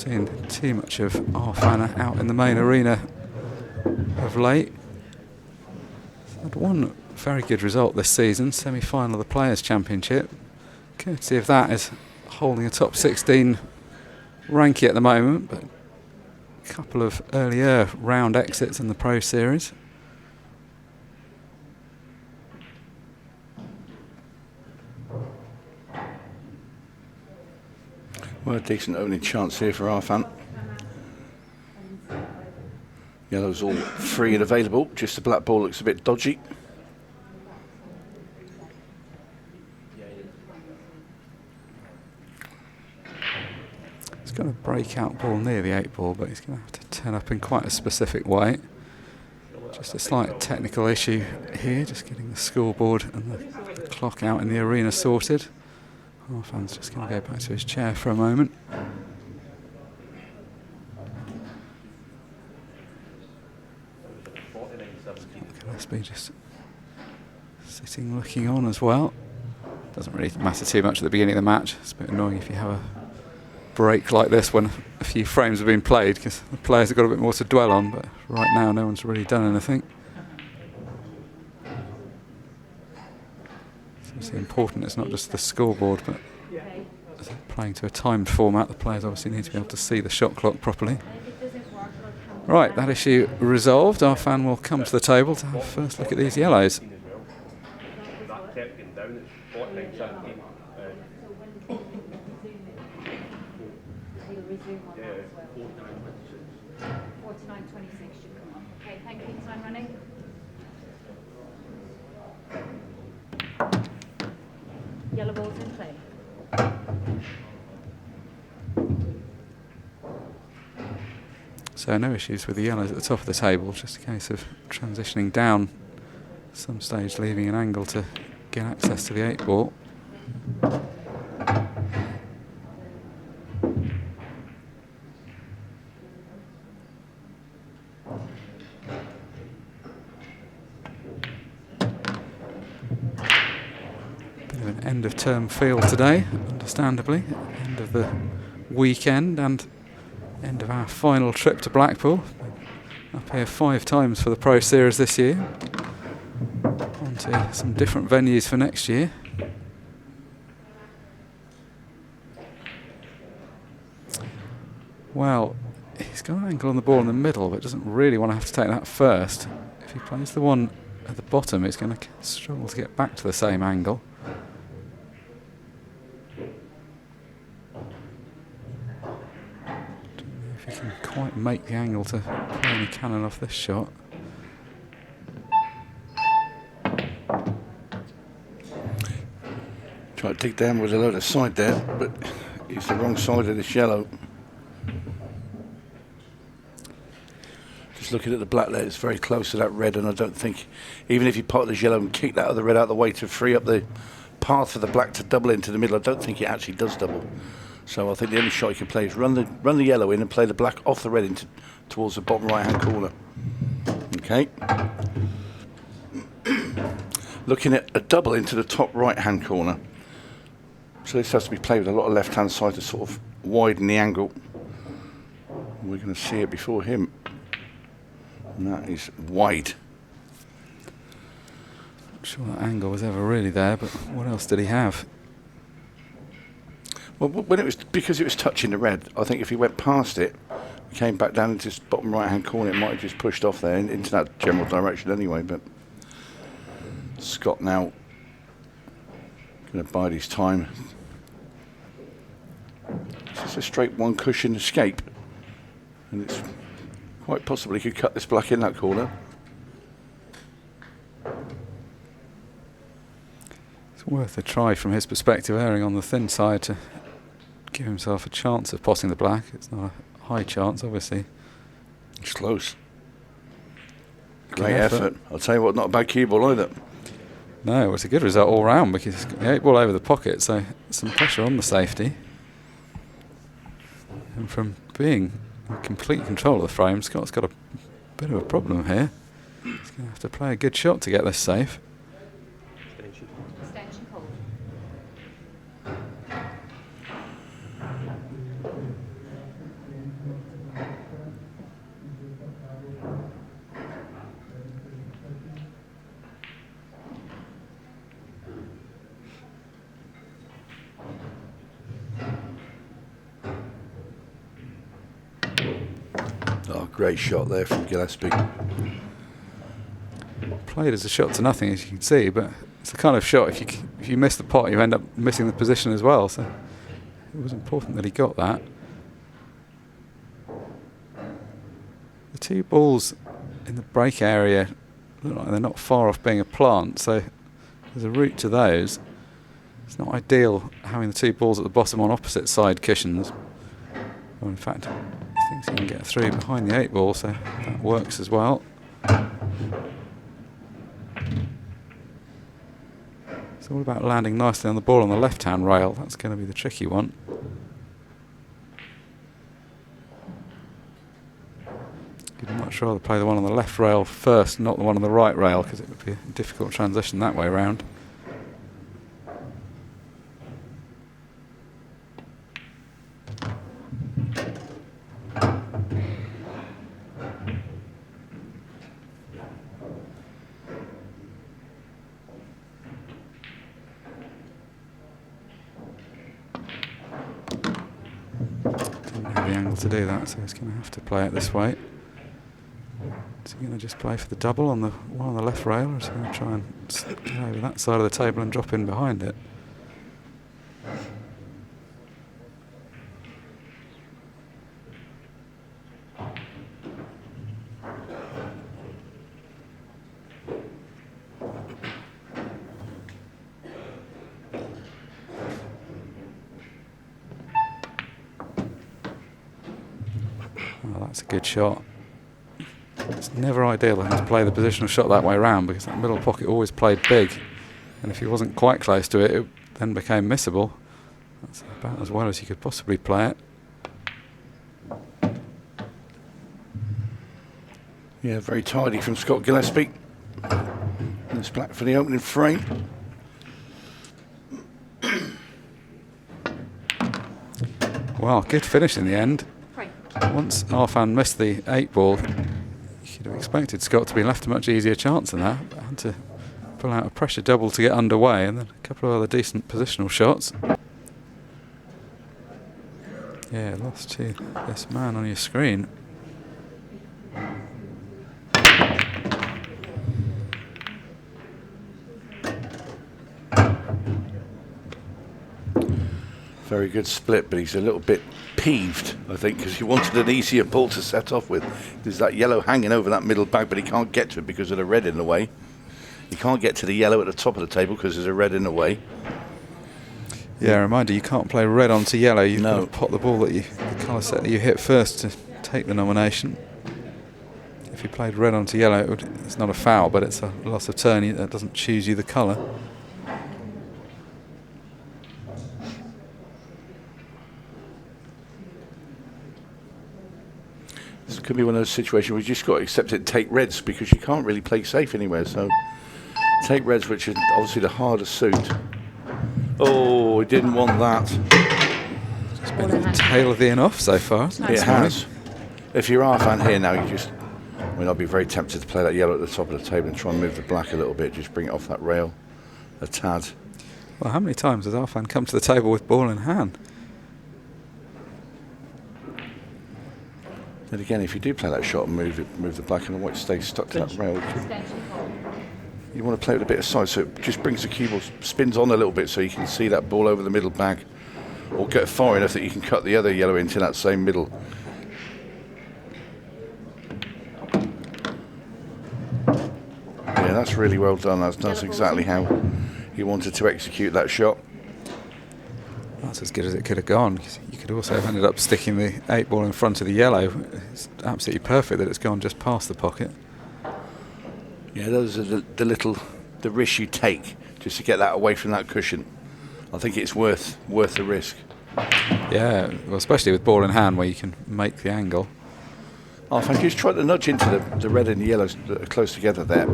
seen too much of Arfana out in the main arena of late. He's had one very good result this season, semi-final of the Players' Championship. Courtesy of that is holding a top 16 ranking at the moment, but a couple of earlier round exits in the Pro Series. Well, a decent opening chance here for Arfan. Yellow's all free and available, just the black ball looks a bit dodgy. He's got a breakout ball near the 8 ball, but he's going to have to turn up in quite a specific way. Just a slight technical issue here, just getting the scoreboard and the clock out in the arena sorted. Arfan's just going to go back to his chair for a moment. Gillespie just sitting looking on as well. Doesn't really matter too much at the beginning of the match. It's a bit annoying if you have a break like this when a few frames have been played, because the players have got a bit more to dwell on, but right now no one's really done anything. It's important it's not just the scoreboard, but playing to a timed format, the players obviously need to be able to see the shot clock properly. Right, that issue resolved. Arfan will come to the table to have a first look at these yellows. Yellow balls in play. So no issues with the yellows at the top of the table, just a case of transitioning down at some stage, leaving an angle to get access to the 8 ball. Bit of an end of term feel today, understandably, end of the weekend and end of our final trip to Blackpool. Up here 5 times for the Pro Series this year. On to some different venues for next year. Well, he's got an angle on the ball in the middle, but doesn't really want to have to take that first. If he plays the one at the bottom, he's going to struggle to get back to the same angle. He can quite make the angle to play any cannon off this shot. Try to dig down with a load of side there, but it's the wrong side of this yellow. Just looking at the black there, it's very close to that red, and I don't think, even if you pot this yellow and kick that other red out of the way to free up the path for the black to double into the middle, I don't think it actually does double. So I think the only shot you can play is run the yellow in and play the black off the red into towards the bottom right hand corner. Okay. Looking at a double into the top right hand corner. So this has to be played with a lot of left hand side to sort of widen the angle. We're going to see it before him. And that is wide. Not sure that angle was ever really there, but what else did he have? Well, when it was, because it was touching the red, I think if he went past it, came back down into this bottom right-hand corner, it might have just pushed off there into that general direction anyway. But Scott now going to bide his time. It's just a straight one cushion escape, and it's quite possibly he could cut this black in that corner. It's worth a try from his perspective, erring on the thin side to give himself a chance of potting the black. It's not a high chance, obviously. It's close. Great effort. I'll tell you what, not a bad cue ball either. No, it was a good result all round because he's got the 8 ball over the pocket, so some pressure on the safety. And from being in complete control of the frame, Scott's got a bit of a problem here. He's going to have to play a good shot to get this safe. Great shot there from Gillespie. Played as a shot to nothing, as you can see, but it's the kind of shot, if you miss the pot, you end up missing the position as well. So it was important that he got that. The two balls in the break area look like they're not far off being a plant, so there's a route to those. It's not ideal having the two balls at the bottom on opposite side cushions. Well, in fact, he thinks he can get through behind the 8 ball, so that works as well. It's all about landing nicely on the ball on the left-hand rail. That's going to be the tricky one. You'd much rather play the one on the left rail first, not the one on the right rail, because it would be a difficult transition that way around. Didn't have the angle to do that, so he's going to have to play it this way. Is he going to just play for the double on the one on the left rail, or is he going to try and get over that side of the table and drop in behind it? Oh, that's a good shot. It's never ideal having to play the positional shot that way around, because that middle pocket always played big, and if he wasn't quite close to it, it then became missable. That's about as well as you could possibly play it. Yeah, very tidy from Scott Gillespie. This black for the opening frame. Well, good finish in the end. Once Arfan missed the 8 ball, you'd have expected Scott to be left a much easier chance than that. But had to pull out a pressure double to get underway, and then a couple of other decent positional shots. Yeah, lost to this man on your screen. Very good split, but he's a little bit peeved, I think, because he wanted an easier ball to set off with. There's that yellow hanging over that middle bag, but he can't get to it because of the red in the way. He can't get to the yellow at the top of the table because there's a red in the way. Yeah, reminder, you can't play red onto yellow. You've No. got to pot the ball that the colour set that you hit first to take the nomination. If you played red onto yellow, it's not a foul, but it's a loss of turn. That doesn't choose you the colour. This could be one of those situations where you just got to accept it and take reds, because you can't really play safe anywhere. So take reds, which is obviously the harder suit. Oh, he didn't want that. It's been a tail of the in off so far. It has. If you're Arfan here now, I'd be very tempted to play that yellow at the top of the table and try and move the black a little bit, just bring it off that rail a tad. Well, how many times has Arfan come to the table with ball in hand? Then again, if you do play that shot and move the black and the white stays stuck to that rail, you want to play with a bit of size, so it just brings the cue ball, spins on a little bit so you can see that ball over the middle bag, or get far enough that you can cut the other yellow into that same middle. Yeah, that's really well done. That's exactly how he wanted to execute that shot. That's as good as it could have gone. You could also have ended up sticking the 8 ball in front of the yellow. It's absolutely perfect that it's gone just past the pocket. Yeah, those are the risks you take just to get that away from that cushion. I think it's worth the risk. Yeah, well, especially with ball in hand where you can make the angle. Arfan just tried to nudge into the red and the yellows that are close together there.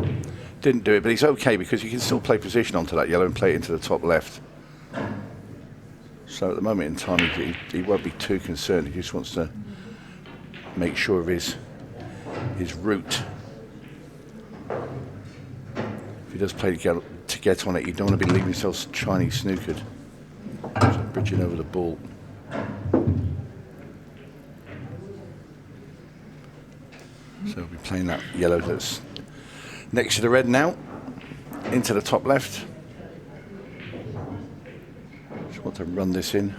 Didn't do it, but he's okay because you can still play position onto that yellow and play it into the top left. So at the moment in time, he won't be too concerned. He just wants to make sure of his route. If he does play to get on it, you don't want to be leaving yourself Chinese snookered. So bridging over the ball. Playing that yellow that's next to the red now. Into the top left. Just want to run this in.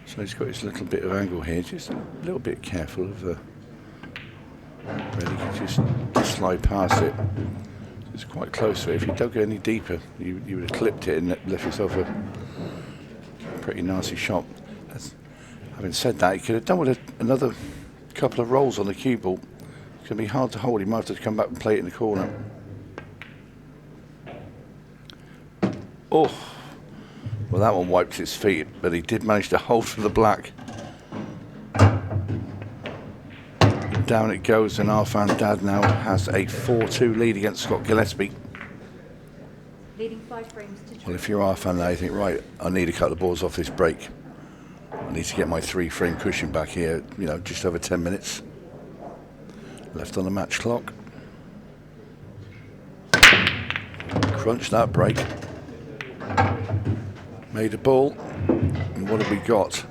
So he's got his little bit of angle here, just a little bit careful of the red. He can just slide past it. It's quite close to it. If you don't go any deeper, you would have clipped it and left yourself a pretty nasty shot. Having said that, he could have done with another couple of rolls on the cue ball. It's going to be hard to hold. He might have to come back and play it in the corner. Oh. Well, that one wiped his feet, but he did manage to hold for the black. Down it goes, and Arfan Dad now has a 4-2 lead against Scott Gillespie. Leading 5 frames to Well, if you're Arfan Dad, you think, right, I need to cut the balls off this break. I need to get my 3-frame cushion back here, you know, just over 10 minutes left on the match clock. Crunch that break. Made a ball, and what have we got?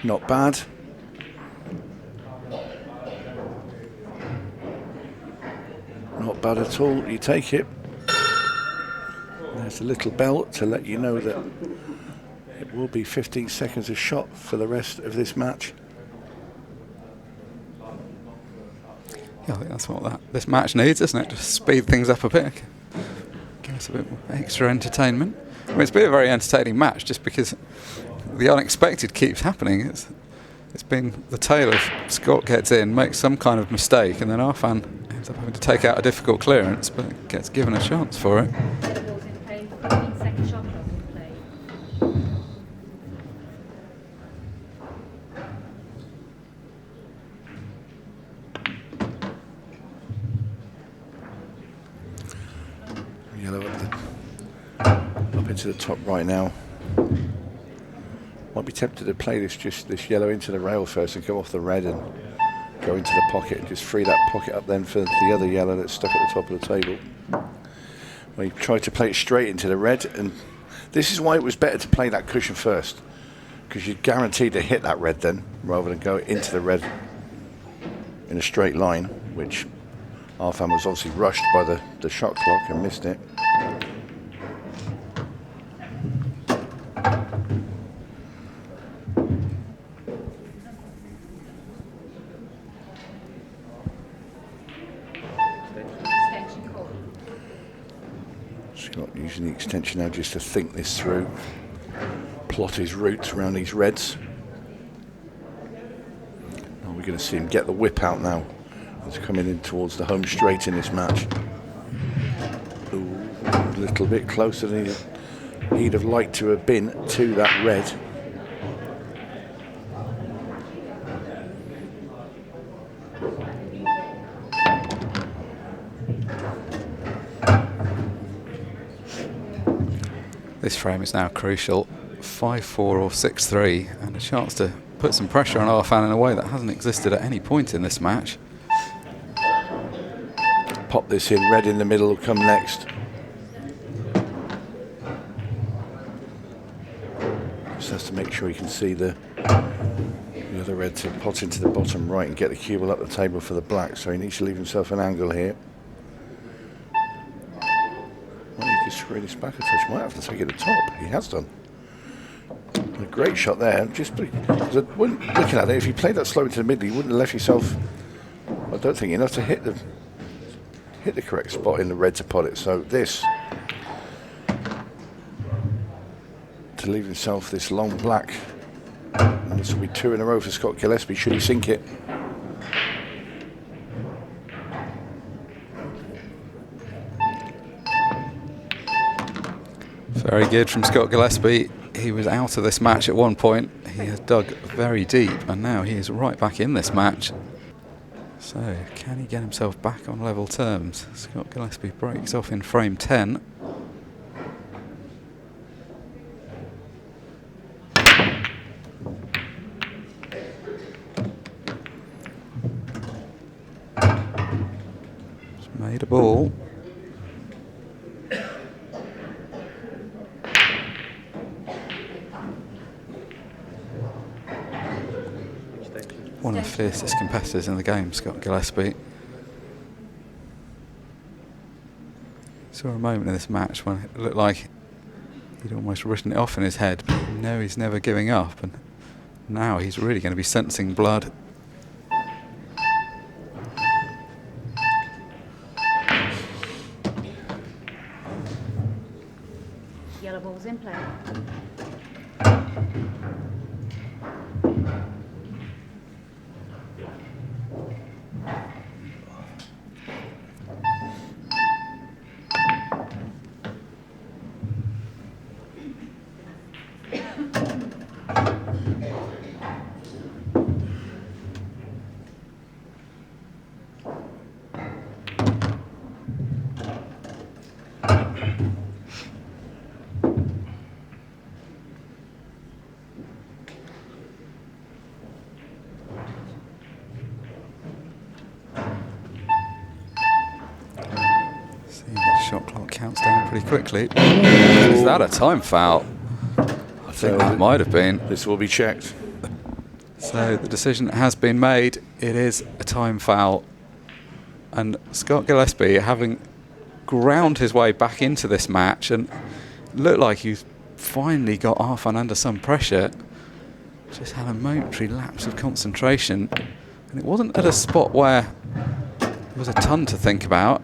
Not bad. Not bad at all. You take it. There's a little bell to let you know that it will be 15 seconds a shot for the rest of this match. Yeah, I think that's what this match needs, isn't it? Just speed things up a bit. Give us a bit more extra entertainment. I mean, it's been a very entertaining match just because the unexpected keeps happening. It's been the tale of Scott gets in, makes some kind of mistake, and then Arfan ends up having to take out a difficult clearance, but gets given a chance for it. Yellow up into the top right now. Might be tempted to play this yellow into the rail first and go off the red and go into the pocket and just free that pocket up then for the other yellow that's stuck at the top of the table. We tried to play it straight into the red, and this is why it was better to play that cushion first, because you're guaranteed to hit that red then rather than go into the red in a straight line, which Arfan was obviously rushed by the shot clock and missed it. Scott using the extension now just to think this through, plot his routes around these reds. Oh, we're going to see him get the whip out now. He's coming in towards the home straight in this match. Ooh, a little bit closer than he'd have liked to have been to that red. This frame is now crucial. 5-4 or 6-3, and a chance to put some pressure on Arfan in a way that hasn't existed at any point in this match. Pop this in, red in the middle will come next. Just has to make sure you can see the other red to pot into the bottom right and get the cue ball up the table for the black, so he needs to leave himself an angle here. Might need to screw this back a touch, might have to take it to the top. He has done. A great shot there. Just because looking at it, if you played that slow into the middle, you wouldn't have left yourself, I don't think, enough to hit the correct spot in the red to pot it. So this, to leave himself this long black, and this will be 2 in a row for Scott Gillespie should he sink it. Very good from Scott Gillespie. He was out of this match at one point. He has dug very deep, and now he is right back in this match. So, can he get himself back on level terms? Scott Gillespie breaks off in frame 10. Just made a ball. One of the fiercest competitors in the game, Scott Gillespie. Saw a moment in this match when it looked like he'd almost written it off in his head, but you know he's never giving up, and now he's really going to be sensing blood. Yellow ball's in play. Shot clock counts down pretty quickly. Is that a time foul? I think that might have been. This will be checked. So the decision has been made. It is a time foul. And Scott Gillespie, having ground his way back into this match and looked like he's finally got Arfan under some pressure, just had a momentary lapse of concentration. And it wasn't at a spot where there was a ton to think about.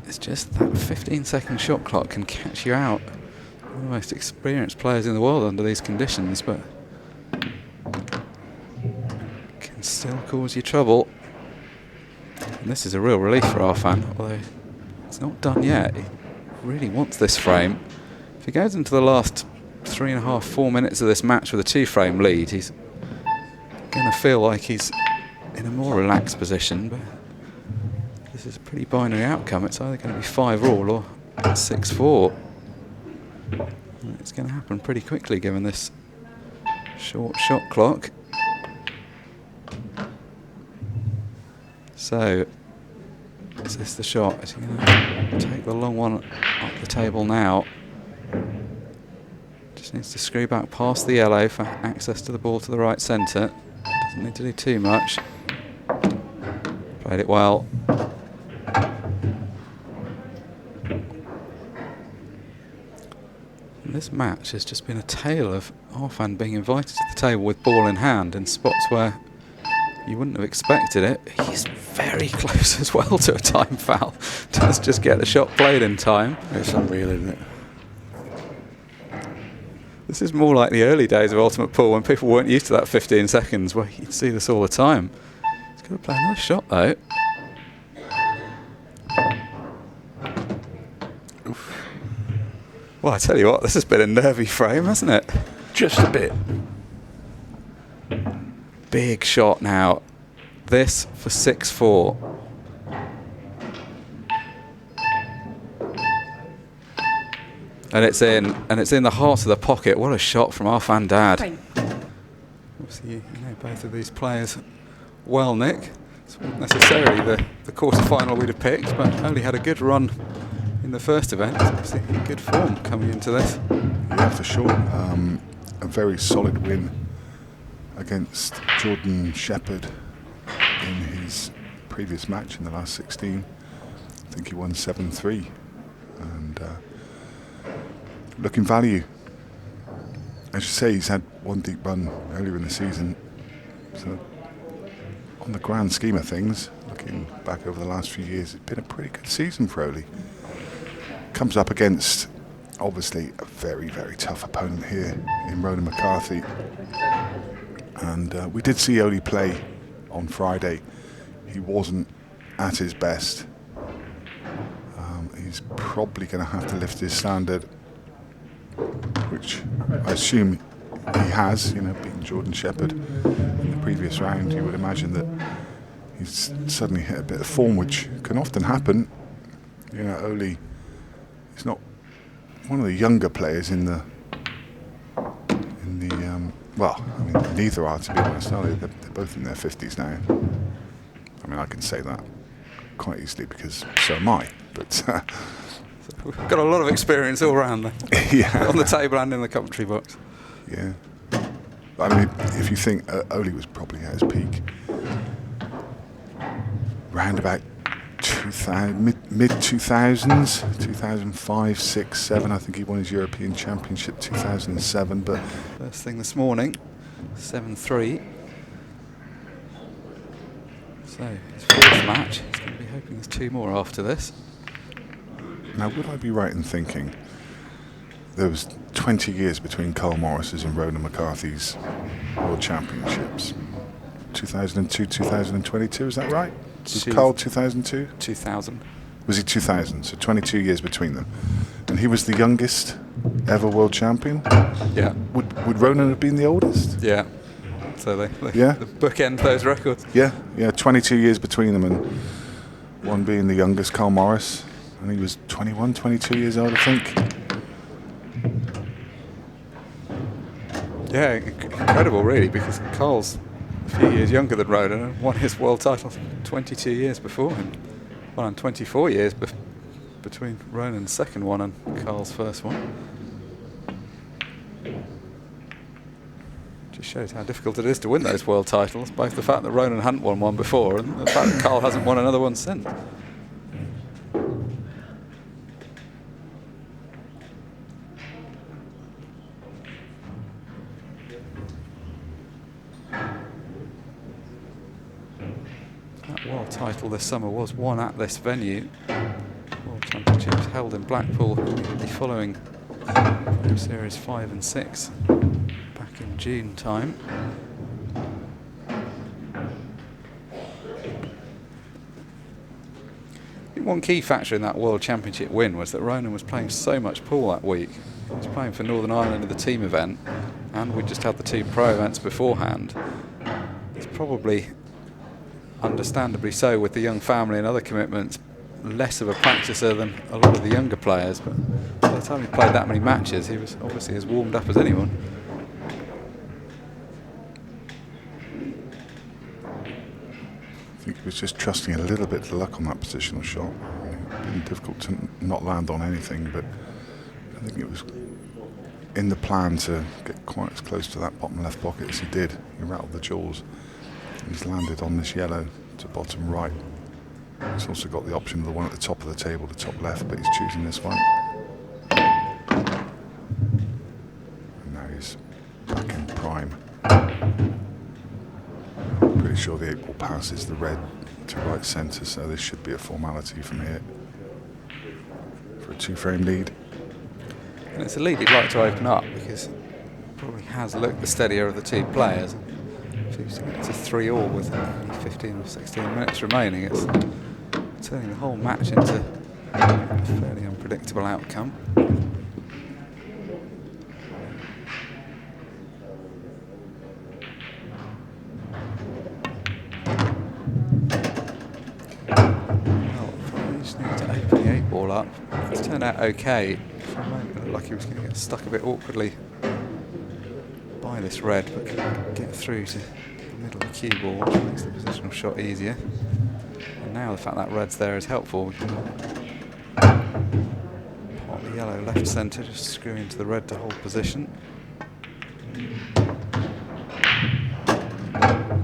It's just that 15-second shot clock can catch you out. One of the most experienced players in the world under these conditions, but can still cause you trouble. And this is a real relief for Arfan, although it's not done yet. He really wants this frame. If he goes into the last 3.5, 4 minutes of this match with a 2-frame lead, he's going to feel like he's in a more relaxed position, but this is a pretty binary outcome. It's either going to be 5-all or 6-4. And it's going to happen pretty quickly given this short shot clock. So, is this the shot? Is he going to take the long one up the table now? Just needs to screw back past the yellow for access to the ball to the right centre. Doesn't need to do too much. Played it well. This match has just been a tale of Arfan being invited to the table with ball in hand in spots where you wouldn't have expected it. He's very close as well to a time foul. Does just get the shot played in time. It's unreal, isn't it? This is more like the early days of Ultimate Pool when people weren't used to that 15 seconds where you'd see this all the time. He's going to play another shot though. Well, I tell you what, this has been a nervy frame, hasn't it? Just a bit. Big shot now. This for 6-4. And it's in the heart of the pocket. What a shot from Arfan Dad. Obviously, you know both of these players well, Nick. It's not necessarily the quarter-final we'd have picked, but only had a good run in the first event. Obviously, in good form coming into this. Yeah, for sure. A very solid win against Jordan Shepherd in his previous match in the last 16. I think he won 7-3. And looking value. As you say, he's had one deep run earlier in the season. So, on the grand scheme of things, looking back over the last few years, it's been a pretty good season for Oli. Comes up against, obviously, a very, very tough opponent here in Ronan McCarthy. And we did see Oli play on Friday. He wasn't at his best. He's probably going to have to lift his standard which I assume he has, you know, beating Jordan Shepherd in the previous round. You would imagine that he's suddenly hit a bit of form, which can often happen. You know, Oli is not one of the younger players in the well, I mean, neither are, to be honest, are they? They're both in their 50s now. I mean, I can say that quite easily because so am I. But We've got a lot of experience all round there. yeah, On the table and in the commentary box. yeah. I mean, if you think Oli was probably at his peak round about 2000, mid 2000s, 2005, 6, 7. I think he won his European Championship 2007. But First thing this morning, 7-3. So his fourth match. He's going to be hoping there's 2 more after this. now, would I be right in thinking there was 20 years between Carl Morris's and Ronan McCarthy's World Championships? 2002, 2022, is that right? Was Carl 2002? 2000. Was he 2000? So 22 years between them. And he was the youngest ever world champion? Yeah. Would Ronan have been the oldest? Yeah. So they Yeah. bookend those records. Yeah, 22 years between them, and one being the youngest, Carl Morris, and he was 21, 22 years old, I think. Yeah, incredible really, because Carl's a few years younger than Ronan and won his world title 22 years before him. Well, and 24 years between Ronan's second one and Carl's first one. Just shows how difficult it is to win those world titles, both the fact that Ronan hadn't won one before and the fact that Carl hasn't won another one since. That world title this summer was won at this venue. World Championships held in Blackpool the following Series 5 and 6 back in June time. I think one key factor in that World Championship win was that Ronan was playing so much pool that week. He was playing for Northern Ireland in the team event, and we just had the 2 pro events beforehand. It's probably, understandably so, with the young family and other commitments, less of a practicer than a lot of the younger players, but by the time he played that many matches, he was obviously as warmed up as anyone. I think he was just trusting a little bit to luck on that positional shot. It's been difficult to not land on anything, but I think it was in the plan to get quite as close to that bottom left pocket as he did. He rattled the jaws. He's landed on this yellow to bottom right. He's also got the option of the one at the top of the table, the top left, but he's choosing this one. And now he's back in prime. Pretty sure the 8 ball passes the red to right centre, so this should be a formality from here for a 2-frame lead. And it's a lead he'd like to open up because he probably has looked the steadier of the 2 players. If he was to get to 3-all with 15 or 16 minutes remaining, it's turning the whole match into a fairly unpredictable outcome. Well, probably just need to open the 8 ball up. It's turned out okay. For a moment it looked like he was going to get stuck a bit awkwardly by this red, but can get through to the middle of the cue ball, which makes the positional shot easier. And now the fact that red's there is helpful. We can pop the yellow left centre, just screw into the red to hold position.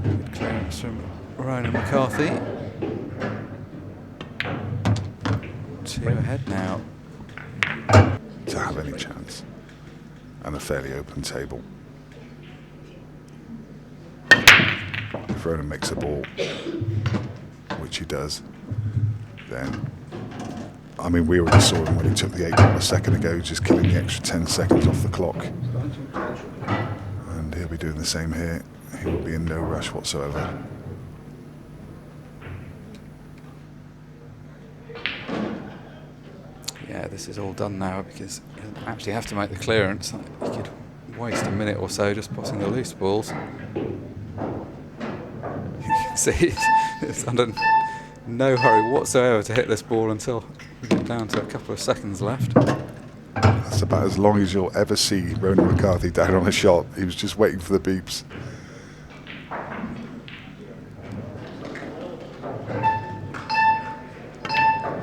Good clearance from Ronan McCarthy. 2 ahead now. To have any chance. And a fairly open table. If Ronan makes a ball, which he does, then, I mean, we already saw him when he took the 8 ball a second ago, just killing the extra 10 seconds off the clock. And he'll be doing the same here. He will be in no rush whatsoever. Yeah, this is all done now because doesn't actually have to make the clearance. He could waste a minute or so just potting the loose balls. You can see it's under no hurry whatsoever to hit this ball until we get down to a couple of seconds left. That's about as long as you'll ever see Ronan McCarthy down on a shot. He was just waiting for the beeps.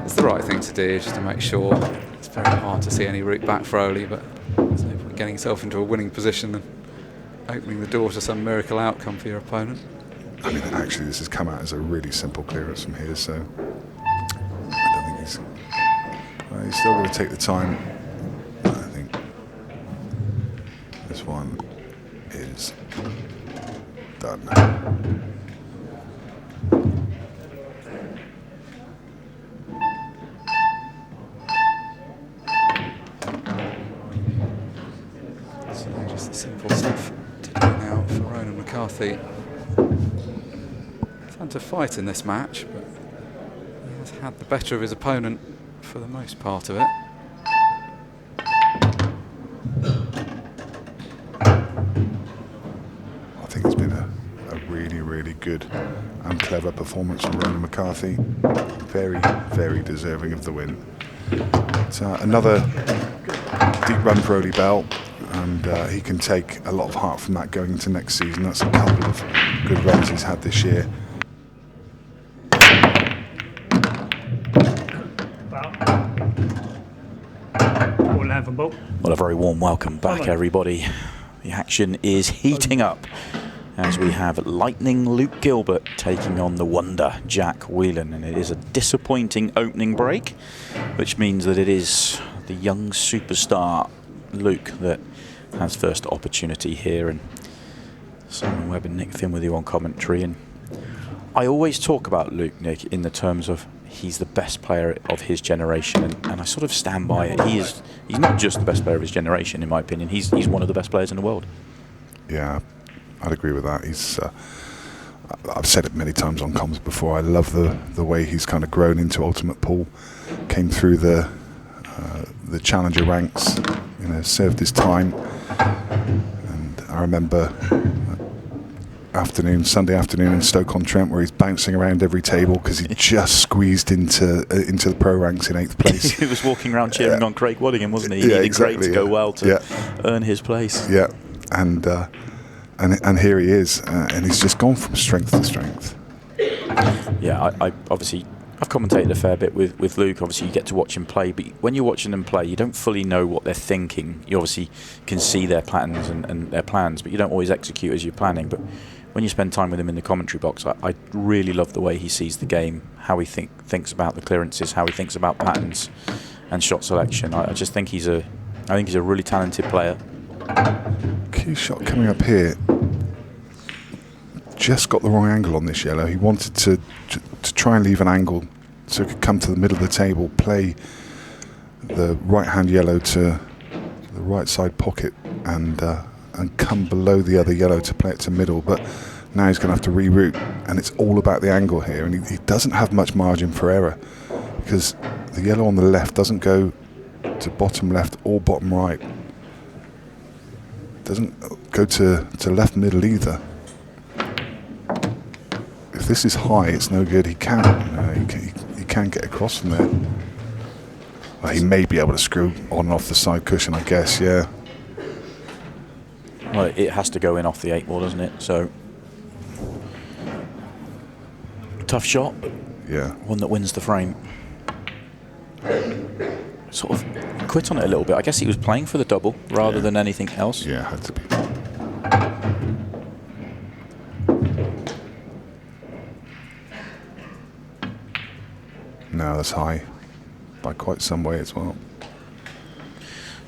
It's the right thing to do, just to make sure. It's very hard to see any route back for Oli, but there's no point getting yourself into a winning position and opening the door to some miracle outcome for your opponent. I mean, actually, this has come out as a really simple clearance from here, so I don't think he's... Well, he's still going to take the time. I think this one is done. So just the simple stuff to do now for Ronan McCarthy. He's had to fight in this match, but he has had the better of his opponent for the most part of it. I think it's been a really, really good and clever performance from Ronan McCarthy. Very, very deserving of the win. It's another deep run for Oli Bell, and he can take a lot of heart from that going into next season. That's a couple of good runs he's had this year. Well, a very warm welcome back, everybody. The action is heating up as we have lightning Luke Gilbert taking on the wonder Jack Whelan, and it is a disappointing opening break, which means that it is the young superstar Luke that has first opportunity here, and Simon Webb and Nick Finn with you on commentary. And I always talk about Luke, Nick, in the terms of he's the best player of his generation, and I sort of stand by it. He's not just the best player of his generation, in my opinion. He's one of the best players in the world. Yeah, I'd agree with that. He's I've said it many times on comms before. I love the way he's kind of grown into ultimate pool. Came through the challenger ranks, you know, served his time, and I remember Sunday afternoon in Stoke-on-Trent, where he's bouncing around every table because he just squeezed into the pro ranks in 8th place. He was walking around cheering on Craig Waddingham, wasn't he? He Yeah, needed exactly. Craig to go well to earn his place. Yeah, and here he is, and he's just gone from strength to strength. Yeah, I obviously I've commentated a fair bit with Luke. Obviously, you get to watch him play, but when you're watching them play, you don't fully know what they're thinking. You obviously can see their patterns and their plans, but you don't always execute as you're planning. But when you spend time with him in the commentary box, I really love the way he sees the game, how he thinks about the clearances, how he thinks about patterns and shot selection. I just think he's a really talented player. Key shot coming up here. Just got the wrong angle on this yellow. He wanted to try and leave an angle so he could come to the middle of the table, play the right hand yellow to the right side pocket, and come below the other yellow to play it to middle. But now he's going to have to reroute, and it's all about the angle here, and he doesn't have much margin for error because the yellow on the left doesn't go to bottom left or bottom right. Doesn't go to left middle either. If this is high, it's no good. He can get across from there. Well, he may be able to screw on and off the side cushion, I guess. Yeah. Well, it has to go in off the 8 ball, doesn't it? So tough shot. Yeah. One that wins the frame. Sort of quit on it a little bit. I guess he was playing for the double rather than anything else. Yeah, had to be. No, that's high by quite some way as well.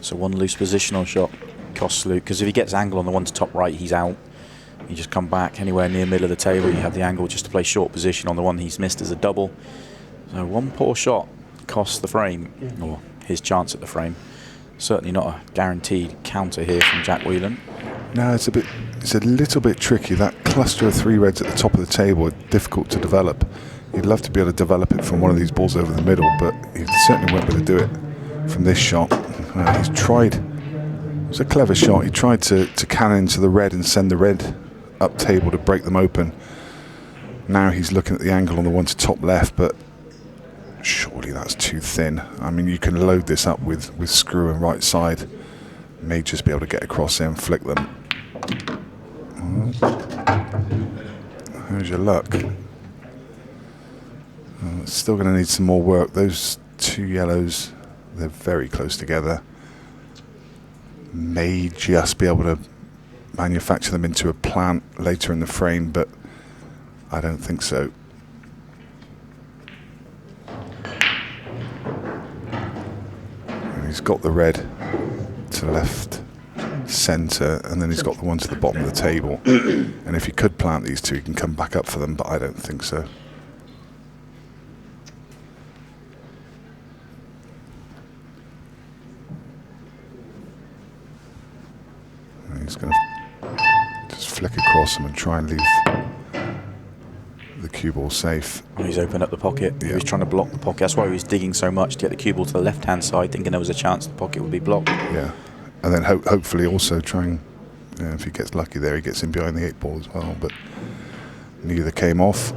So one loose positional shot costs Luke, because if he gets angle on the one to top right, he's out. You just come back anywhere near middle of the table, you have the angle just to play short position on the one he's missed as a double. So one poor shot costs the frame, or his chance at the frame. Certainly not a guaranteed counter here from Jack Whelan. No, it's a little bit tricky. That cluster of 3 reds at the top of the table are difficult to develop. You'd love to be able to develop it from one of these balls over the middle, but he certainly won't be able to do it from this shot. He's tried. It was a clever shot. He tried to cannon into the red and send the red up table to break them open. Now he's looking at the angle on the one to top left, but surely that's too thin. I mean, you can load this up with screw and right side. May just be able to get across there and flick them. How's your luck? It's still going to need some more work. Those two yellows, they're very close together. May just be able to manufacture them into a plant later in the frame, but I don't think so. And he's got the red to left centre, and then he's got the one to the bottom of the table. And if he could plant these two, he can come back up for them, but I don't think so. And he's going to just flick across them and try and leave the cue ball safe. Oh, he's opened up the pocket. Yeah. He was trying to block the pocket. That's why he was digging so much to get the cue ball to the left-hand side, thinking there was a chance the pocket would be blocked. Yeah, and then hopefully also trying, if he gets lucky there, he gets in behind the 8 ball as well, but neither came off.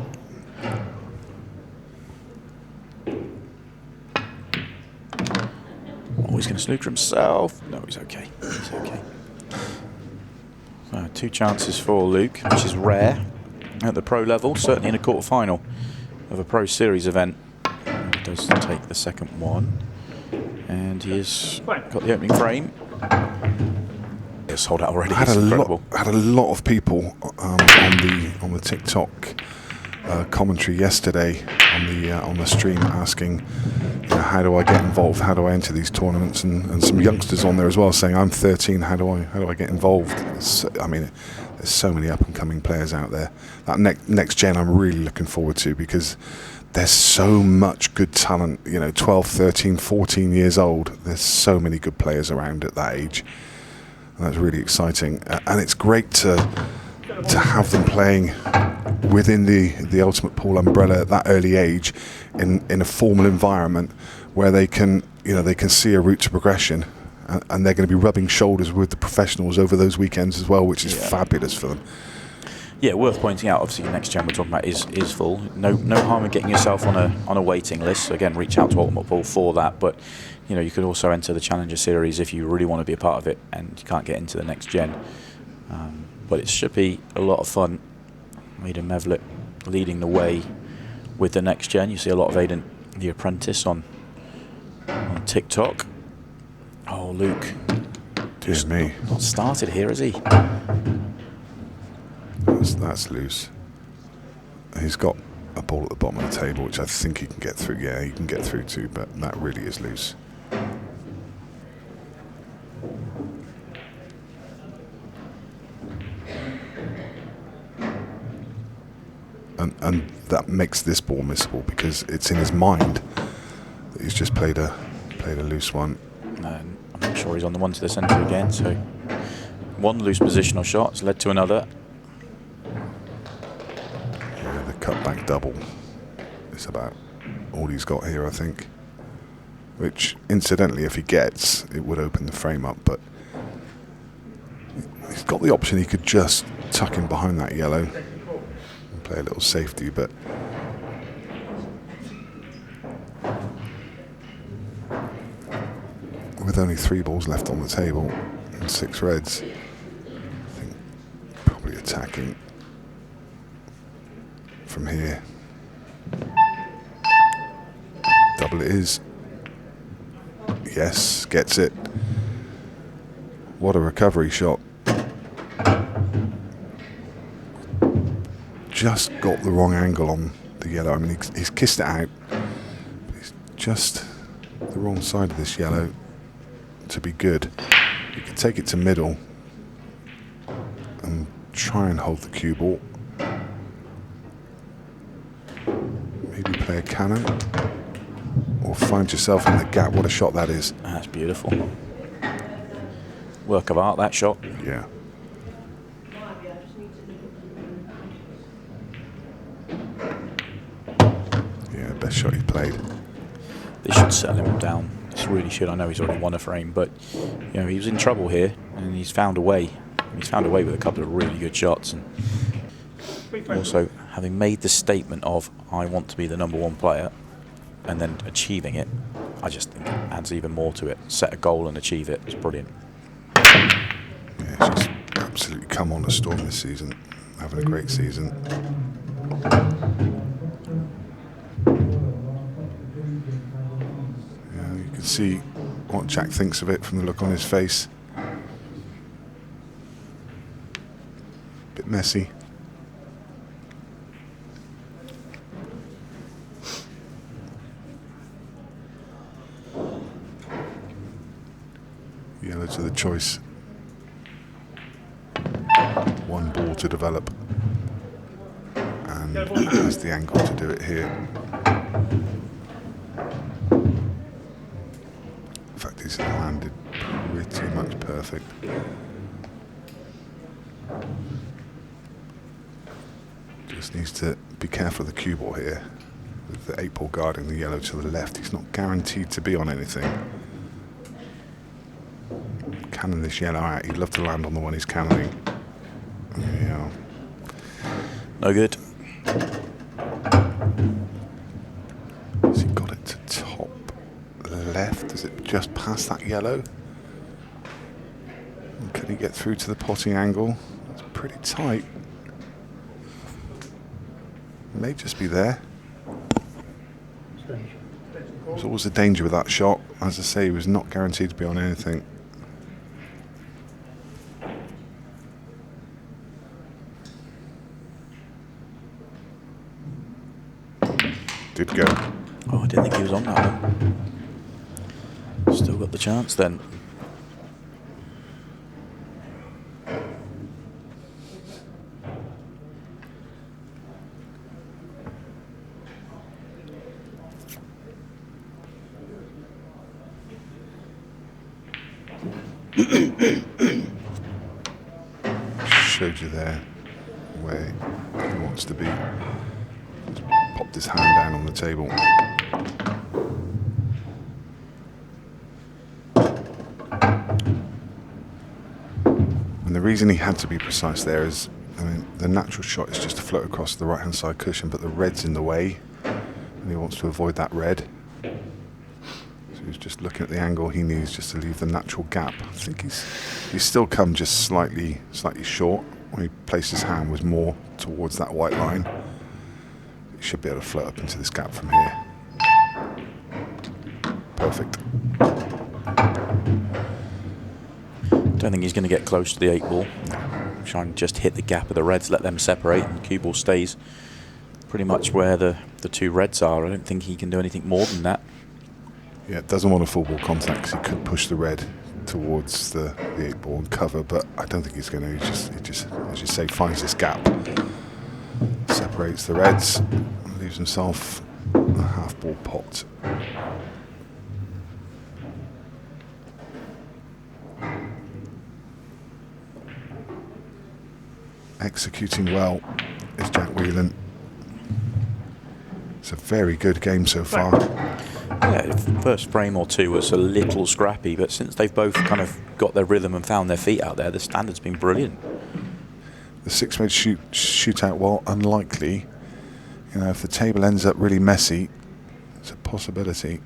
Oh, he's going to snooker himself. No, he's okay. He's okay. So 2 chances for Luke, which is rare at the pro level, certainly in a quarter-final of a Pro Series event. He does take the second one, and he has got the opening frame. He's sold out already. Had It's a incredible. lot of people on the TikTok commentary yesterday on the stream asking, how do I get involved? How do I enter these tournaments? And some youngsters on there as well saying, I'm 13. How do I get involved? I mean, there's so many up and coming players out there. That next gen, I'm really looking forward to, because there's so much good talent. 12, 13, 14 years old. There's so many good players around at that age. And that's really exciting, and it's great to have them playing within the Ultimate Pool umbrella at that early age, in a formal environment where they can see a route to progression, and they're going to be rubbing shoulders with the professionals over those weekends as well, which is fabulous for them. Yeah, worth pointing out, obviously the next gen we're talking about is full. No harm in getting yourself on a waiting list. So again, reach out to Ultimate Pool for that. But you could also enter the Challenger Series if you really want to be a part of it and you can't get into the next gen. But it should be a lot of fun. Aidan Mevlett leading the way with the next gen. You see a lot of Aidan the Apprentice on TikTok. Oh, Luke. Dear me. Not started here, is he? That's loose. He's got a ball at the bottom of the table, which I think he can get through. Yeah, he can get through too, but that really is loose. And that makes this ball missable, because it's in his mind that he's just played a loose one. I'm not sure he's on the one to the centre again. So one loose positional shot has led to another. Yeah, the cutback double is about all he's got here, I think. Which, incidentally, if he gets, it would open the frame up, but he's got the option. He could just tuck in behind that yellow and play a little safety, but with only 3 balls left on the table and 6 reds, I think probably attacking from here. Double it is. Yes, gets it. What a recovery shot. Just got the wrong angle on the yellow. I mean, he's kissed it out. But he's just the wrong side of this yellow to be good. You can take it to middle and try and hold the cue ball. Maybe play a cannon, or find yourself in the gap. What a shot that is. That's beautiful. Work of art, that shot. Yeah. Yeah, best shot he played. This should settle him down This really should. I know he's already won a frame, but you know, he was in trouble here, and he's found a way. He's found a way with a couple of really good shots, and also having made the statement of "I want to be the #1 player," and then achieving it. I just think it adds even more to it. Set a goal and achieve it. It's brilliant. Yeah, he's just absolutely come on a storm this season. Having a great season. Yeah, you can see what Jack thinks of it from the look on his face. Bit messy. Yellow to the choice. One ball to develop, and has the angle to do it here. In fact, he's landed pretty much perfect. Just needs to be careful of the cue ball here. With the 8 ball guarding the yellow to the left, he's not guaranteed to be on anything. Cannon this yellow out. He'd love to land on the one he's cannoning. Yeah. No good. Has he got it to top left? Is it just past that yellow? And can he get through to the potting angle? It's pretty tight. May just be there. There's always a danger with that shot. As I say, he was not guaranteed to be on anything. Did go. Oh, I didn't think he was on that one. Still got the chance then. Showed you there where he wants to be. Just popped his hand down on the table. And the reason he had to be precise there is, I mean, the natural shot is just to float across the right hand side cushion, but the red's in the way, and he wants to avoid that red. So he's just looking at the angle he needs just to leave the natural gap. I think he's still come just slightly short. When he placed his hand was more towards that white line. He should be able to float up into this gap from here. Perfect. Don't think he's going to get close to the 8 ball. Try and just hit the gap of the reds, let them separate, and the cue ball stays pretty much where the 2 reds are. I don't think he can do anything more than that. Yeah, doesn't want a full ball contact because he could push the red towards the 8 ball and cover, but I don't think he's going to. He just, as you say, finds this gap, separates the reds, and leaves himself a half ball pot. Executing well is Jack Whelan. It's a very good game so far. Yeah, the first frame or two was a little scrappy, but since they've both kind of got their rhythm and found their feet out there, the standard's been brilliant. The 6-made shootout, while unlikely, you know, if the table ends up really messy, it's a possibility.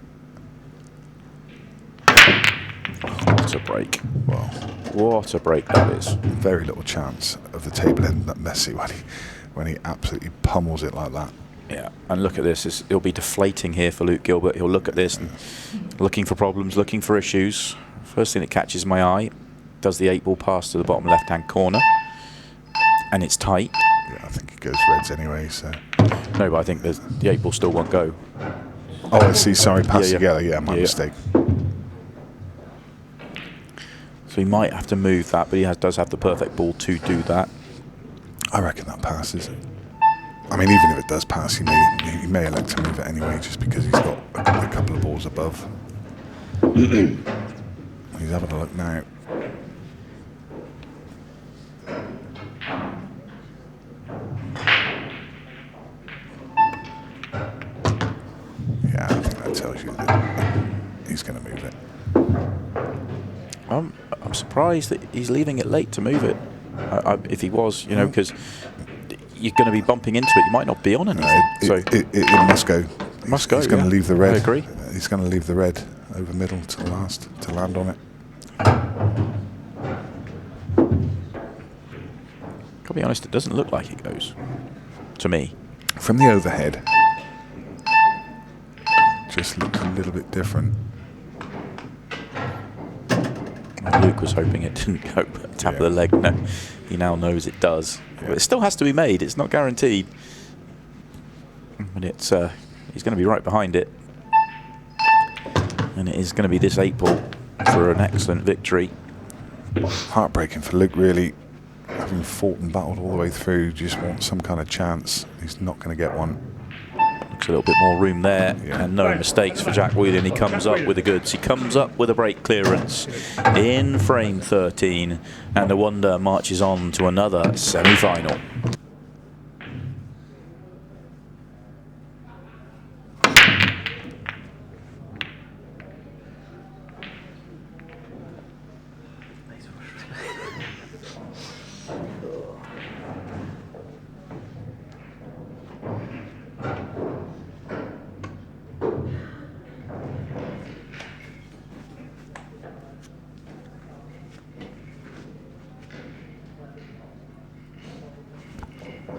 What a break. Well, What a break that is. very little chance of the table ending up messy when he absolutely pummels it like that. Yeah, and look at this. It'll be deflating here for Luke Gilbert. He'll look at this and looking for problems, looking for issues. First thing that catches my eye, does the 8 ball pass to the bottom left-hand corner, and it's tight. Yeah, I think it goes reds anyway, so... No, but I think the 8 ball still won't go. Oh, I see, sorry, pass Yeah, together, yeah, my mistake. So he might have to move that, but he does have the perfect ball to do that. I reckon that passes. I mean, even if it does pass, he may elect to move it anyway, just because he's got a couple of balls above. He's having a look now. Yeah, I think that tells you that he's going to move I'm surprised that he's leaving it late to move it. If he was, you know, because you're going to be bumping into it. You might not be on anything. It must go. Must go. He's going to leave the red. I agree. He's going to leave the red over middle to the last to land on it. I'll be honest, it doesn't look like it goes to me. From the overhead, just looks a little bit different. Luke was hoping it didn't go, but tap of the leg. No, he now knows it does. Yeah. But it still has to be made. It's not guaranteed. But it's he's going to be right behind it, and it is going to be this 8-ball for an excellent victory. Heartbreaking for Luke, really. Having fought and battled all the way through, just wants some kind of chance. He's not going to get one. Looks a little bit more room there, Yeah. and no mistakes for Jack Whelan. He comes up with the goods. He comes up with a break clearance in frame 13, and the Wonder marches on to another semi-final.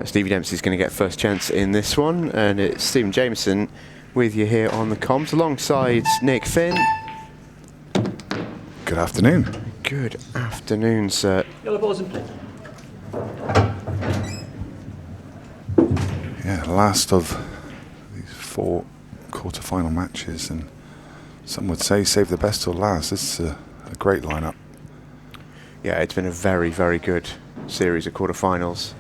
Stevie Dempsey's going to get first chance in this one, and it's Stephen Jameson with you here on the comms alongside Nick Finn. Good afternoon. Good afternoon, sir. Yellow balls in play. Yeah, last of these 4 quarter-final matches, and some would say save the best till last. This is a great lineup. Yeah, it's been a very, very good series of quarterfinals.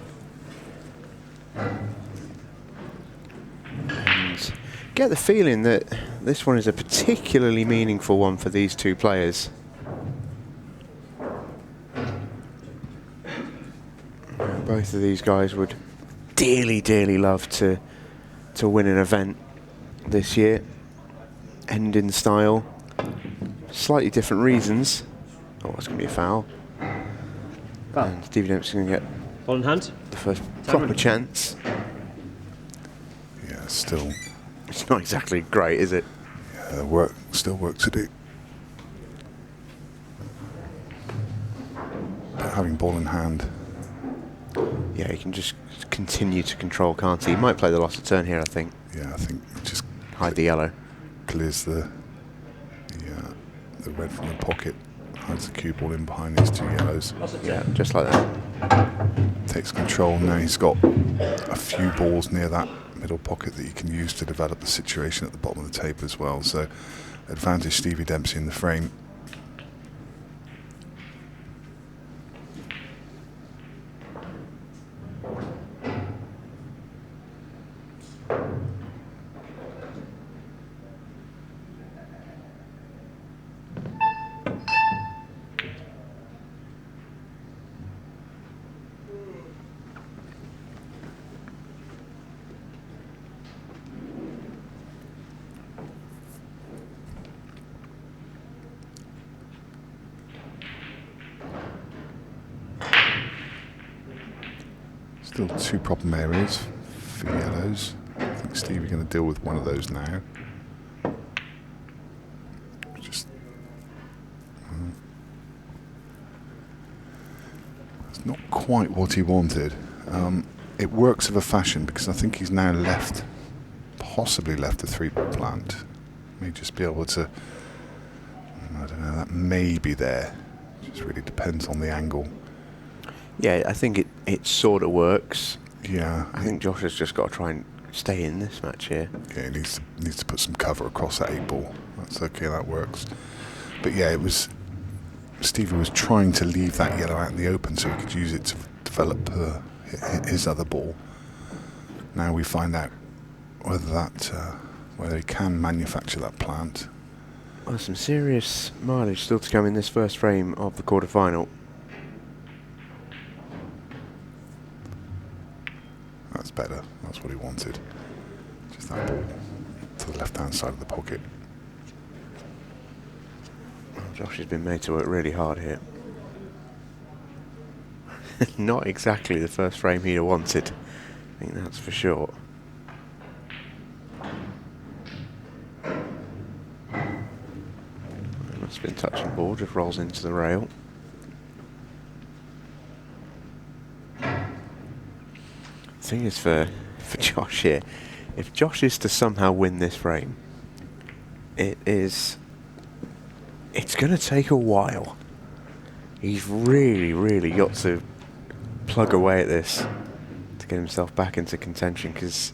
And get the feeling that this one is a particularly meaningful one for these two players. Both of these guys would dearly, dearly love to win an event this year. End in style. Slightly different reasons. Oh, it's going to be a foul. And Stevie Dempsey's going to get Ball in hand. the first proper chance. Yeah, still It's not exactly great, is it? still work to do. But having ball in hand, Yeah, he can just continue to control, can't he? He might play the loss of turn here, I think. yeah, I think it just Hide the yellow. clears the red from the pocket, hides the cue ball in behind these 2 yellows. Yeah, just like that. Takes control. Now he's got a few balls near that middle pocket that he can use to develop the situation at the bottom of the tape as well. So advantage Stevie Dempsey in the frame. Still 2 problem areas for yellows. I think Stevie's going to deal with one of those now. Just it's not quite what he wanted. It works of a fashion because I think he's now possibly left a 3-ball plant. May just be able to. I don't know. That may be there. Just really depends on the angle. Yeah, I think it sort of works. Yeah, I think Josh has just got to try and stay in this match here. yeah, he needs to put some cover across that 8-ball. That's okay, that works. But yeah, Stevie was trying to leave that yellow out in the open so he could use it to develop his other ball. Now we find out whether he can manufacture that plant. Well, some serious mileage still to come in this first frame of the quarterfinal. That's better. That's what he wanted. Just that ball to the left-hand side of the pocket. Josh has been made to work really hard here. Not exactly the first frame he'd have wanted. I think that's for sure. Must have been touching board, just rolls into the rail. Thing is for Josh here, if Josh is to somehow win this frame, it's going to take a while. He's really got to plug away at this to get himself back into contention, because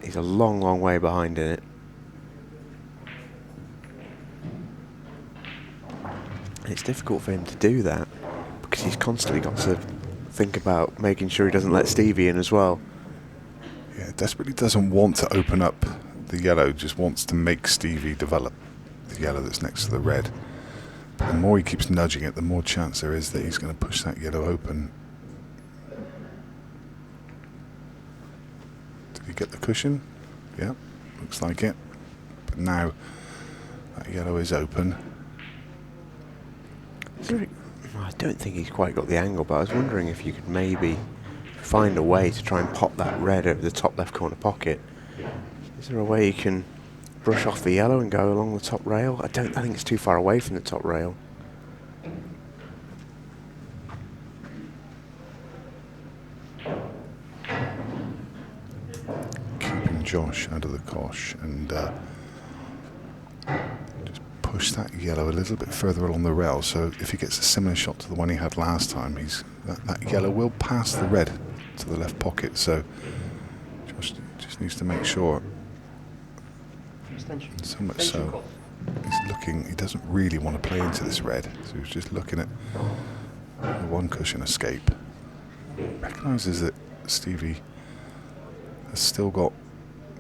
he's a long way behind in it. It's difficult for him to do that because he's constantly got to think about making sure he doesn't let Stevie in as well. Yeah, desperately doesn't want to open up the yellow, just wants to make Stevie develop the yellow that's next to the red. But the more he keeps nudging it, the more chance there is that he's going to push that yellow open. Did he get the cushion? Yeah, looks like it. But now that yellow is open. I don't think he's quite got the angle, but I was wondering if you could maybe find a way to try and pop that red over the top left corner pocket. Is there a way you can brush off the yellow and go along the top rail? I think it's too far away from the top rail. Keeping Josh out of the cosh and just push that yellow a little bit further along the rail, so if he gets a similar shot to the one he had last time, that yellow will pass the red to the left pocket, so Josh just needs to make sure. So much so he doesn't really want to play into this red, so he's just looking at the one cushion escape. Recognises that Stevie has still got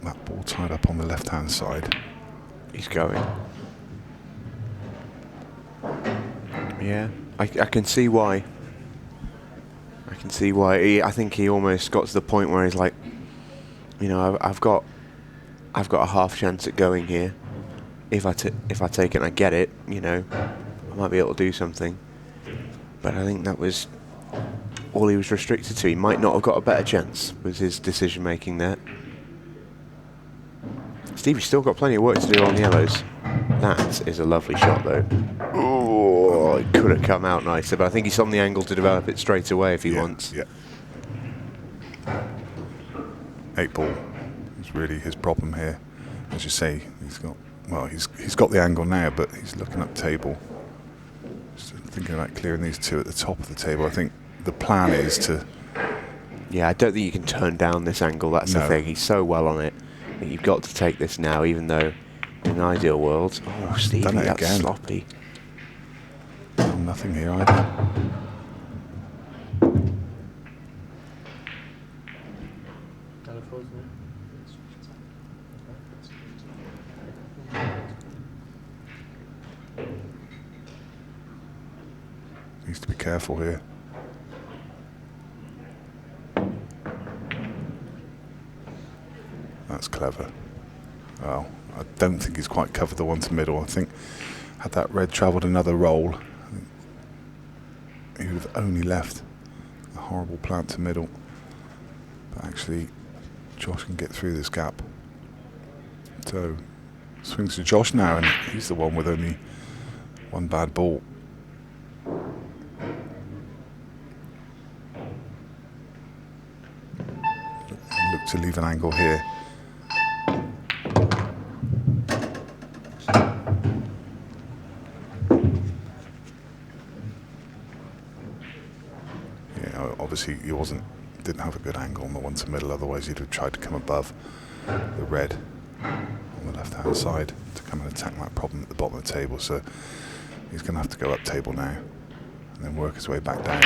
that ball tied up on the left hand side. He's going. Yeah, I can see why. I can see why. I think he almost got to the point where he's like, you know, I've got a half chance at going here. If I take it and I get it, you know, I might be able to do something. But I think that was all he was restricted to. He might not have got a better chance, was his decision making there. Stevie's still got plenty of work to do on the yellows. That is a lovely shot though. Oh, it could have come out nicer, but I think he's on the angle to develop it straight away if he wants. Yeah. 8 ball is really his problem here. As you say, he's got the angle now, but he's looking up table. Just thinking about clearing these two at the top of the table. I think the plan is to... Yeah, I don't think you can turn down this angle, that's the thing. He's so well on it. I think you've got to take this now, even though in an ideal world... Oh, Stevie, that's again. Sloppy. Oh, nothing here either. Needs to be careful here. That's clever. Well, I don't think he's quite covered the one to middle. I think had that red travelled another roll, I think he would have only left a horrible plant to middle. But actually, Josh can get through this gap. So, swings to Josh now, and he's the one with only one bad ball. Look to leave an angle here. Yeah, obviously he didn't have a good angle on the one to middle, otherwise he'd have tried to come above the red on the left hand side to come and attack that problem at the bottom of the table. So he's going to have to go up table now and then work his way back down.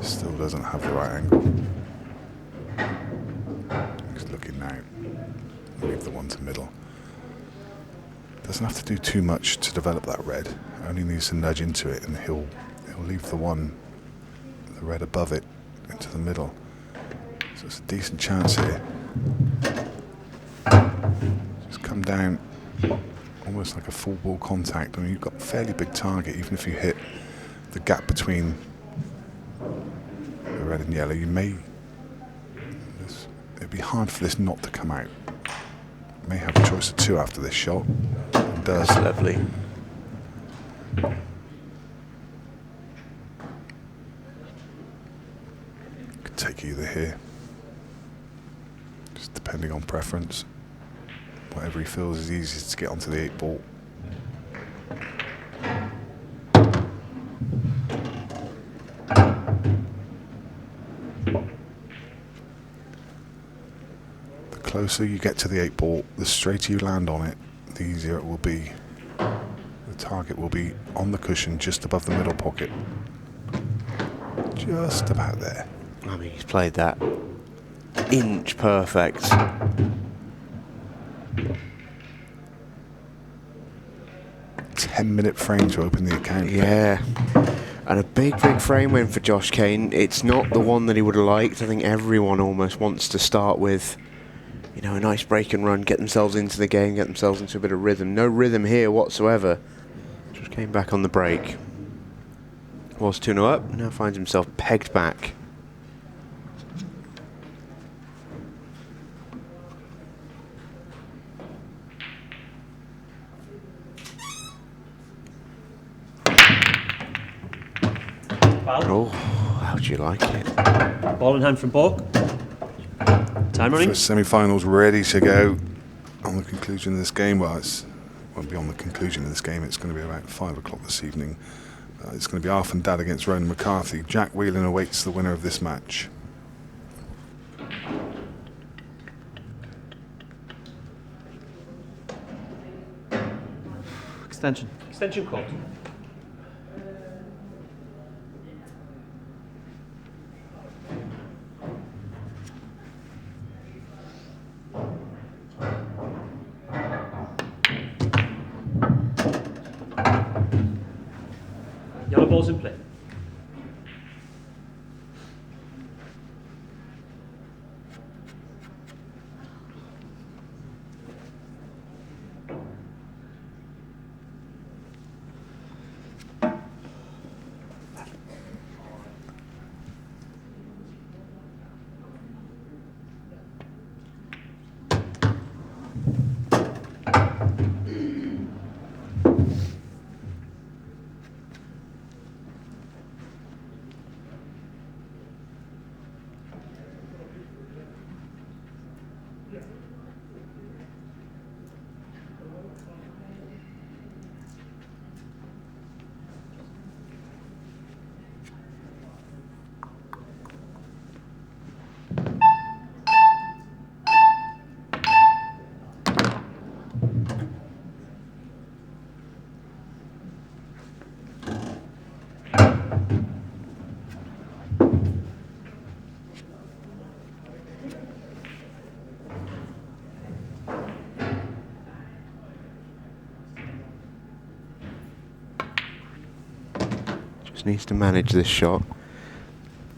Still doesn't have the right angle. He's looking now. Leave the one to middle. Doesn't have to do too much to develop that red. Only needs to nudge into it, and he'll leave the red above it into the middle. So it's a decent chance here. Just come down almost like a full ball contact. I mean, you've got a fairly big target. Even if you hit the gap between the red and yellow, you may. It'd be hard for this not to come out. May have a choice of 2 after this shot. It does. That's lovely. Could take either here. Just depending on preference. Whatever he feels is easiest to get onto the 8 ball. The closer you get to the 8 ball, the straighter you land on it, the easier it will be. The target will be on the cushion just above the middle pocket. Just about there. I mean, he's played that inch perfect. 10-minute frame to open the account. Yeah. And a big frame win for Josh Kane. It's not the one that he would have liked. I think everyone almost wants to start with, you know, a nice break and run, get themselves into the game, get themselves into a bit of rhythm. No rhythm here whatsoever. Just came back on the break. Was 2-0 up, now finds himself pegged back. Oh, how'd you like it? Ball in hand from Bork. Time running. First semi-finals ready to go on the conclusion of this game. Well, it won't be on the conclusion of this game. It's going to be about 5 o'clock this evening. It's going to be Arf and Dad against Ronan McCarthy. Jack Whelan awaits the winner of this match. Extension. Extension court. Yellow ball's in play. Just needs to manage this shot.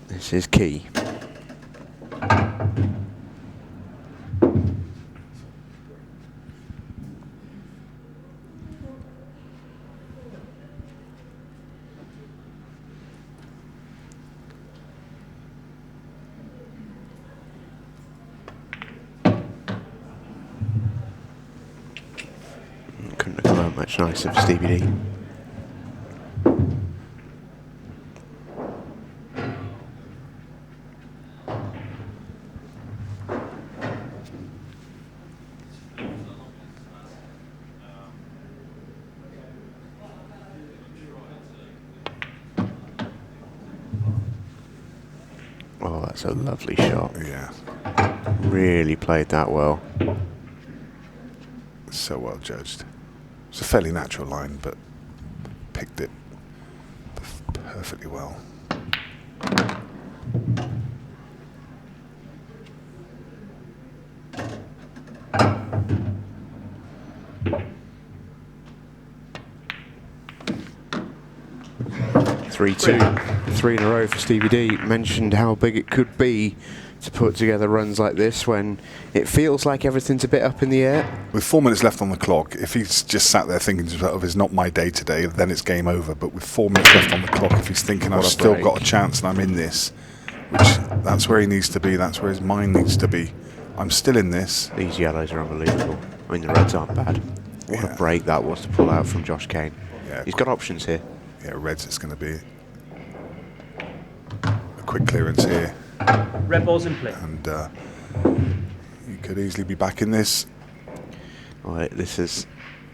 This is key. Couldn't have come out much nicer for Stevie D. Oh, that's a lovely shot. Yeah, Really played that well. so well judged. It's a fairly natural line, but picked it perfectly well. Three in a row for Stevie D. Mentioned how big it could be to put together runs like this when it feels like everything's a bit up in the air. With 4 minutes left on the clock, if he's just sat there thinking to himself, it's not my day today, then it's game over. But with 4 minutes left on the clock, if he's thinking, I've still got a chance and I'm in this, which that's where he needs to be, that's where his mind needs to be. I'm still in this. These yellows are unbelievable. I mean, the reds aren't bad. What a break that was to pull out from Josh Kane. Yeah, he's got options here. Yeah, reds, it's going to be a quick clearance here. Red ball's in play. And he could easily be back in this. Right, this is,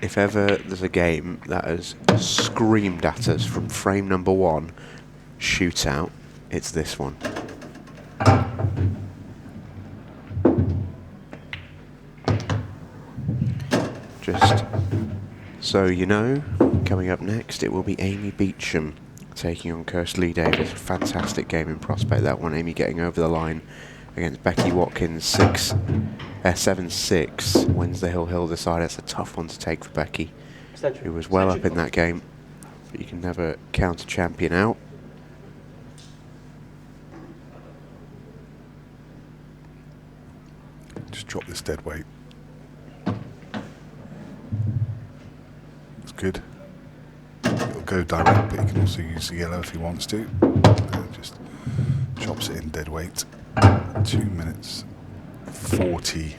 if ever there's a game that has screamed at us from frame number 1, shootout, it's this one. Just so you know, coming up next it will be Amy Beecham taking on Kirsty Davis. Fantastic game in prospect, that one. Amy getting over the line against Becky Watkins, 7-6. Wednesday Hill decide. That's a tough one to take for Becky, who was well up in that game, but you can never count a champion out. Just drop this dead weight. It's good. It'll go direct, but he can also use the yellow if he wants to. Just chops it in dead weight. 2 minutes 40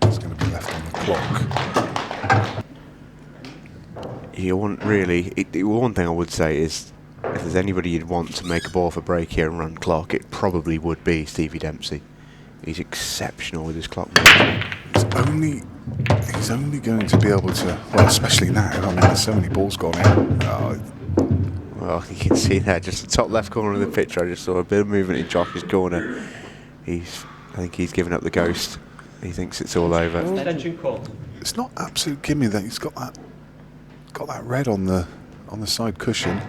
is going to be left on the clock. You want really, one thing I would say is, if there's anybody you'd want to make a ball for break here and run clock, it probably would be Stevie Dempsey. He's exceptional with his clock movement. He's only going to be able to, well, especially now. I mean, there's so many balls gone in. Well, you can see there, just the top left corner of the picture. I just saw a bit of movement in Josh's corner. I think he's given up the ghost. He thinks it's all over. Extension call. It's not absolute gimme that he's got that red on the side cushion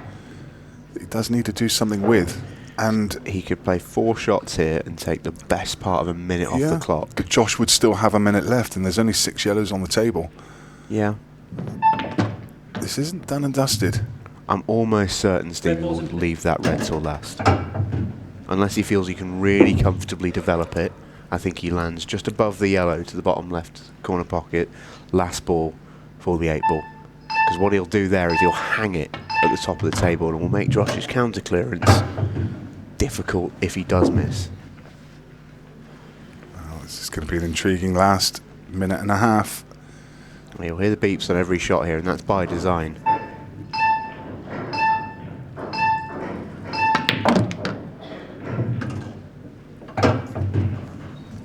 that he does need to do something with. And he could play 4 shots here and take the best part of a minute off the clock. But Josh would still have a minute left, and there's only 6 yellows on the table. Yeah. This isn't done and dusted. I'm almost certain Stevie will leave that red till last. Unless he feels he can really comfortably develop it. I think he lands just above the yellow to the bottom left corner pocket. Last ball for the 8 ball. Because what he'll do there is he'll hang it at the top of the table and will make Josh's counter clearance difficult if he does miss. Well, this is going to be an intriguing last minute and a half. You'll hear the beeps on every shot here, and that's by design.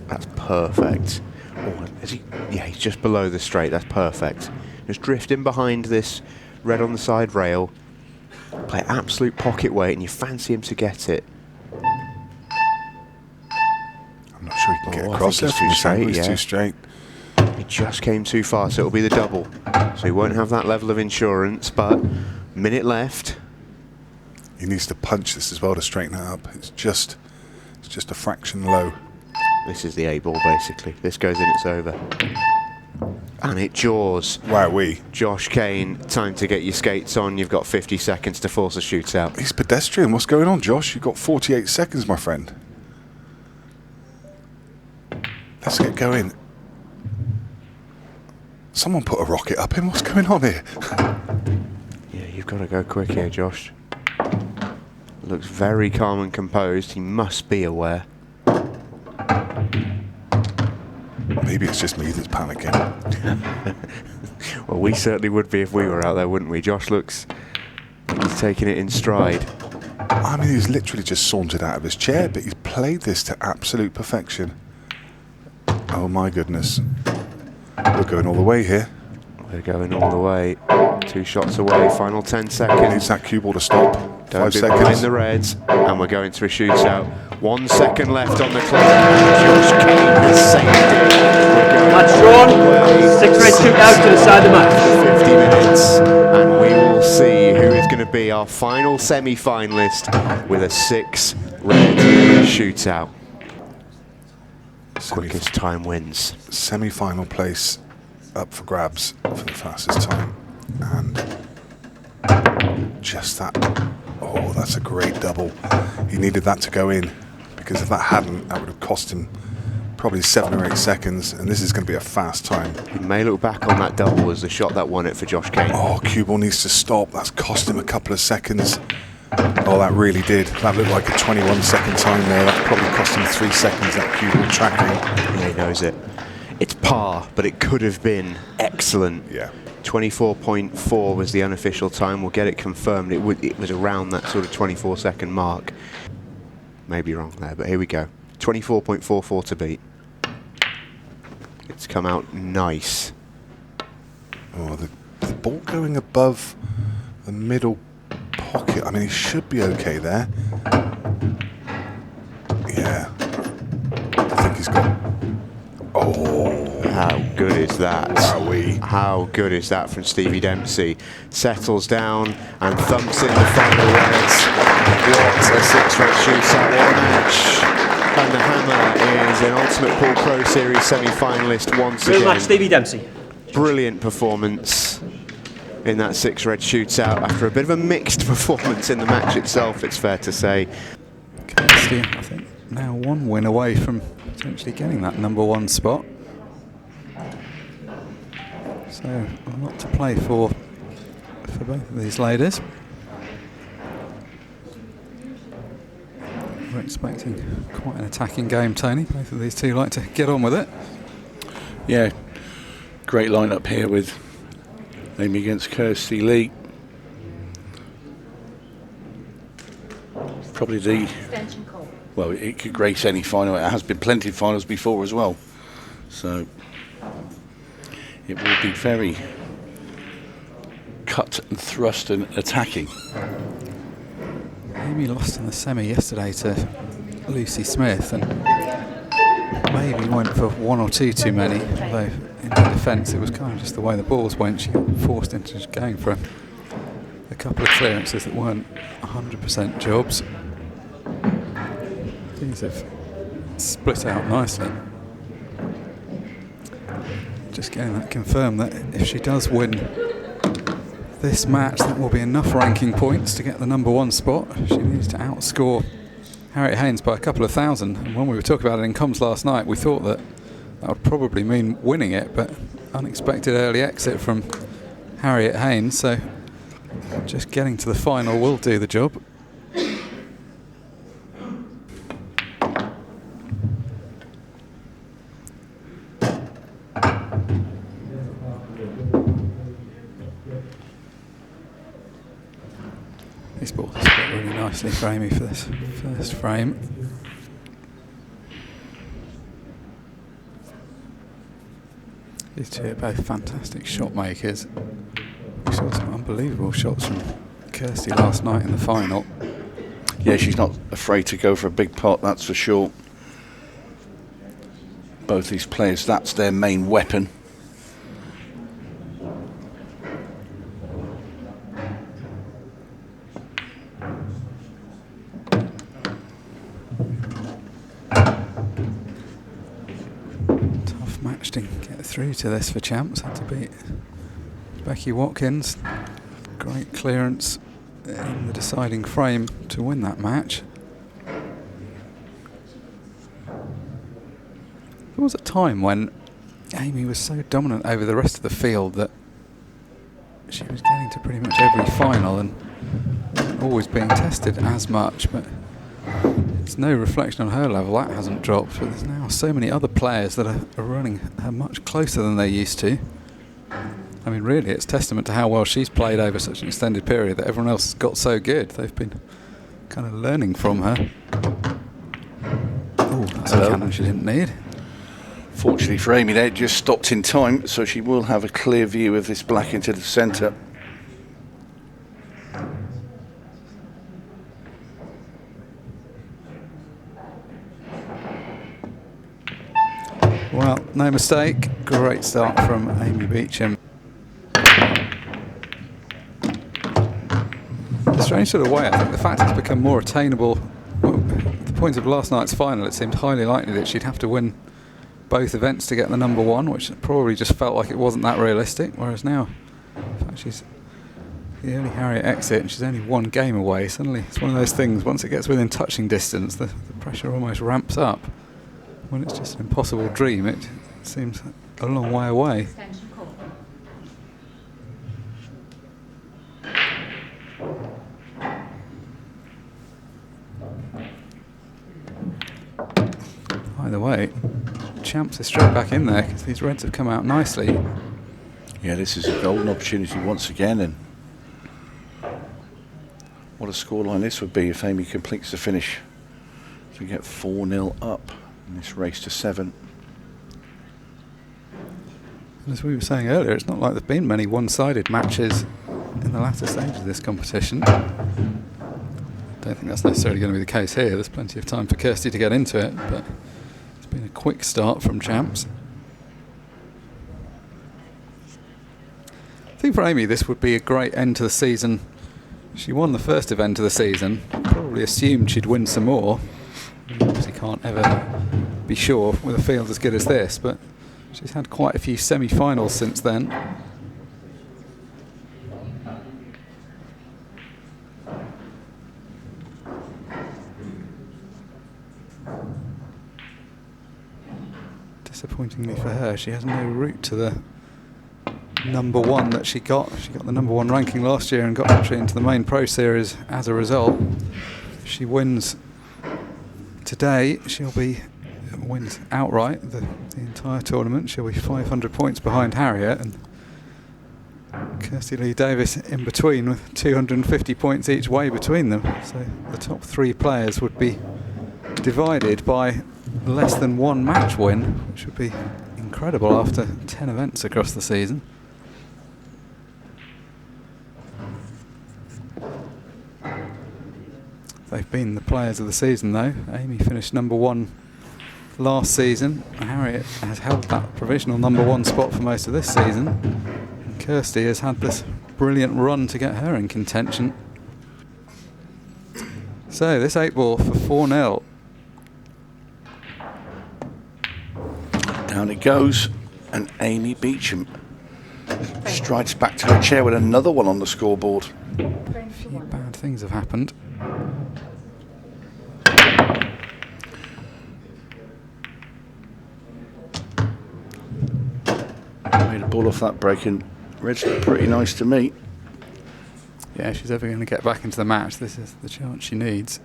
That's perfect. Oh, yeah, he's just below the straight. That's perfect. Just drifting behind this red on the side rail. Play absolute pocket weight, and you fancy him to get it. I'm not sure he can get across there. He's too straight. He just came too far, so it'll be the double. So he won't have that level of insurance, but minute left. He needs to punch this as well to straighten it up. It's just a fraction low. This is the 8 ball, basically. This goes in, it's over. And it jaws. Wowee. Josh Kane, time to get your skates on. You've got 50 seconds to force a shootout. He's pedestrian. What's going on, Josh? You've got 48 seconds, my friend. Let's get going. Someone put a rocket up him. What's going on here? Yeah, you've got to go quick here, Josh. Looks very calm and composed. He must be aware. Maybe it's just me that's panicking. Well, we certainly would be if we were out there, wouldn't we? Josh looks like he's taking it in stride. I mean, he's literally just sauntered out of his chair, but he's played this to absolute perfection. Oh my goodness. We're going all the way here. We're going all the way. 2 shots away, final 10 seconds. Needs that cue ball to stop. Don't 5 be seconds. behind the reds, and we're going to a shootout. 1 second left on the clock. Josh Kane has saved it. Match drawn. 6 red shootout to decide the match. 50 minutes, and we will see who is going to be our final semi-finalist with a 6 red shootout. Quickest time wins. Semi-final place up for grabs for the fastest time. And just that. Oh, that's a great double. He needed that to go in because if that hadn't, that would have cost him probably 7 or 8 seconds, and this is going to be a fast time. He may look back on that double as the shot that won it for Josh Kane. Oh, cue ball needs to stop. That's cost him a couple of seconds. Oh, that really did. That looked like a 21-second time there. That probably cost him 3 seconds, that cue ball tracking. Yeah, he knows it. It's par, but it could have been excellent. Yeah. 24.4 was the unofficial time. We'll get it confirmed. It was around that sort of 24-second mark. Maybe wrong there, but here we go. 24.44 to beat. It's come out nice. Oh, the ball going above the middle pocket. I mean, he should be okay there. Yeah. I think he's got... Oh. How good is that? Wowee. How good is that from Stevie Dempsey? Settles down and thumps in the final reds. What a 6-red shootout, what a match. And the Hammer is an Ultimate Pool Pro Series semi-finalist once Good again. match, Stevie Dempsey. Brilliant performance in that 6-red shootout after a bit of a mixed performance in the match itself, it's fair to say. Kirsty, I think, now 1 win away from potentially getting that #1 spot. So a lot to play for both of these ladies. We're expecting quite an attacking game, Tony. Both of these two like to get on with it. Yeah, great lineup here with Amy against Kirsty Lee. Probably the, Extension call. well, it could grace any final. It has been plenty of finals before as well. So it will be very cut and thrust and attacking. Amy lost in the semi yesterday to Lucy Smith and maybe went for 1 or 2 too many, although in her defence it was kind of just the way the balls went. She got forced into just going for a couple of clearances that weren't 100% jobs. These have split out nicely. Just getting that confirmed that if she does win this match, that will be enough ranking points to get the #1 spot. She needs to outscore Harriet Haynes by a couple of thousand. And when we were talking about it in comms last night, we thought that would probably mean winning it, but unexpected early exit from Harriet Haynes, so just getting to the final will do the job. These balls are split really nicely for Amy for this first frame. These two are both fantastic shot makers. We saw some unbelievable shots from Kirsty last night in the final. Yeah, she's not afraid to go for a big pot, that's for sure. Both these players, that's their main weapon. Tough match to get through to this for champs. Had to beat Becky Watkins. Great clearance in the deciding frame to win that match. There was a time when Amy was so dominant over the rest of the field that she was getting to pretty much every final and wasn't always being tested as much, but it's no reflection on her level, that hasn't dropped, but there's now so many other players that are running her much closer than they used to. I mean, really, it's testament to how well she's played over such an extended period that everyone else has got so good. They've been kind of learning from her. Oh, that's a cannon she didn't need. Fortunately for Amy, they just stopped in time, so she will have a clear view of this black into the centre. Well, no mistake. Great start from Amy Beecham. In a strange sort of way, I think the fact it's become more attainable. Well, at the point of last night's final, it seemed highly likely that she'd have to win both events to get the #1, which probably just felt like it wasn't that realistic. Whereas now, in fact, she's the early Harriet exit, and she's only one game away. Suddenly, it's one of those things, once it gets within touching distance, the pressure almost ramps up. When it's just an impossible dream, it seems a long way away. Extension call. Either way, Champs is straight back in there because these reds have come out nicely. Yeah, this is a golden opportunity once again, and what a scoreline this would be if Amy completes the finish to get 4-0 up in this race to 7. As we were saying earlier, it's not like there've been many one-sided matches in the latter stage of this competition. Don't think that's necessarily going to be the case here. There's plenty of time for Kirsty to get into it, but it's been a quick start from Champs. I think for Amy this would be a great end to the season. She won the first event of the season, probably assumed she'd win some more. You obviously can't ever be sure with a field as good as this, but she's had quite a few semi-finals since then. Disappointingly for her, she has no route to the number one that she got. She got the number one ranking last year and got entry into the main pro series as a result. If she wins today, wins outright the entire tournament. She'll be 500 points behind Harriet, and Kirsty Lee Davis in between with 250 points each way between them. So the top three players would be divided by less than one match win, which would be incredible after 10 events across the season. They've been the players of the season though. Amy finished number one last season. Harriet has held that provisional number one spot for most of this season. And Kirsty has had this brilliant run to get her in contention. So this 8-ball for 4-0. Down it goes, and Amy Beecham strides back to her chair with another one on the scoreboard. A few bad things have happened. Made a ball off that break, and red's looked pretty nice to me. Yeah, if she's ever going to get back into the match, this is the chance she needs.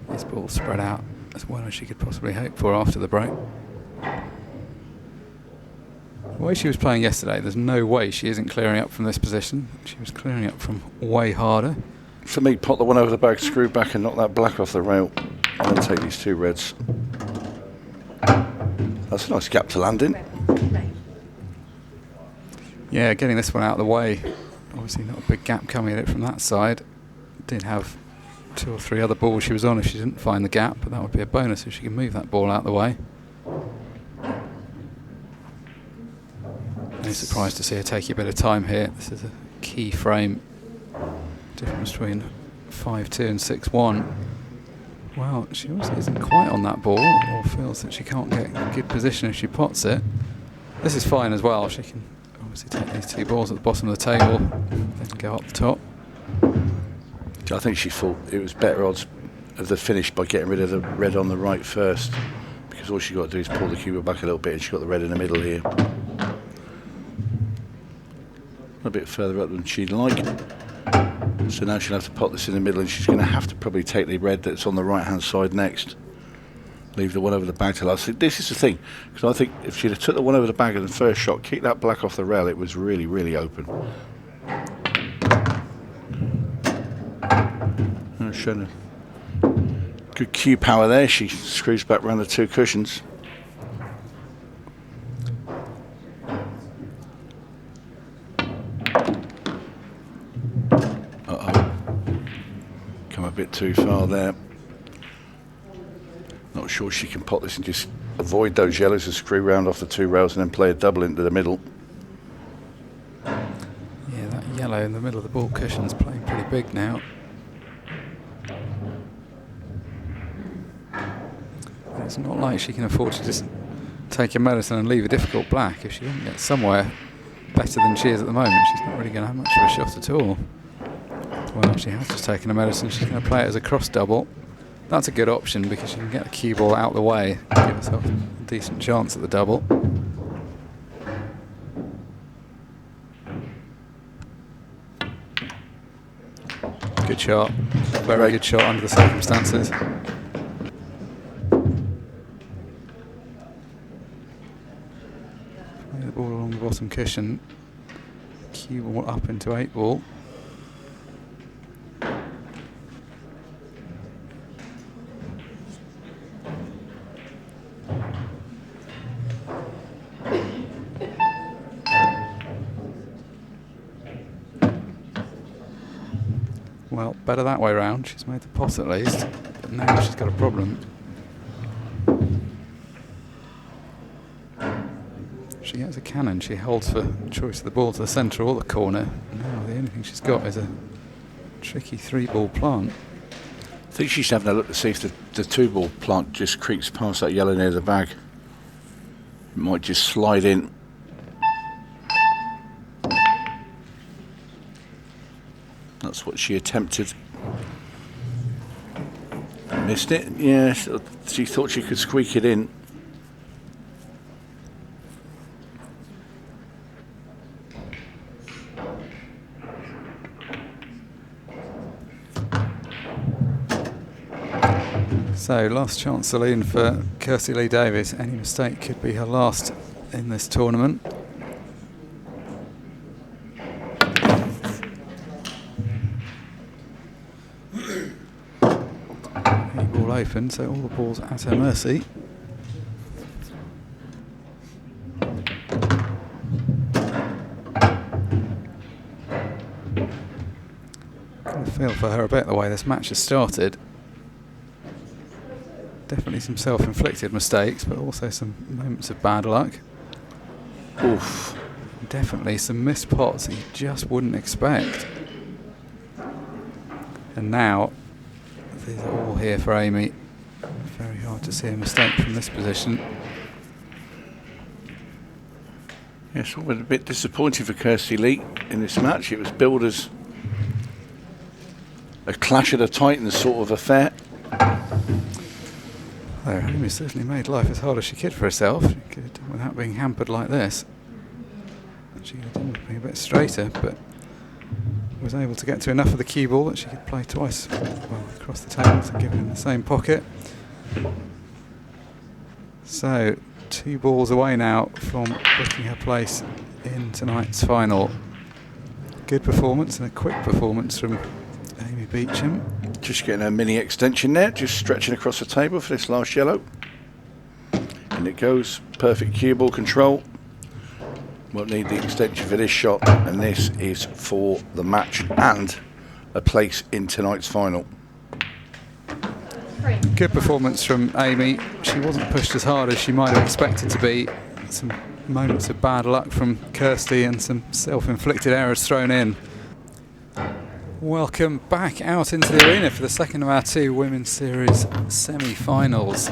This ball spread out as well as she could possibly hope for after the break. The way she was playing yesterday, there's no way she isn't clearing up from this position. She was clearing up from way harder. For me, pop the one over the bag, screw back and knock that black off the rail, and then take these two reds. That's a nice gap to land in. Yeah, getting this one out of the way. Obviously not a big gap coming at it from that side. Did have 2 or 3 other balls she was on if she didn't find the gap, but that would be a bonus if she can move that ball out of the way. No surprise to see her take a bit of time here. This is a key frame. Difference between 5-2 and 6-1. Well, she obviously isn't quite on that ball, or feels that she can't get a good position if she pots it. This is fine as well. She can obviously take these 2 balls at the bottom of the table, then go up the top. I think she thought it was better odds of the finish by getting rid of the red on the right first, because all she got to do is pull the cube back a little bit, and she got the red in the middle here. A bit further up than she'd like. So now she'll have to pot this in the middle, and she's going to have to probably take the red that's on the right hand side next. Leave the one over the bag to last. This is the thing, because I think if she'd have took the one over the bag in the first shot, kicked that black off the rail, it was really, really open. Showing a good cue power there. She screws back around the 2 cushions. Come a bit too far there. Not sure she can pot this and just avoid those yellows and screw round off the 2 rails and then play a double into the middle. Yeah, that yellow in the middle of the ball cushion's playing pretty big now. It's not like she can afford to just take a medicine and leave a difficult black. If she doesn't get somewhere better than she is at the moment, she's not really going to have much of a shot at all. Well, she has just taken a medicine. She's going to play it as a cross double. That's a good option because she can get the cue ball out of the way, give herself a decent chance at the double. Good shot. Very good shot under the circumstances. Play the ball along the bottom cushion. Cue ball up into 8 ball. Well, better that way round. She's made the pot at least, but now she's got a problem. She gets a cannon. She holds for choice of the ball to the centre or the corner. Now the only thing she's got is a tricky 3-ball plant. I think she's having a look to see if the 2-ball plant just creeps past that yellow near the bag. It might just slide in. That's what she attempted. Missed it. Yeah, she thought she could squeak it in. So, last chance saloon for Kirsty Lee Davies. Any mistake could be her last in this tournament. Ball open, so all the balls at her mercy. Kind of feel for her a bit the way this match has started. Definitely some self-inflicted mistakes, but also some moments of bad luck. Oof. Definitely some missed pots that you just wouldn't expect. And now these are all here for Amy. Very hard to see a mistake from this position. Yes, all been a bit disappointing for Kirsty Lee in this match. It was billed as a clash of the Titans sort of affair. There, Amy certainly made life as hard as she could for herself. She could have done without being hampered like this. She could have done with being a bit straighter, but was able to get to enough of the cue ball that she could play twice, well, across the table to give it in the same pocket. So, 2 balls away now from booking her place in tonight's final. Good performance and a quick performance from Amy Beecham. Just getting a mini extension there, just stretching across the table for this last yellow. And it goes, perfect cue ball control. Won't need the extension for this shot, and this is for the match and a place in tonight's final. Good performance from Amy. She wasn't pushed as hard as she might have expected to be. Some moments of bad luck from Kirsty and some self-inflicted errors thrown in. Welcome back out into the arena for the second of our 2 Women's Series semi-finals.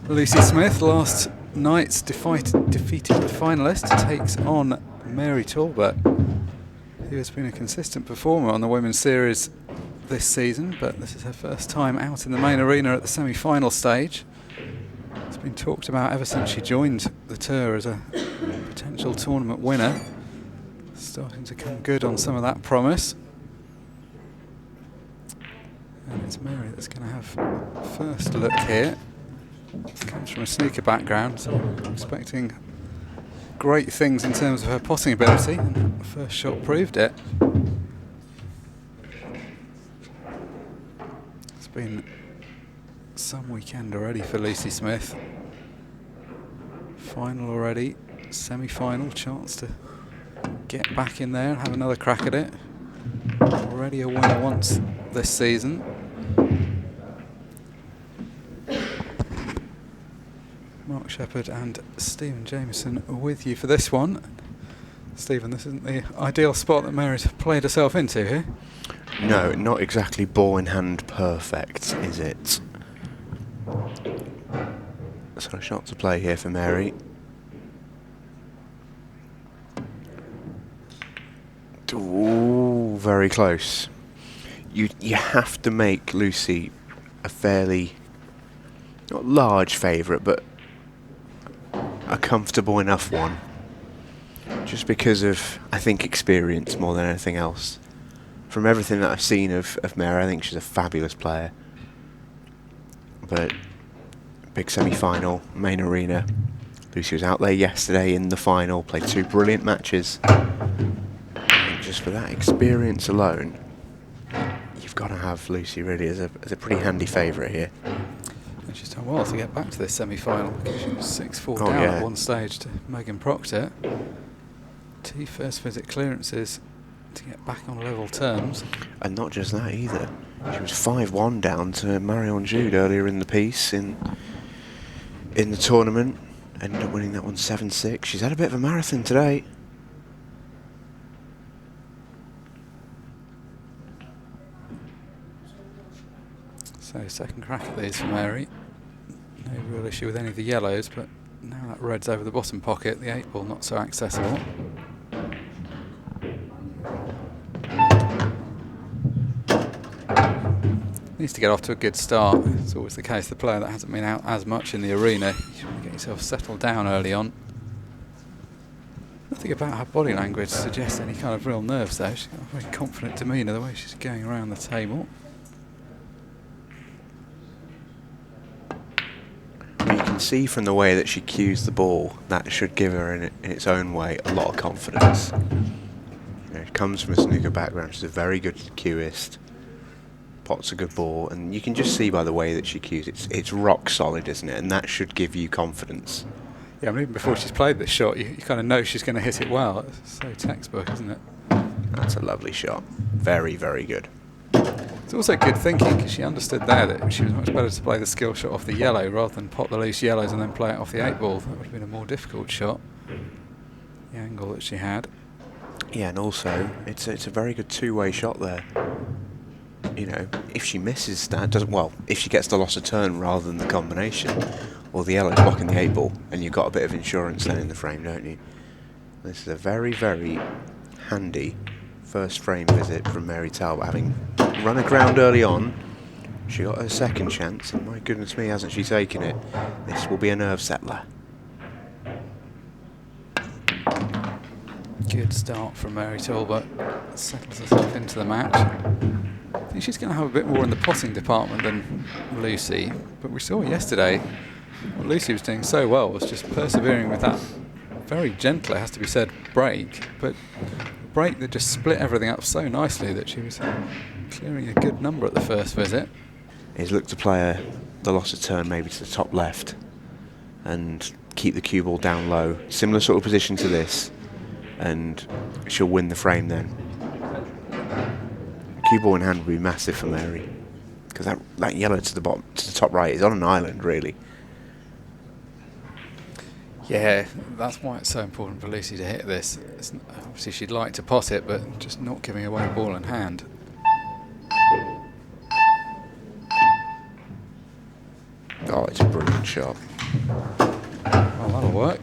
Lucy Smith, last night's defeated the finalist, takes on Mary Talbot, who has been a consistent performer on the Women's Series this season, but this is her first time out in the main arena at the semi-final stage. It's been talked about ever since she joined the tour as a potential tournament winner. Starting to come good on some of that promise. And it's Mary that's going to have first look here. Comes from a snooker background, so I'm expecting great things in terms of her potting ability, and the first shot proved it. It's been some weekend already for Lucy Smith. Final already, semi-final, chance to get back in there and have another crack at it. Already a winner once this season. Mark Shepherd and Stephen Jameson are with you for this one. Stephen, this isn't the ideal spot that Mary's played herself into here. No, not exactly ball in hand perfect, is it? So a shot to play here for Mary. Ooh, very close. You have to make Lucy a fairly, not large favourite, but a comfortable enough one. Just because of, I think, experience more than anything else. From everything that I've seen of Mary, I think she's a fabulous player. But big semi-final, main arena. Lucy was out there yesterday in the final, played 2 brilliant matches. And just for that experience alone, you've got to have Lucy really as a pretty handy favourite here. And she's done well to get back to this semi-final because she was 6-4 Oh, down yeah. at one stage to Megan Proctor. 2 first visit clearances to get back on level terms. And not just that either. She was 5-1 down to Marion Jude earlier in the piece in the tournament. Ended up winning that one 7-6. She's had a bit of a marathon today. So second crack at these for Mary. No real issue with any of the yellows, but now that red's over the bottom pocket, the 8 ball not so accessible. Needs to get off to a good start. It's always the case, the player that hasn't been out as much in the arena. You want to get yourself settled down early on. Nothing about her body language suggests any kind of real nerves though. She's got a very confident demeanour the way she's going around the table. You can see from the way that she cues the ball, that should give her in its own way a lot of confidence. You know, she comes from a snooker background, she's a very good cueist. Pots a good ball, and you can just see by the way that she cues, it's rock solid, isn't it? And that should give you confidence. Yeah, I mean, even before she's played this shot, you kind of know she's going to hit it well. It's so textbook, isn't it? That's a lovely shot. Very, very good. It's also good thinking because she understood there that she was much better to play the skill shot off the yellow rather than pot the loose yellows and then play it off the 8 ball. That would have been a more difficult shot. The angle that she had. Yeah, and also it's a very good two-way shot there. You know, if she misses that, if she gets the loss of turn rather than the combination, or the yellow's blocking the 8 ball, and you've got a bit of insurance then in the frame, don't you? This is a very, very handy first frame visit from Mary Talbot, having run aground early on. She got her second chance, and my goodness me, hasn't she taken it? This will be a nerve settler. Good start from Mary Talbot. Settles herself into the match. I think she's going to have a bit more in the potting department than Lucy, but we saw yesterday what Lucy was doing so well was just persevering with that very gentle, it has to be said, break, but a break that just split everything up so nicely that she was clearing a good number at the first visit. Is look to play the loss of turn maybe to the top left and keep the cue ball down low. Similar sort of position to this, and she'll win the frame then. Cue ball in hand would be massive for Mary, because that yellow to the bottom, to the top right, is on an island really. Yeah, that's why it's so important for Lucy to hit this. Obviously she'd like to pot it, but just not giving away ball in hand. Oh, it's a brilliant shot. Well, that'll work.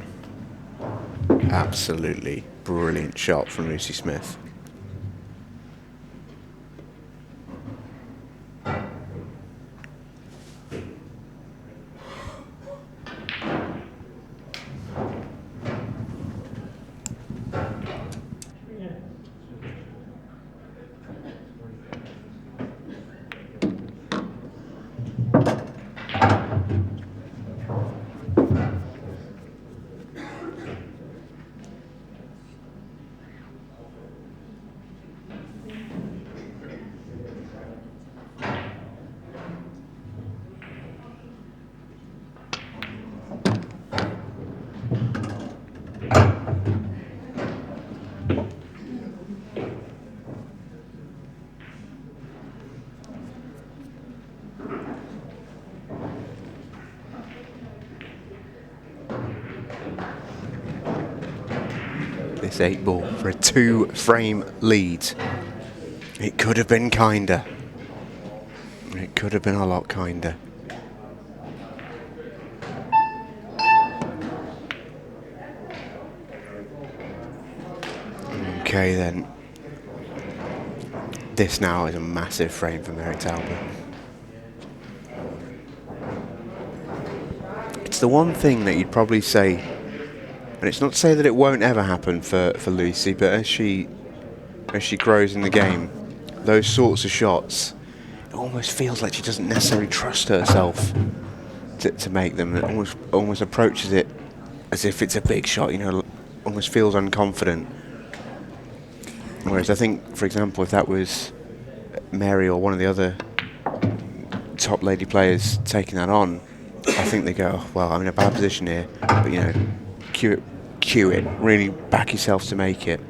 Absolutely brilliant shot from Lucy Smith. This 8 ball for a 2-frame lead. It could have been kinder. It could have been a lot kinder. Okay then, This now is a massive frame for Mary Talbot. It's the one thing that you'd probably say, and it's not to say that it won't ever happen for Lucy, but as she grows in the game, those sorts of shots, it almost feels like she doesn't necessarily trust herself to make them. It almost approaches it as if it's a big shot, you know, almost feels unconfident. Whereas I think, for example, if that was Mary or one of the other top lady players taking that on, I think they go, oh, well, I'm in a bad position here, but you know, cue it, really back yourself to make it.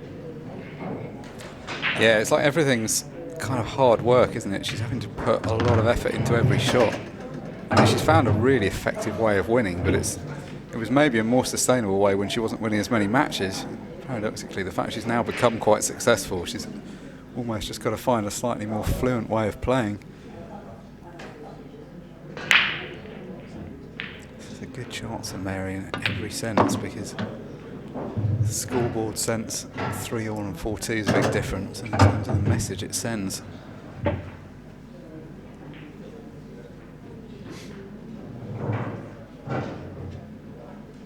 Yeah, it's like everything's kind of hard work, isn't it? She's having to put a lot of effort into every shot. I mean, she's found a really effective way of winning, but it was maybe a more sustainable way when she wasn't winning as many matches. Paradoxically, the fact she's now become quite successful, she's almost just got to find a slightly more fluent way of playing. This is a good chance of Mary in every sense, because the scoreboard sense 3-all and 4-2 is a big difference in terms of the message it sends.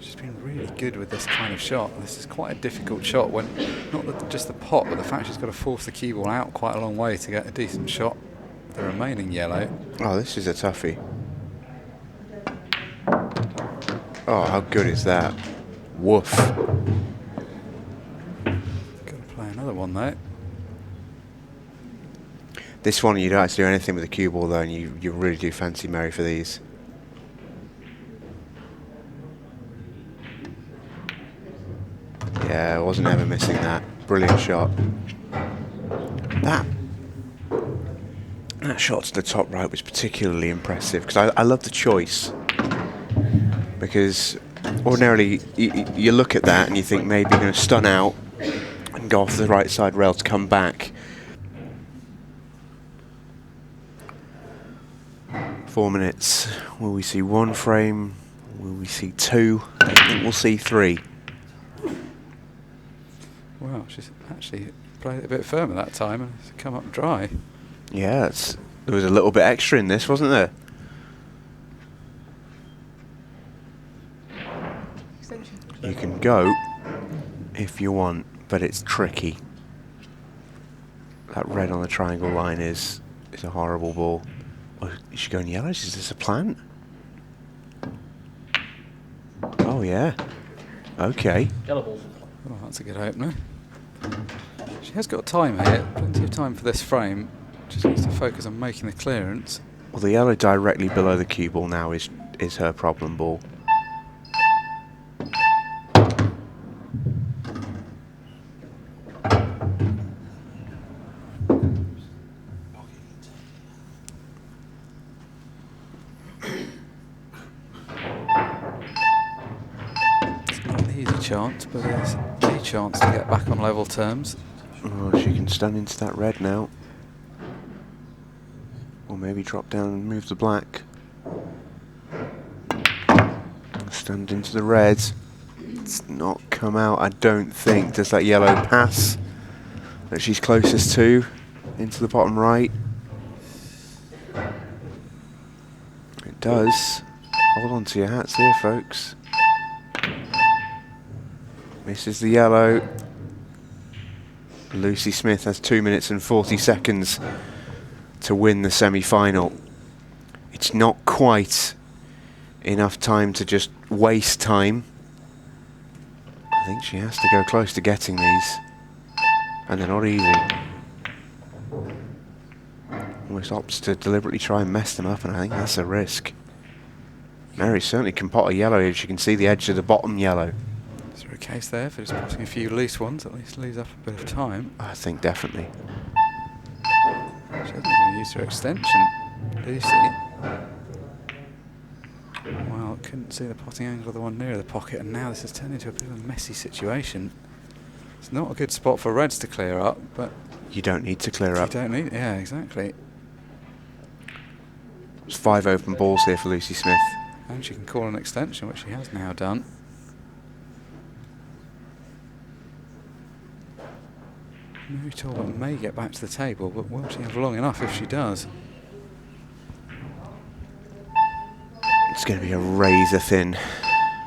She's been really good with this kind of shot. This is quite a difficult shot when not just the pot, but the fact she's got to force the cue ball out quite a long way to get a decent shot. The remaining yellow. Oh, this is a toughie. Oh, how good is that? Woof. Play another one though. This one you don't have to do anything with the cue ball though, and you really do fancy Mary for these. Yeah, I wasn't ever missing that. Brilliant shot. That shot to the top right was particularly impressive because I love the choice. Because ordinarily you look at that and you think maybe you're going to stun out and go off the right side rail to come back. 4 minutes. Will we see one frame? Will we see two? I think we'll see three. Wow, she's actually played it a bit firmer that time and it's come up dry. Yeah, there was a little bit extra in this, wasn't there? You can go if you want, but it's tricky. That red on the triangle line is a horrible ball. Oh, is she going yellow? Is this a plant? Oh yeah. Okay. Yellow balls. Oh, that's a good opener. She has got time here, plenty of time for this frame. Just needs to focus on making the clearance. Well, the yellow directly below the cue ball now is her problem ball. Chance, but there's a chance to get back on level terms. Oh, she can stun into that red now. Or maybe drop down and move the black. Stunned into the red. It's not come out, I don't think. Does that yellow pass that she's closest to into the bottom right? It does. Hold on to your hats here, folks. Misses the yellow. Lucy Smith has 2 minutes and 40 seconds to win the semi-final. It's not quite enough time to just waste time. I think she has to go close to getting these. And they're not easy. Almost opts to deliberately try and mess them up, and I think that's a risk. Mary certainly can pot a yellow if she can see the edge of the bottom yellow. Is there a case there for just putting a few loose ones, at least lose up a bit of time? I think definitely. She hasn't even used her extension, Lucy. Well, couldn't see the potting angle of the one nearer the pocket, and now this has turned into a bit of a messy situation. It's not a good spot for reds to clear up, but... You don't need to clear up. You don't need... Yeah, exactly. There's 5 open balls here for Lucy Smith. And she can call an extension, which she has now done. Mary Talbot may get back to the table, but will she have long enough if she does? It's going to be a razor-thin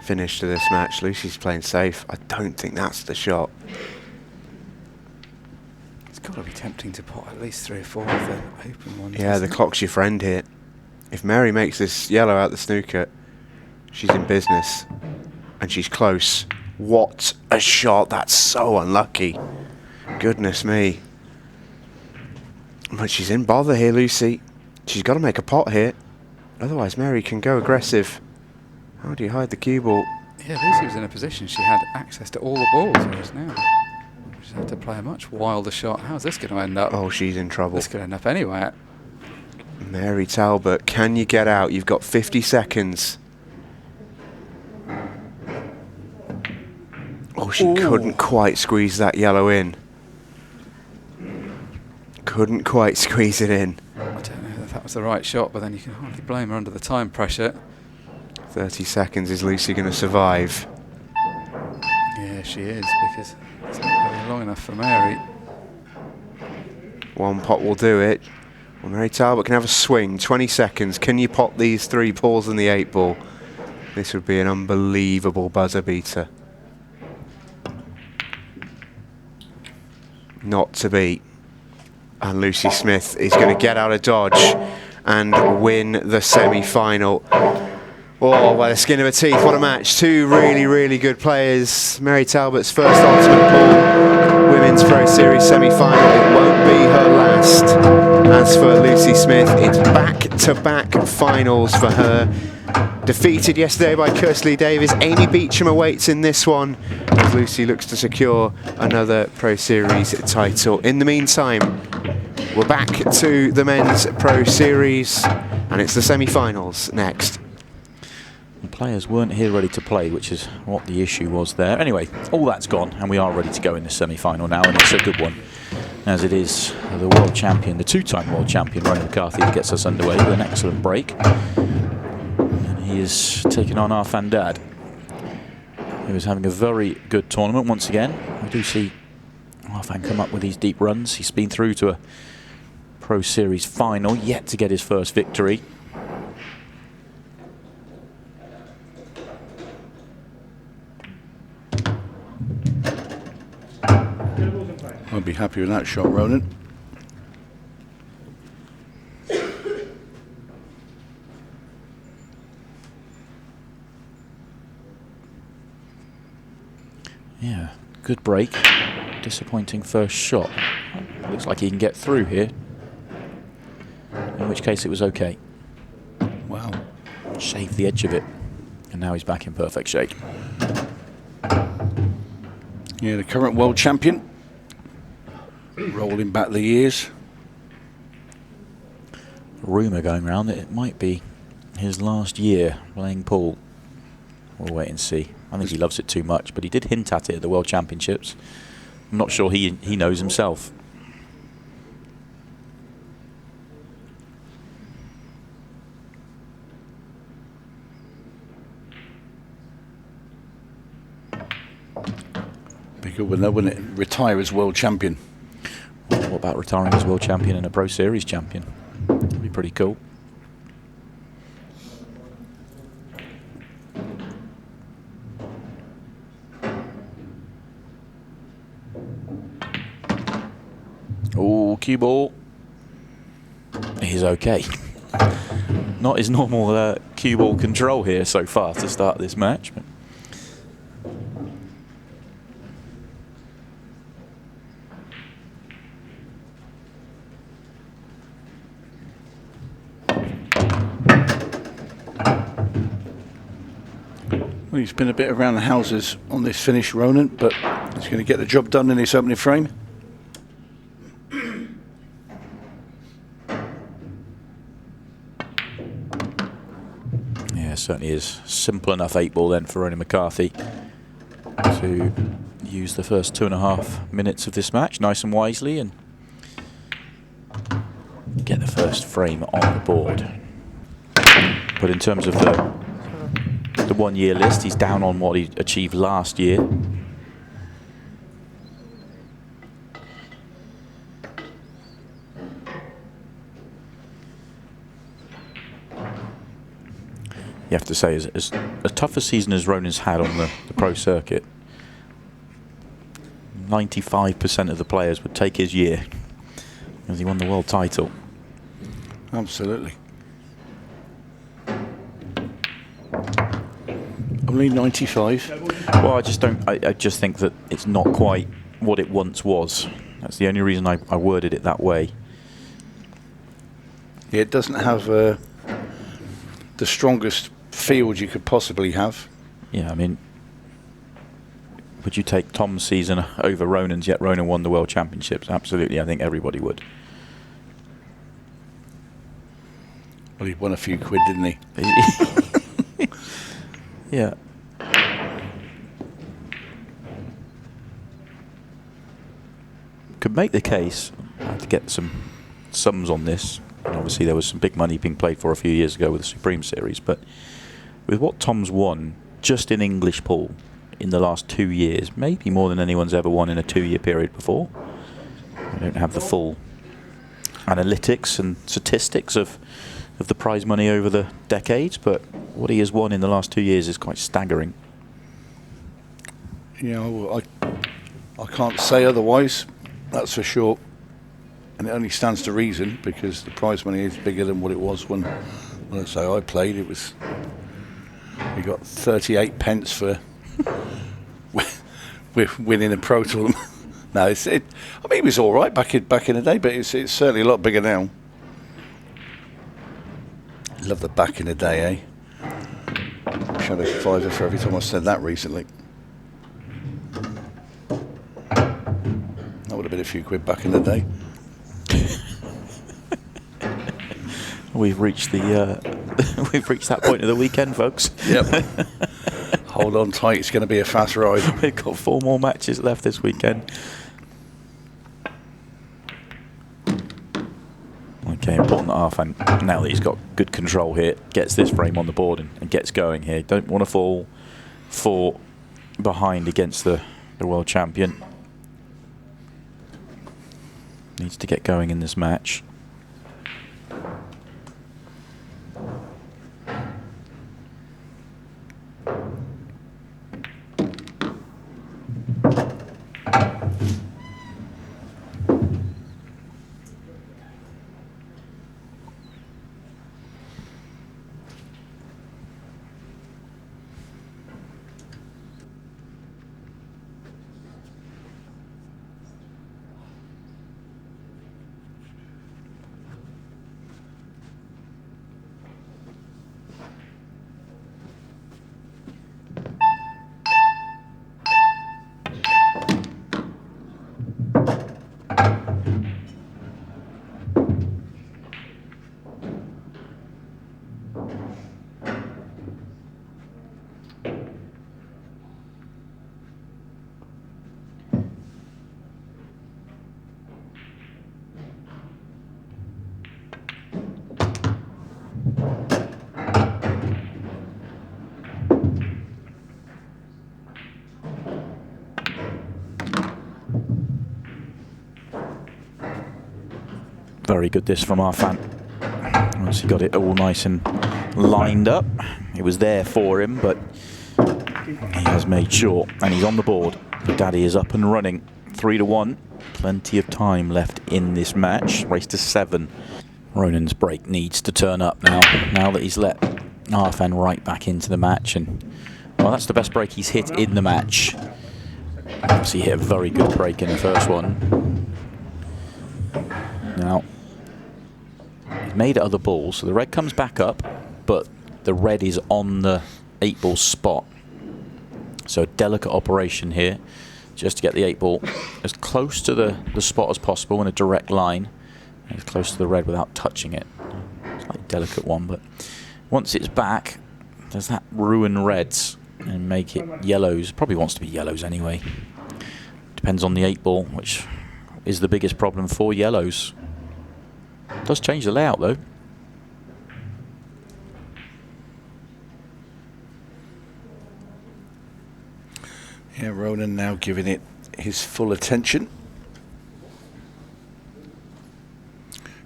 finish to this match. Lucy's playing safe. I don't think that's the shot. It's got to be tempting to pot at least 3 or 4 of the open ones. Yeah, the clock's your friend here. If Mary makes this yellow out the snooker, she's in business. And she's close. What a shot. That's so unlucky. Goodness me. But she's in bother here, Lucy. She's got to make a pot here. Otherwise, Mary can go aggressive. How do you hide the cue ball? Yeah, Lucy was in a position she had access to all the balls, whereas now she's had to play a much wilder shot. How's this going to end up? Oh, she's in trouble. This could end up anywhere. Mary Talbot, can you get out? You've got 50 seconds. Oh, she couldn't quite squeeze that yellow in. Couldn't quite squeeze it in. I don't know if that was the right shot, but then you can hardly blame her under the time pressure. 30 seconds. Is Lucy going to survive? Yeah, she is, because it's not really long enough for Mary. One pot will do it. Well, Mary Talbot can have a swing. 20 seconds. Can you pot these 3 balls in the 8 ball? This would be an unbelievable buzzer beater. Not to beat. And Lucy Smith is going to get out of dodge and win the semi-final. Oh, by the skin of her teeth, what a match. 2 really, really good players. Mary Talbot's first Ultimate Pool Women's Pro Series semi-final. It won't be her last. As for Lucy Smith, it's back-to-back finals for her. Defeated yesterday by Kersley Davies. Amy Beecham awaits in this one as Lucy looks to secure another Pro Series title. In the meantime, we're back to the Men's Pro Series, and it's the semi-finals next. The players weren't here ready to play, which is what the issue was there. Anyway, all that's gone, and we are ready to go in the semi-final now, and it's a good one, as it is the world champion, the 2-time world champion, Ronan McCarthy, that gets us underway with an excellent break. And he is taking on Arfan Dad, who is having a very good tournament once again. We do see Arfan come up with these deep runs. He's been through to a Pro Series final, yet to get his first victory. I'd be happy with that shot, Ronan. Yeah, good break. Disappointing first shot. Looks like he can get through here. In which case it was okay. Wow. Shaved the edge of it. And now he's back in perfect shape. Yeah, the current world champion. Rolling back the years. Rumour going around that it might be his last year playing pool. We'll wait and see. I think he loves it too much, but he did hint at it at the World Championships. I'm not sure he knows himself. Be good, wouldn't it? Retire as world champion. What about retiring as world champion and a Pro Series champion? That'd be pretty cool. Oh, cue ball. He's okay. Not his normal cue ball control here so far to start this match. But Well, he's been a bit around the houses on this finish, Ronan, but he's going to get the job done in this opening frame. yeah, certainly is. Simple enough 8-ball then for Ronan McCarthy to use the first 2.5 minutes of this match nice and wisely and get the first frame on the board. But in terms of the 1-year list, he's down on what he achieved last year. you have to say, as tough a season as Ronan's had on the pro circuit, 95% of the players would take his year as he won the world title. Absolutely. Only 95. Well, I just don't. I just think that it's not quite what it once was. That's the only reason I worded it that way. Yeah, it doesn't have the strongest field you could possibly have. Yeah, I mean, would you take Tom's season over Ronan's, yet Ronan won the World Championships? Absolutely, I think everybody would. Well, he won a few quid, didn't he? Yeah. Could make the case, I have to get some sums on this, and obviously there was some big money being played for a few years ago with the Supreme Series, but with what Tom's won just in English pool in the last 2 years, maybe more than anyone's ever won in a 2-year period before. I don't have the full analytics and statistics of the prize money over the decades, but what he has won in the last 2 years is quite staggering. Yeah, well, I can't say otherwise, that's for sure. And it only stands to reason because the prize money is bigger than what it was when I say I played. It was, we got 38 pence for with winning a pro tournament. No, I mean it was all right back in the day, but it's certainly a lot bigger now. Love the back in the day, eh? Wish I had a fiver for every time I said that recently. That would have been a few quid back in the day. We've reached we've reached that point of the weekend, folks. Yep. Hold on tight, it's going to be a fast ride. We've got 4 more matches left this weekend. Okay, important that Arfan, now that he's got good control here, gets this frame on the board and gets going here. Don't want to fall 4 behind against the world champion. Needs to get going in this match. Very good this from Arfan. Once he got it all nice and lined up, it was there for him, but he has made sure, and he's on the board. The daddy is up and running. 3-1. Plenty of time left in this match. Race to 7. Ronan's break needs to turn up now that he's let Arfan right back into the match, and well, that's the best break he's hit in the match. Obviously he hit a very good break in the first one. Now, he's made other balls, so the red comes back up, but the red is on the 8-ball spot. So a delicate operation here, just to get the 8-ball as close to the spot as possible in a direct line, as close to the red without touching it. Slightly delicate one, but once it's back, does that ruin reds and make it yellows? Probably wants to be yellows anyway. Depends on the 8-ball, which is the biggest problem for yellows. Does change the layout though. Yeah, Ronan now giving it his full attention.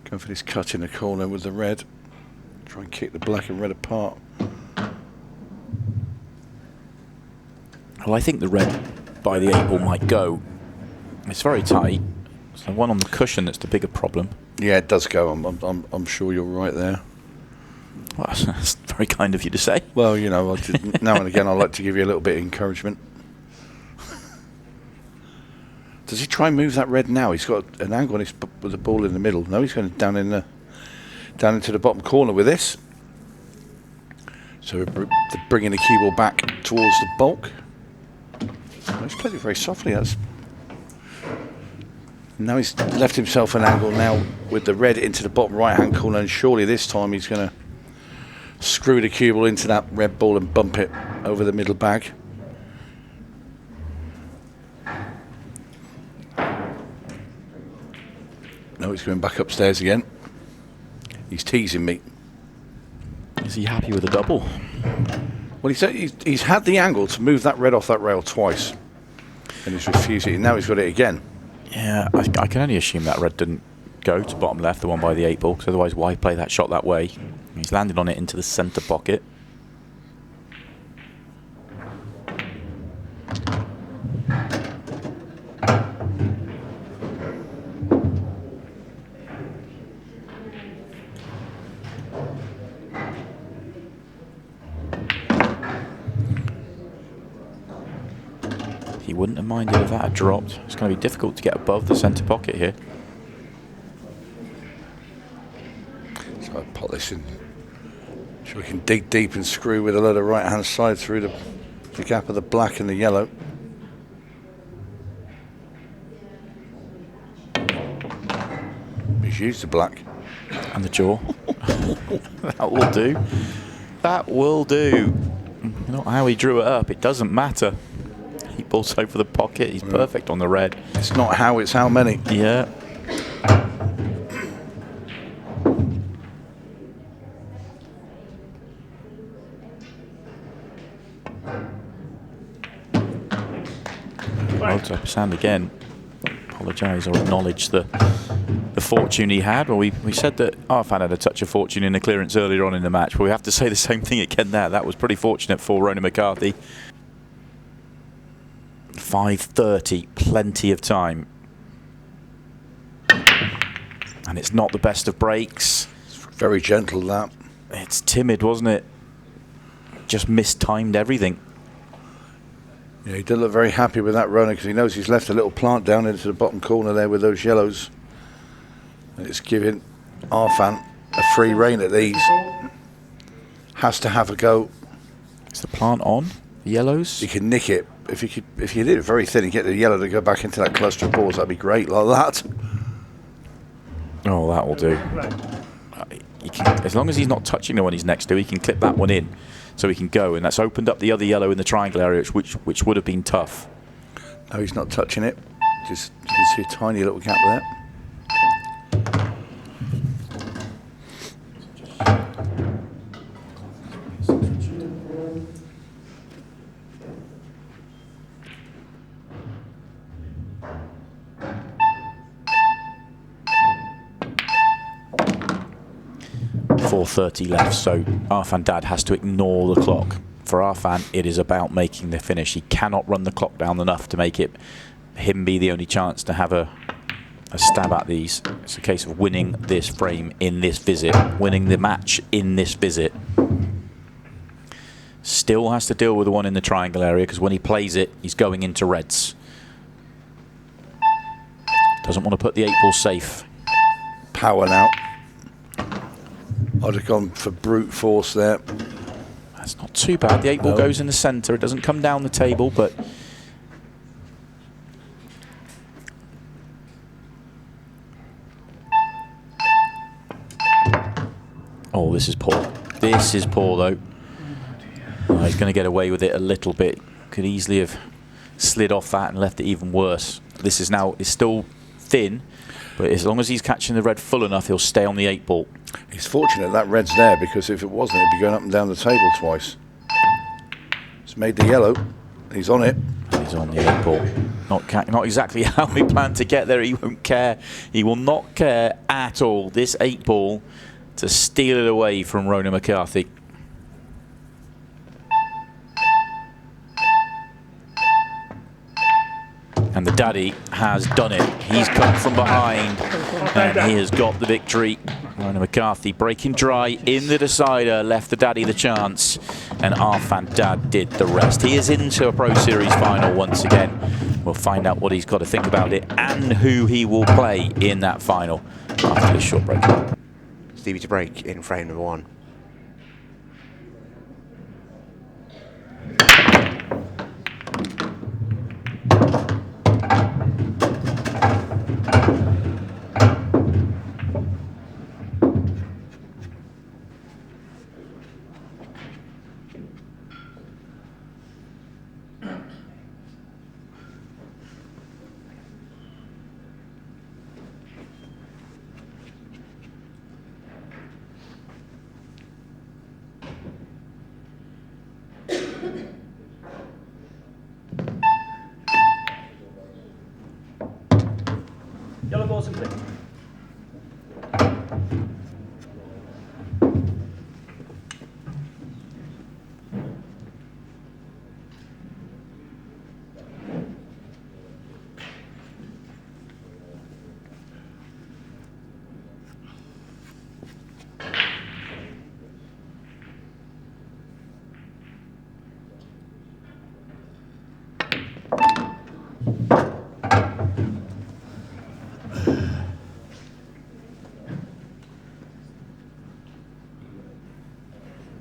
Going for this cut in the corner with the red. Try and kick the black and red apart. Well, I think the red by the 8 ball might go. It's very tight. It's the one on the cushion that's the bigger problem. Yeah, it does go. I'm sure you're right there. Well, that's very kind of you to say. Well, you know, now and again I like to give you a little bit of encouragement. Does he try and move that red now? He's got an angle on his with the ball in the middle. No, he's going down into the bottom corner with this. So we're bringing the cue ball back towards the bulk. Oh, he's played it very softly. Now he's left himself an angle now with the red into the bottom right hand corner, and surely this time he's going to screw the cue ball into that red ball and bump it over the middle bag. No, he's going back upstairs again. He's teasing me. Is he happy with the double? Well, he's had the angle to move that red off that rail twice, and he's refused it. And now he's got it again. Yeah, I can only assume that red didn't go to bottom left, the one by the 8 ball, because otherwise why play that shot that way? He's landed on it into the centre pocket. He wouldn't have minded if that had dropped. It's going to be difficult to get above the centre pocket here. So I put this in. Sure, we can dig deep and screw with a load of right hand side through the gap of the black and the yellow. He's used the black. And the jaw. That will do. That will do. Not how he drew it up. It doesn't matter. He balls over the pocket. He's perfect on the red. It's not how, it's how many. Yeah. Holds up his hand again. Apologise or acknowledge the fortune he had. Well, we said that Arfan had a touch of fortune in the clearance earlier on in the match, but we have to say the same thing again there. That was pretty fortunate for Ronan McCarthy. 5:30, plenty of time. And it's not the best of breaks. It's very gentle, that. It's timid, wasn't it? Just mistimed everything. Yeah, he did look very happy with that runner because he knows he's left a little plant down into the bottom corner there with those yellows. And it's giving Arfan a free rein at these. Has to have a go. Is the plant on? The yellows? He can nick it. If you did it very thin and get the yellow to go back into that cluster of balls, that'd be great, like that. Oh, that will do. He can, as long as he's not touching the one he's next to, he can clip that one in so he can go, and that's opened up the other yellow in the triangle area, which would have been tough. No, he's not touching it. Just you can see a tiny little gap there. 4:30 left, so Arfan Dad has to ignore the clock. For Arfan, it is about making the finish. He cannot run the clock down enough to make it him be the only chance to have a stab at these. It's a case of winning this frame in this visit, winning the match in this visit. Still has to deal with the one in the triangle area because when he plays it, he's going into reds. Doesn't want to put the 8 ball safe. Power now. I'd have gone for brute force there. That's not too bad. The 8 ball goes in the centre. It doesn't come down the table, but oh, this is poor. This is poor, though. Oh, he's going to get away with it a little bit. Could easily have slid off that and left it even worse. This is now, it's still thin, but as long as he's catching the red full enough, he'll stay on the 8 ball. He's fortunate that red's there, because if it wasn't, it'd be going up and down the table twice. It's made the yellow. He's on it. He's on the 8 ball. Not exactly how we planned to get there. He won't care. He will not care at all. This 8 ball to steal it away from Ronan McCarthy. And the daddy has done it. He's come from behind and he has got the victory. Ryan McCarthy breaking dry in the decider, left the daddy the chance, and our fan dad did the rest. He is into a Pro Series final once again. We'll find out what he's got to think about it and who he will play in that final after this short break. Stevie to break in frame number 1. Yellow balls in play.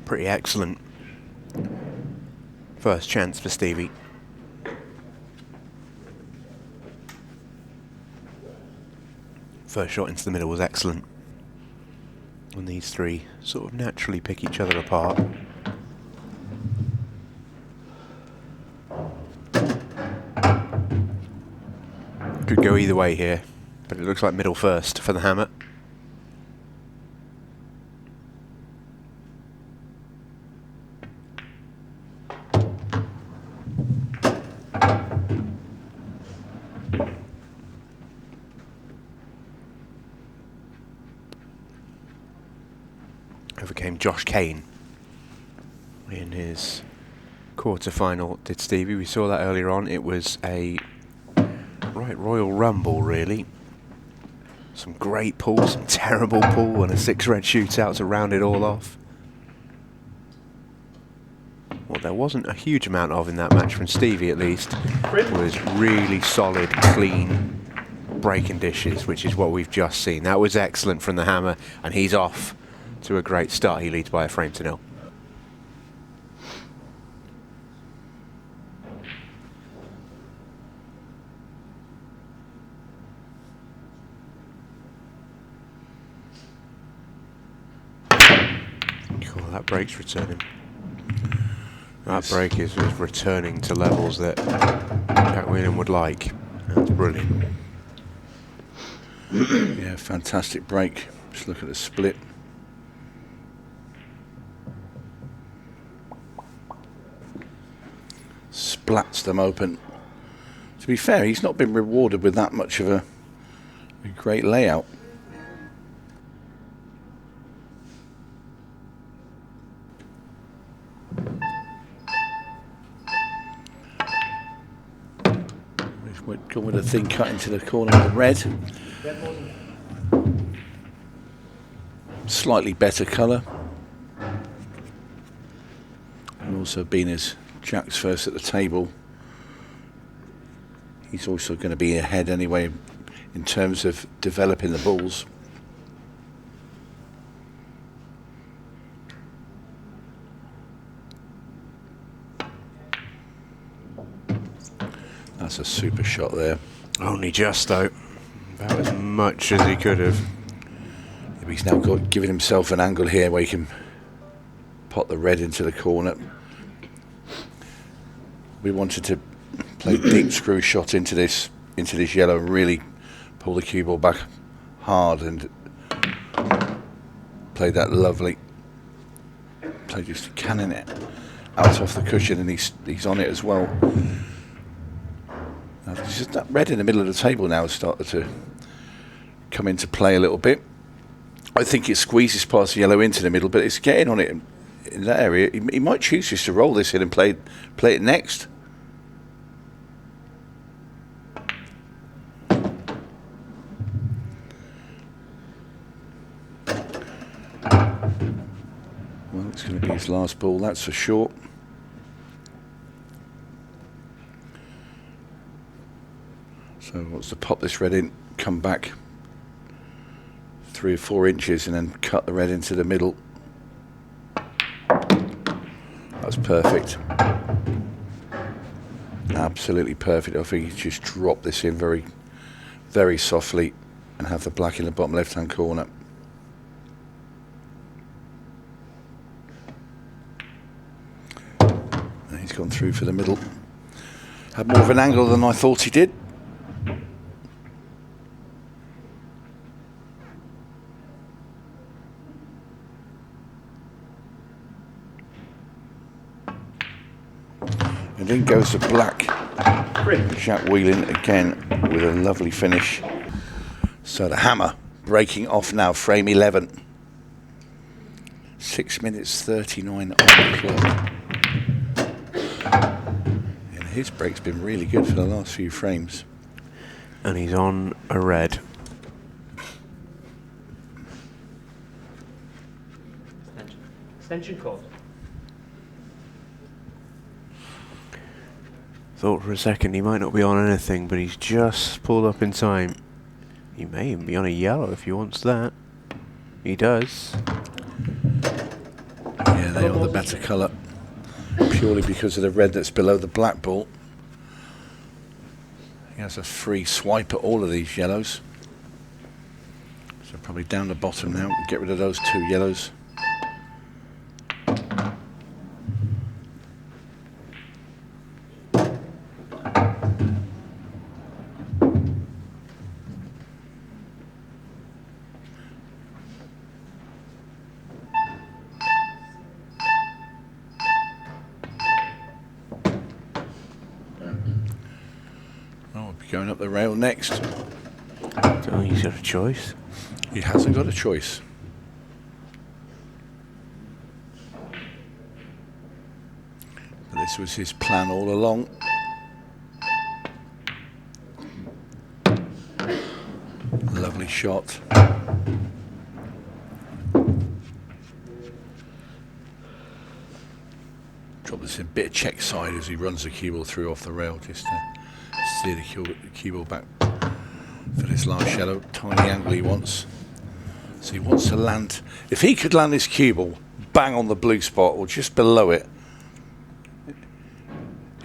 Pretty excellent first chance for Stevie. First shot into the middle was excellent. And these three sort of naturally pick each other apart. Could go either way here, but it looks like middle first for the hammer. Overcame Josh Kane in his quarter-final, did Stevie. We saw that earlier on. It was a right Royal Rumble, really. Some great pull, some terrible pull, and a 6-red shootout to round it all off. What there wasn't a huge amount of in that match from Stevie, at least, was really solid, clean breaking dishes, which is what we've just seen. That was excellent from the hammer, and he's off to a great start. He leads by a frame to 0. Cool, that break's returning. That break is returning to levels that Jack Whelan would like. That's brilliant. Yeah, fantastic break. Just look at the split. Splats them open. To be fair, he's not been rewarded with that much of a great layout. We've gone with a thin cut into the corner of the red. Slightly better colour. And also being as Jack's first at the table, he's also going to be ahead anyway in terms of developing the balls. That's a super shot there. Only just, though. About as much as he could have. Yeah, he's now given himself an angle here where he can pot the red into the corner. We wanted to play deep screw shot into this yellow, really pull the cue ball back hard and play that lovely play, just cannon it out off the cushion, and he's on it as well. Now, just that red in the middle of the table now has started to come into play a little bit. I think it squeezes past the yellow into the middle, but it's getting on it in that area. He might choose just to roll this in and play it next. Well, it's going to be his last ball, that's for sure. So he wants to pop this red in, come back 3 or 4 inches and then cut the red into the middle. That's perfect. Absolutely perfect. I think he just dropped this in very, very softly and have the black in the bottom left-hand corner. And he's gone through for the middle. Had more of an angle than I thought he did. And in goes the black. Jack Whelan again with a lovely finish. So the hammer breaking off now, frame 11. 6 minutes 39 on the clock. And his break's been really good for the last few frames. And he's on a red. Extension code. Thought for a second he might not be on anything, but he's just pulled up in time. He may even be on a yellow if he wants that. He does. Yeah, they are the better colour. Purely because of the red that's below the black ball. He has a free swipe at all of these yellows. So probably down the bottom now, get rid of those 2 yellows. Going up the rail next. Don't think he's got a choice. He hasn't got a choice. But this was his plan all along. Lovely shot. Drop this in a bit of check side as he runs the cue ball through off the rail, just to steer the cue ball back for this last yellow. Tiny angle he wants. So he wants to land. If he could land this cue ball bang on the blue spot or just below it,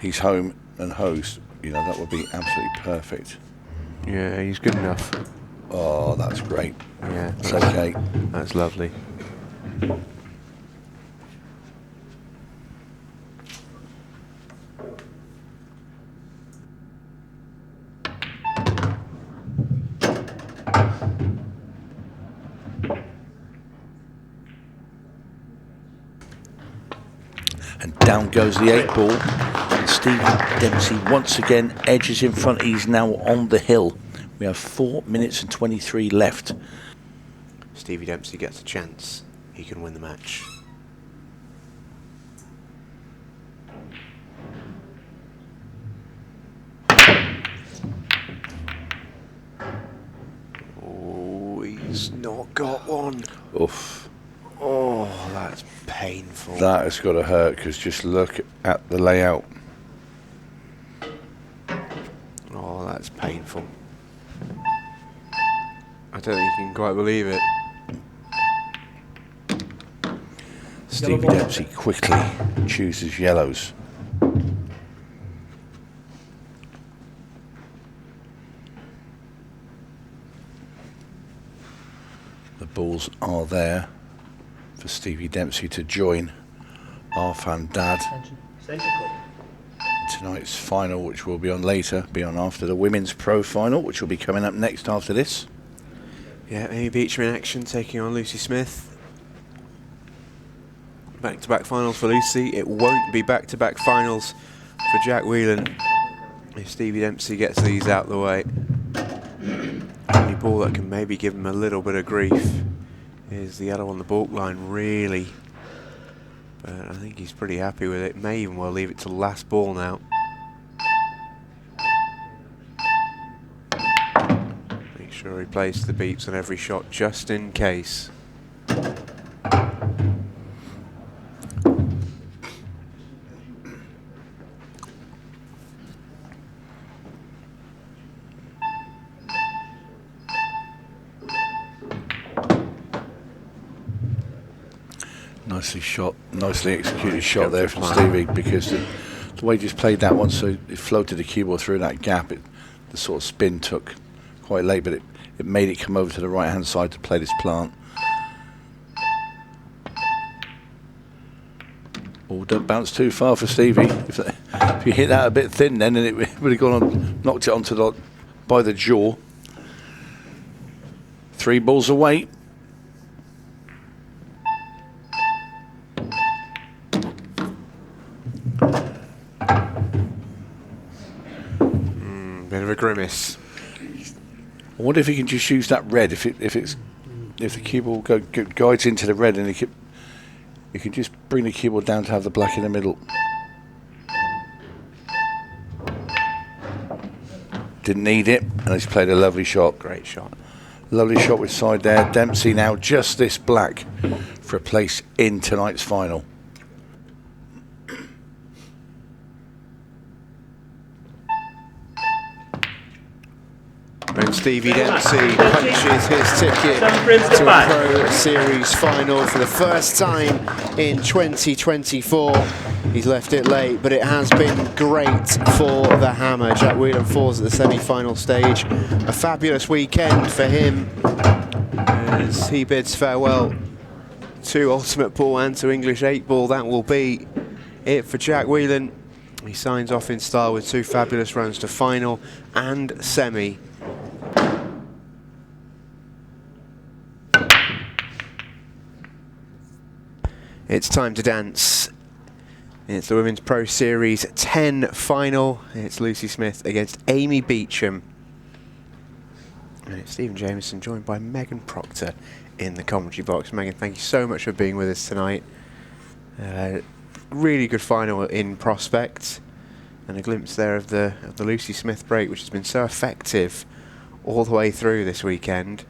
he's home and hosed. You know, that would be absolutely perfect. Yeah, he's good enough. Oh, that's great. Yeah, It's okay. That's lovely. And down goes the 8 ball. And Stephen Dempsey once again edges in front. He's now on the hill. We have 4 minutes and 23 left. Stevie Dempsey gets a chance. He can win the match. Oh, he's not got one. Oof. Oh, that's painful. That has got to hurt because just look at the layout. Oh, that's painful. I don't think you can quite believe it. Stevie Dempsey quickly chooses yellows. The balls are there for Stevie Dempsey to join Arf and Dad. Extension code. Tonight's final, which will be on later, be on after the women's pro final, which will be coming up next after this. Yeah, Amy Beecham in action, taking on Lucy Smith. Back-to-back finals for Lucy. It won't be back-to-back finals for Jack Whelan if Stevie Dempsey gets these out the way. Only ball that can maybe give him a little bit of grief is the yellow on the baulk line, really. But I think he's pretty happy with it. May even well leave it to the last ball now. Make sure he plays the beeps on every shot just in case. Nicely shot, nicely executed shot there from Stevie, because the way he just played that one, so it floated the cue ball through that gap. The sort of spin took quite late, but it made it come over to the right hand side to play this plant. Oh, don't bounce too far for Stevie. If you hit that a bit thin, then it would have gone on, knocked it onto by the jaw. 3 balls away. Bit of a grimace. I wonder if he can just use that red. If the cue ball guides into the red, and you can just bring the cue ball down to have the black in the middle. Didn't need it, and he's played a lovely shot. Great shot. Lovely shot with side there. Dempsey now just this black for a place in tonight's final. And Stevie Dempsey punches his ticket to a Pro Series final for the first time in 2024. He's left it late, but it has been great for the Hammer. Jack Whelan falls at the semi-final stage. A fabulous weekend for him as he bids farewell to Ultimate Ball and to English 8 Ball. That will be it for Jack Whelan. He signs off in style with 2 fabulous runs to final and semi. It's time to dance. It's the Women's Pro Series 10 final. It's Lucy Smith against Amy Beecham. And it's Stephen Jameson joined by Megan Proctor in the commentary box. Megan, thank you so much for being with us tonight. Really good final in prospect. And a glimpse there of the Lucy Smith break, which has been so effective all the way through this weekend.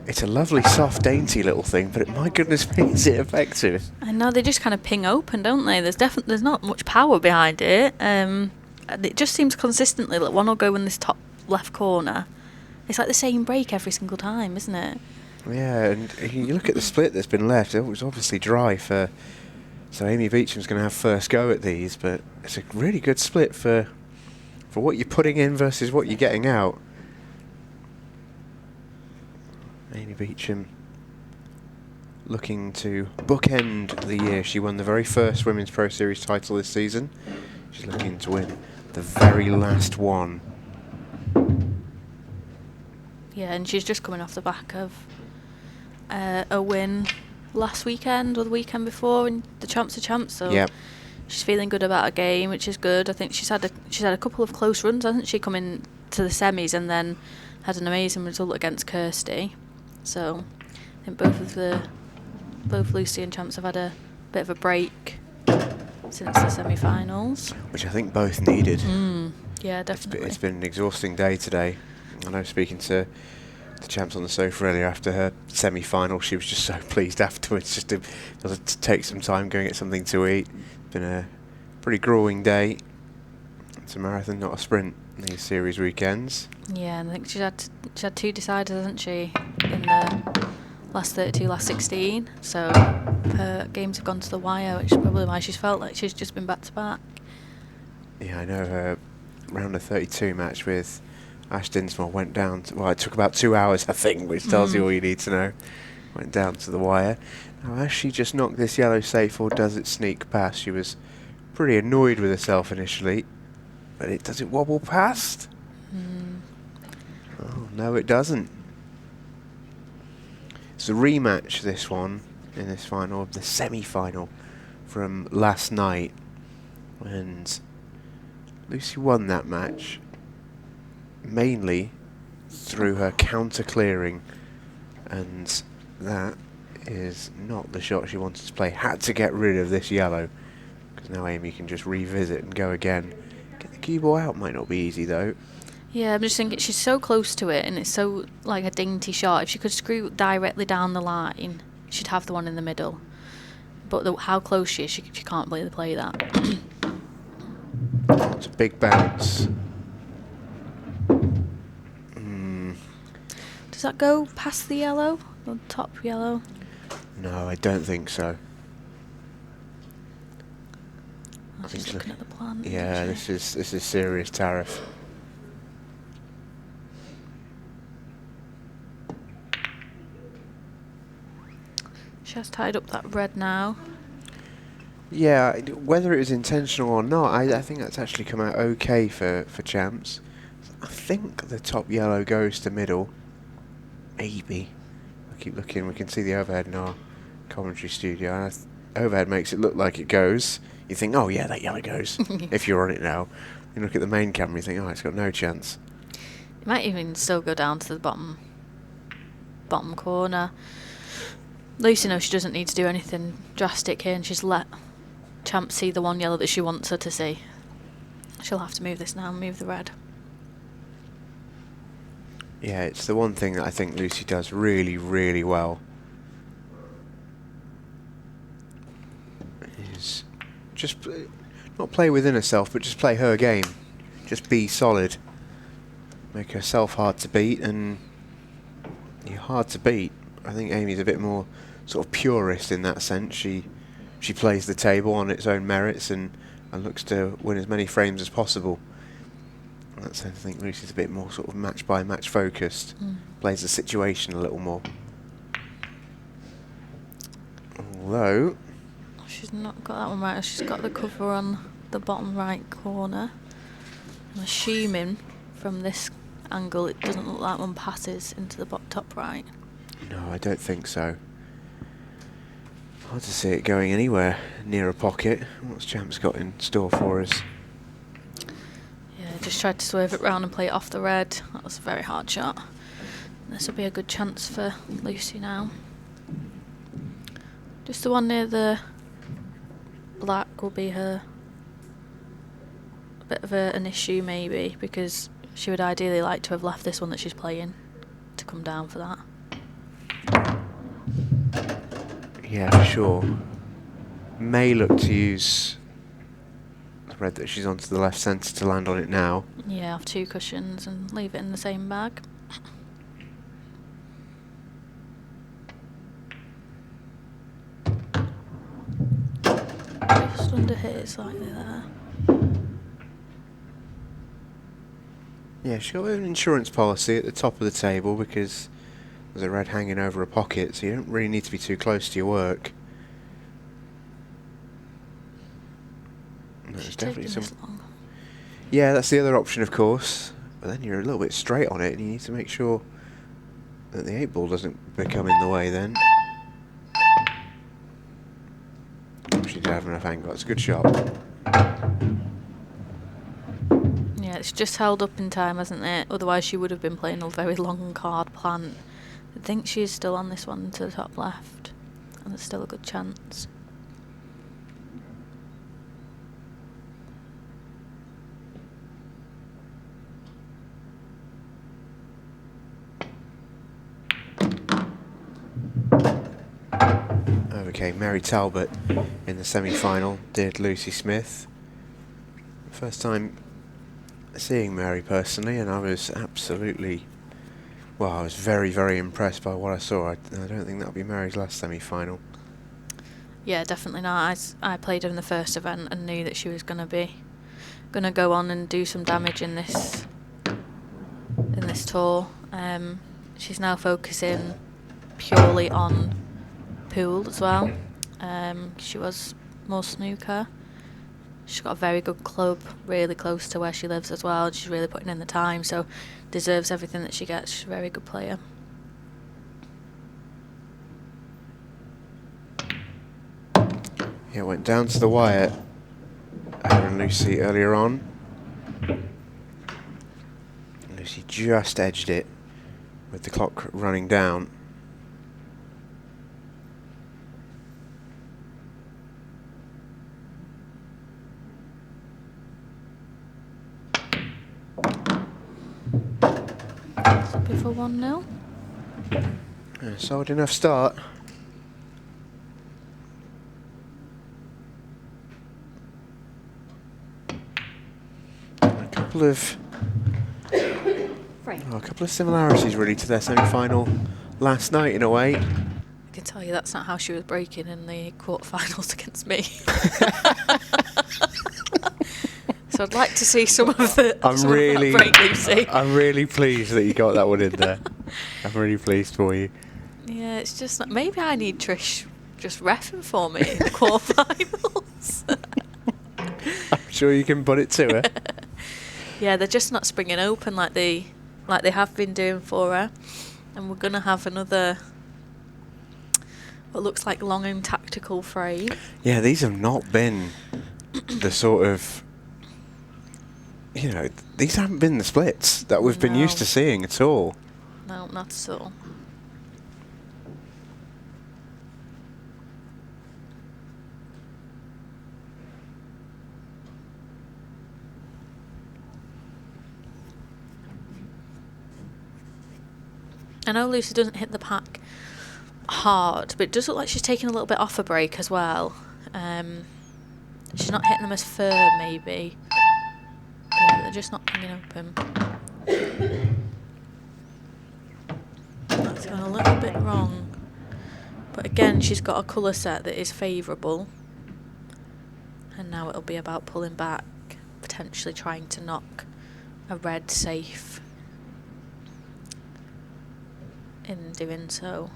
It's a lovely, soft, dainty little thing, but my goodness me, is it effective? I know, they just kind of ping open, don't they? There's not much power behind it. It just seems consistently that one will go in this top left corner. It's like the same break every single time, isn't it? Yeah, and you look at the split that's been left. It was obviously dry so Amy Beecham's going to have first go at these, but it's a really good split for what you're putting in versus what you're getting out. Amy Beecham looking to bookend the year. She won the very first Women's Pro Series title this season. She's looking to win the very last one. Yeah, and she's just coming off the back of a win last weekend or the weekend before in the Champs of Champs, so yep. She's feeling good about her game, which is good. I think she's had a couple of close runs, hasn't she, coming to the semis and then had an amazing result against Kirsty. So I think both Lucy and Champs have had a bit of a break since the semi-finals, which I think both needed. Yeah, definitely. It's been an exhausting day today. I know, speaking to the Champs on the sofa earlier after her semi-final, she was just so pleased afterwards just to take some time, go and get something to eat. It's been a pretty grueling day. It's a marathon, not a sprint, these series weekends. Yeah, and I think she had 2 deciders, hasn't she, in the last 32, last 16. So her games have gone to the wire, which is probably why she's felt like she's just been back to back. Yeah, I know her round of 32 match with Ash Dinsmore went down to, well, it took about 2 hours, I think, which tells you all you need to know. Went down to the wire. Now, as she just knocked this yellow safe, or does it sneak past? She was pretty annoyed with herself initially, but does it wobble past? Oh, no, it doesn't. It's a rematch, this one, in this final, of the semi-final from last night. And Lucy won that match mainly through her counter-clearing, and that is not the shot she wanted to play. Had to get rid of this yellow, because now Amy can just revisit and go again. Get the cue ball out might not be easy, though. Yeah, I'm just thinking she's so close to it, and it's so like a dainty shot. If she could screw directly down the line, she'd have the one in the middle. But how close she is, she can't really play that. It's a big bounce. Does that go past the yellow? The top yellow? No, I don't think so. Oh, she's she's looking at the plan. Yeah, isn't she? this is serious tariff. She has tied up that red now. Yeah, whether it was intentional or not, I think that's actually come out okay for champs. I think the top yellow goes to middle. Maybe. I keep looking, we can see the overhead in our commentary studio. And overhead makes it look like it goes. You think, oh yeah, that yellow goes. If you're on it now. You look at the main camera, you think, oh, it's got no chance. It might even still go down to the bottom corner. Lucy knows she doesn't need to do anything drastic here, and she's let Champ see the one yellow that she wants her to see. She'll have to move this now and move the red. Yeah, it's the one thing that I think Lucy does really, really well. Is just not play within herself, but just play her game. Just be solid. Make herself hard to beat, and you're hard to beat. I think Amy's a bit more sort of purist in that sense. She plays the table on its own merits and looks to win as many frames as possible. That's, I think Lucy's a bit more sort of match by match focused. Plays the situation a little more. Although She's not got that one right. She's got the cover on the bottom right corner. I'm assuming from this angle it doesn't look like one passes into the top right. no, I don't think so. Hard to see it going anywhere near a pocket. What's Champ's got in store for us? Yeah, just tried to swerve it round and play it off the red. That was a very hard shot. This will be a good chance for Lucy now. Just the one near the black will be her a bit of an issue maybe, because she would ideally like to have left this one that she's playing to come down for that. Yeah, for sure. May look to use the red that she's onto the left centre to land on it now. Yeah, have two cushions and leave it in the same bag. Just under here slightly there. Yeah, she's got a bit of an insurance policy at the top of the table because there's a red hanging over a pocket, so you don't really need to be too close to your work. There's She's definitely taking some. this long. Yeah, that's the other option, of course. But then you're a little bit straight on it, and you need to make sure that the 8-ball doesn't become in the way then. She did have enough angle. It's a good shot. Yeah, it's just held up in time, hasn't it? Otherwise she would have been playing a very long card plant. I think she's still on this one to the top left, and there's still a good chance. Okay, Mary Talbot in the semi-final did Lucy Smith. First time seeing Mary personally, and I was absolutely, well, I was very, very impressed by what I saw. I don't think that'll be Mary's last semi-final. Yeah, definitely not. I played her in the first event and knew that she was going to go on and do some damage in this tour. She's now focusing purely on pool as well. She was more snooker. She's got a very good club, really close to where she lives as well. She's really putting in the time, so deserves everything that she gets. She's a very good player. Yeah, it went down to the wire, her and Lucy earlier on. Lucy just edged it with the clock running down. Happy for 1-0. Solid enough start. A couple of similarities really to their semi-final last night in a way. can tell you that's not how she was breaking in the quarterfinals against me. So I'd like to see some of the. I'm some of that break, Lucy. I'm really pleased that you got that one in there. I'm really pleased for you. Yeah, it's just not, maybe I need Trish just reffing for me in the quarterfinals. I'm sure you can put it to her. Yeah, they're just not springing open like they have been doing for her, and we're gonna have another what looks like long and tactical frame. Yeah, these have not been the sort of, these haven't been the splits that we've been used to seeing at all. No, not at all. I know Lucy doesn't hit the pack hard, but it does look like she's taking a little bit off a break as well. She's not hitting them as firm, maybe. Yeah, they're just not hanging open. That's gone a little bit wrong. But again, she's got a colour set that is favourable. And now it'll be about pulling back, potentially trying to knock a red safe. In doing so.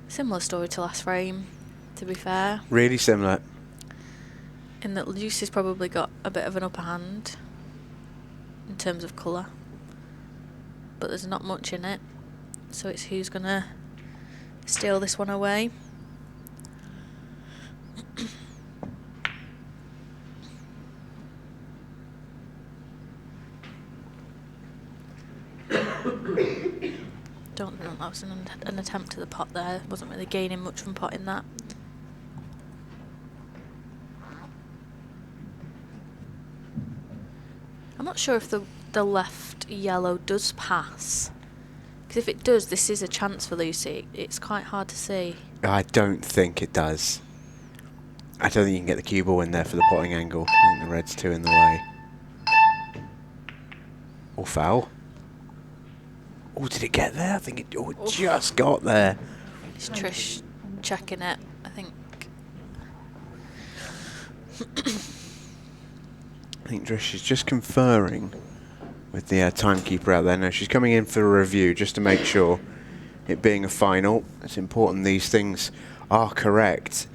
Similar story to last frame, to be fair. Really similar. In that Lucy's probably got a bit of an upper hand in terms of colour. But there's not much in it. So it's who's going to steal this one away. Don't think that was an attempt to the pot there. Wasn't really gaining much from potting that. I'm not sure if the left yellow does pass. Because if it does, this is a chance for Lucy. It's quite hard to see. I don't think it does. I don't think you can get the cue ball in there for the potting angle. I think the red's two in the way. Or foul. Oh, did it get there? I think it just got there. It's Trish checking it, I think. I think Trish is just conferring with the timekeeper out there. Now she's coming in for a review just to make sure, it being a final, it's important these things are correct.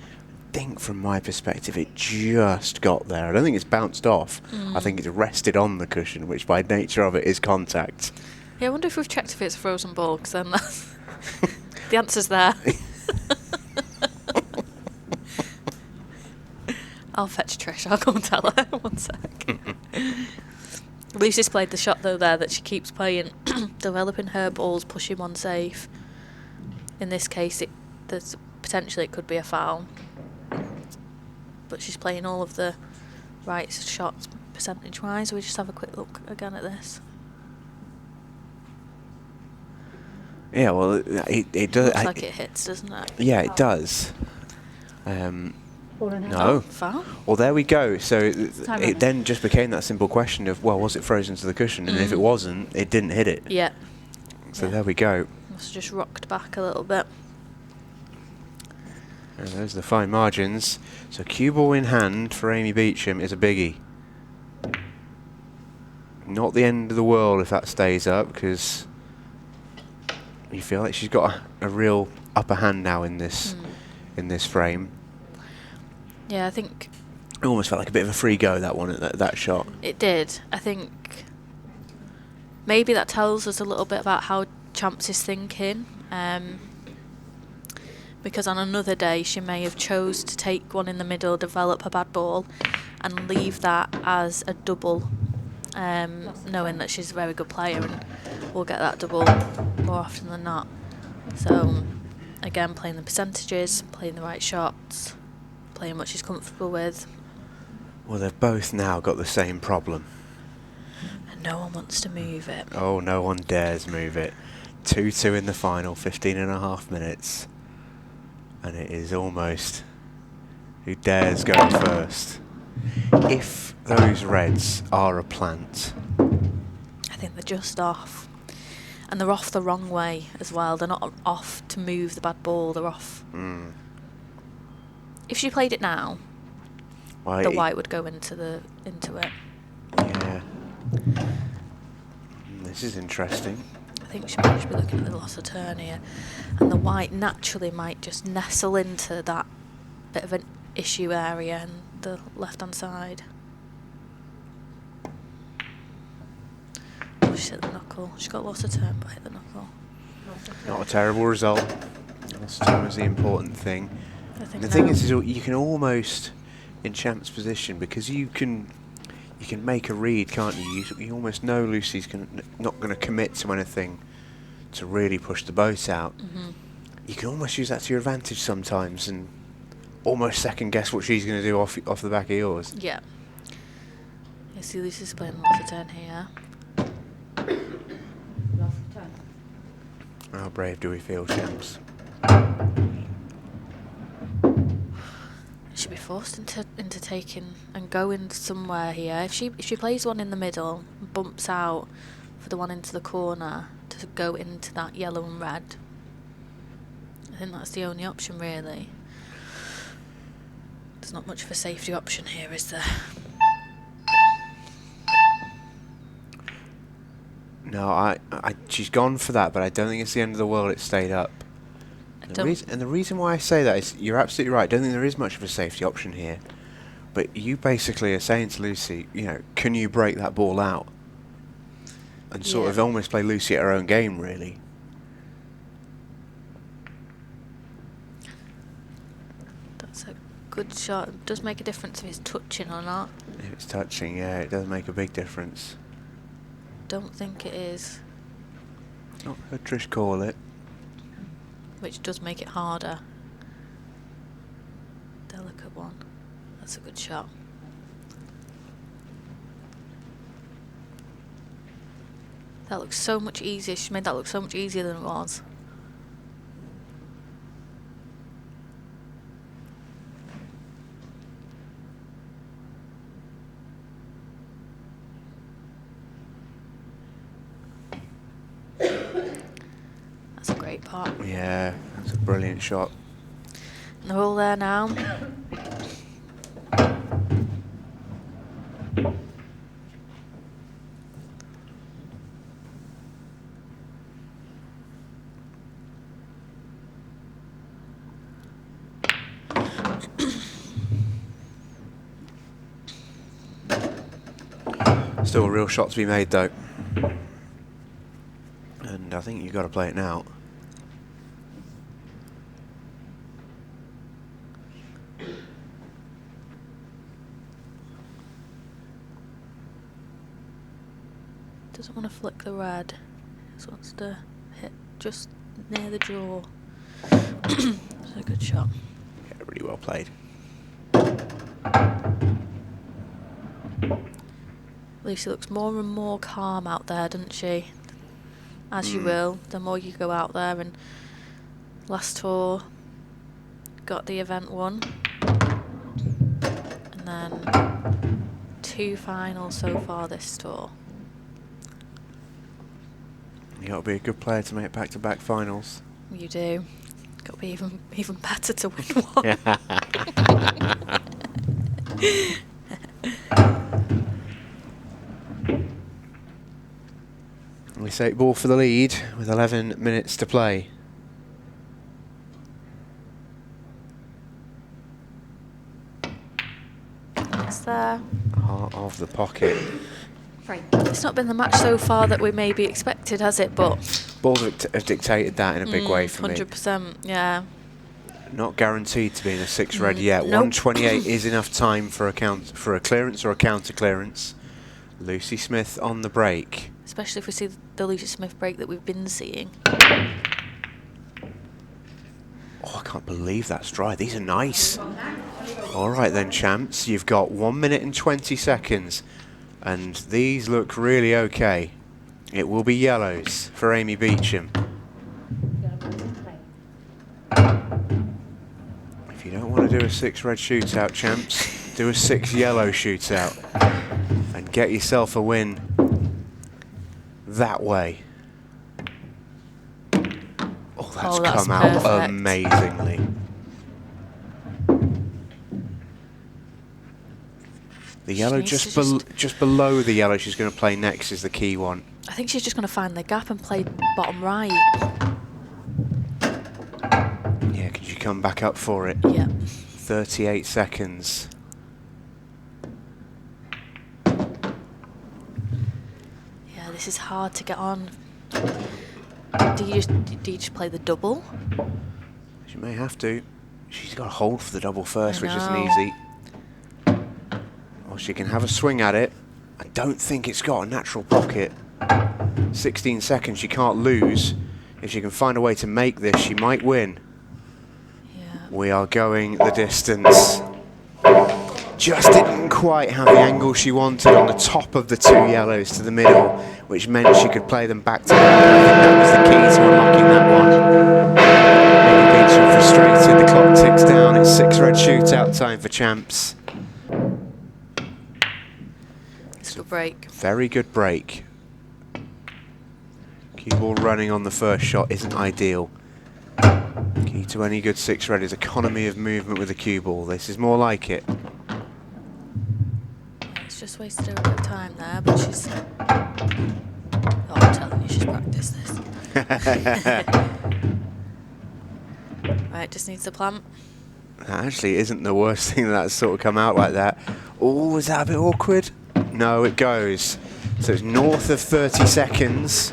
I think from my perspective it just got there. I don't think it's bounced off. I think it's rested on the cushion, which by nature of it is contact. Yeah, I wonder if we've checked if it's a frozen ball, because then that's the answer's there. I'll fetch Trish. I'll go and tell her. 1 sec. Lucy's played the shot, though, there that she keeps playing, developing her balls, pushing one safe. In this case, there's potentially it could be a foul. But she's playing all of the right shots percentage-wise. We just have a quick look again at this. Yeah, well, it does. Looks like it hits, doesn't it? Yeah, it does. No. Oh, foul. Well, there we go. So it then just became that simple question of, well, was it frozen to the cushion? And if it wasn't, it didn't hit it. Yeah. So there we go. Must have just rocked back a little bit. And those are the fine margins. So cue ball in hand for Amy Beecham is a biggie. Not the end of the world if that stays up, because you feel like she's got a real upper hand now in this frame. Yeah, I think It almost felt like a bit of a free go, that one, that shot. it did. I think maybe that tells us a little bit about how Champs is thinking. Because on another day she may have chose to take one in the middle, develop a bad ball, and leave that as a double, knowing that she's a very good player and will get that double more often than not. So again, playing the percentages, playing the right shots, playing what she's comfortable with. Well, they've both now got the same problem. And no one wants to move it. Oh, no one dares move it. 2-2 in the final, 15.5 minutes. And it is almost who dares go first. If those reds are a plant, I think they're just off. And they're off the wrong way as well. They're not off to move the bad ball, they're off. If she played it now, the white would go into it. Yeah. This is interesting. I think she might be looking at the loss of turn here. And the white naturally might just nestle into that bit of an issue area in the left-hand side. Oh, she hit the knuckle. She got lots of turn, but hit the knuckle. Not a terrible result. Loss of turn was the important thing. I think The thing is you can almost, in Champ's position, because you can make a read, can't you? You almost know Lucy's not going to commit to anything to really push the boat out. You can almost use that to your advantage sometimes and almost second guess what she's going to do off the back of yours. Yeah. You see Lucy's playing lots of turn here. Lost turn. How brave do we feel, Champs? She'll be forced into taking and going somewhere here. If she plays one in the middle, bumps out for the one into the corner to go into that yellow and red. I think that's the only option really. There's not much of a safety option here, is there? No, she's gone for that, but I don't think it's the end of the world. It stayed up. The reason why I say that is you're absolutely right. I don't think there is much of a safety option here. But you basically are saying to Lucy, can you break that ball out? And sort of almost play Lucy at her own game, really. That's a good shot. It does make a difference if it's touching or not. If it's touching, yeah, it does make a big difference. Don't think it is. Not heard Trish call it. Which does make it harder. Delicate one. That's a good shot. That looks so much easier. She made that look so much easier than it was. That's a great part. Yeah, that's a brilliant shot. And they're all there now. Still a real shot to be made, though. And I think you've got to play it now. Doesn't want to flick the red. Just wants to hit just near the jaw. That's a good shot. Yeah, really well played. Lucy looks more and more calm out there, doesn't she? As you will, the more you go out there. And last tour, got the event won. And then 2 finals so far this tour. You got to be a good player to make back-to-back finals. You do. Got to be even better to win one. We say ball for the lead with 11 minutes to play. It's there. Heart of the pocket. Free. It's not been the match so far that we maybe expected, has it? But Balls have dictated that in a big way for me. 100%, yeah. Not guaranteed to be in a 6 red yet. Nope. 128 is enough time for a clearance or a counter clearance. Lucy Smith on the break. Especially if we see the Lucy Smith break that we've been seeing. Oh, I can't believe that's dry. These are nice. All right then, champs. You've got 1 minute and 20 seconds. And these look really okay. It will be yellows for Amy Beecham. Yellow balls in play. If you don't don't want to do a 6 red shootout, champs. Do a 6 yellow shootout. And get yourself a win that way. Oh, that's come out perfect. amazingly. The yellow just below the yellow she's going to play next is the key one. I think she's just going to find the gap and play bottom right. Yeah, could you come back up for it? Yeah. 38 seconds. Yeah, this is hard to get on. Do you just play the double? She may have to. She's got to hold for the double first, which isn't know. easy. Or she can have a swing at it. I don't think it's got a natural pocket. 16 seconds, she can't lose. If she can find a way to make this, she might win. Yeah. We are going the distance. Just didn't quite have the angle she wanted on the top of the 2 yellows to the middle, which meant she could play them back to back. I think that was the key to unlocking that one. Amy Beecham frustrated, the clock ticks down, it's 6 red shootout time for champs. It's a good break. Very good break. Cue ball running on the first shot isn't ideal. Key to any good 6 red is economy of movement with the cue ball. This is more like it. It's just wasted a bit of time there, but she's... Oh, I'm telling you, she's practiced this. Right, just needs to plant. That actually isn't the worst thing that's sort of come out like that. Oh, is that a bit awkward? No, it goes. So it's north of 30 seconds.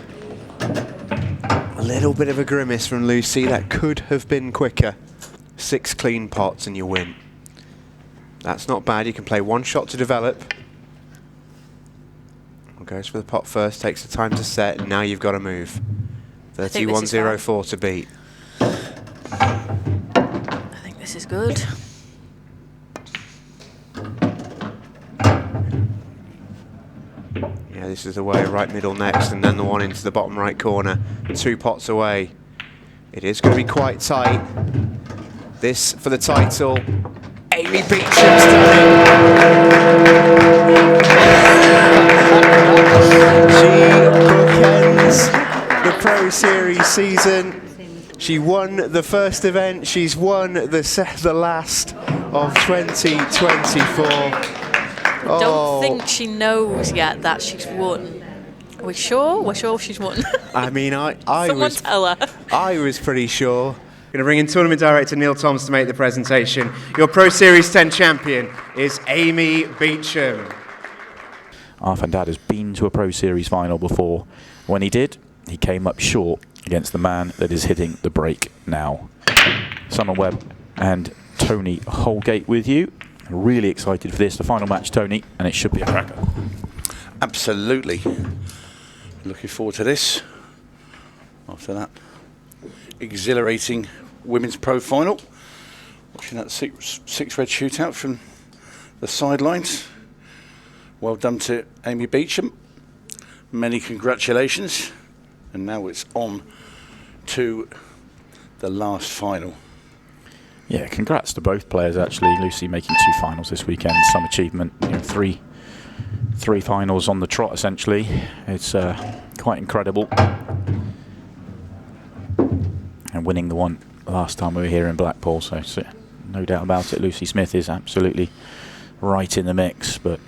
A little bit of a grimace from Lucy. That could have been quicker. 6 clean pots and you win. That's not bad. You can play 1 shot to develop. Goes for the pot first, takes the time to set, and now you've got to move. 31.04 to beat. I think this is good. Yeah, this is the way, right middle next, and then the one into the bottom right corner. 2 pots away. It is going to be quite tight. This for the title. Amy Beecham's done it. She bookends the Pro Series season. She won the first event. She's won the last of 2024. I don't think she knows yet that she's won. Are we sure? We're sure she's won. I mean, I Someone tell her. I was pretty sure. Going to bring in Tournament Director Neil Toms to make the presentation. Your Pro Series 10 champion is Amy Beecham. Our Dad has been to a Pro Series final before. When he did, he came up short against the man that is hitting the break now. Simon Webb and Tony Holgate with you. Really excited for this, the final match, Tony, and it should be a cracker. Absolutely. Looking forward to this. After that exhilarating women's pro final. Watching that six red shootout from the sidelines. Well done to Amy Beecham. Many congratulations. And now it's on to the last final. Yeah, congrats to both players actually. Lucy making 2 finals this weekend, some achievement. You know, three finals on the trot essentially. It's quite incredible. And winning the one last time we were here in Blackpool, so no doubt about it. Lucy Smith is absolutely right in the mix, but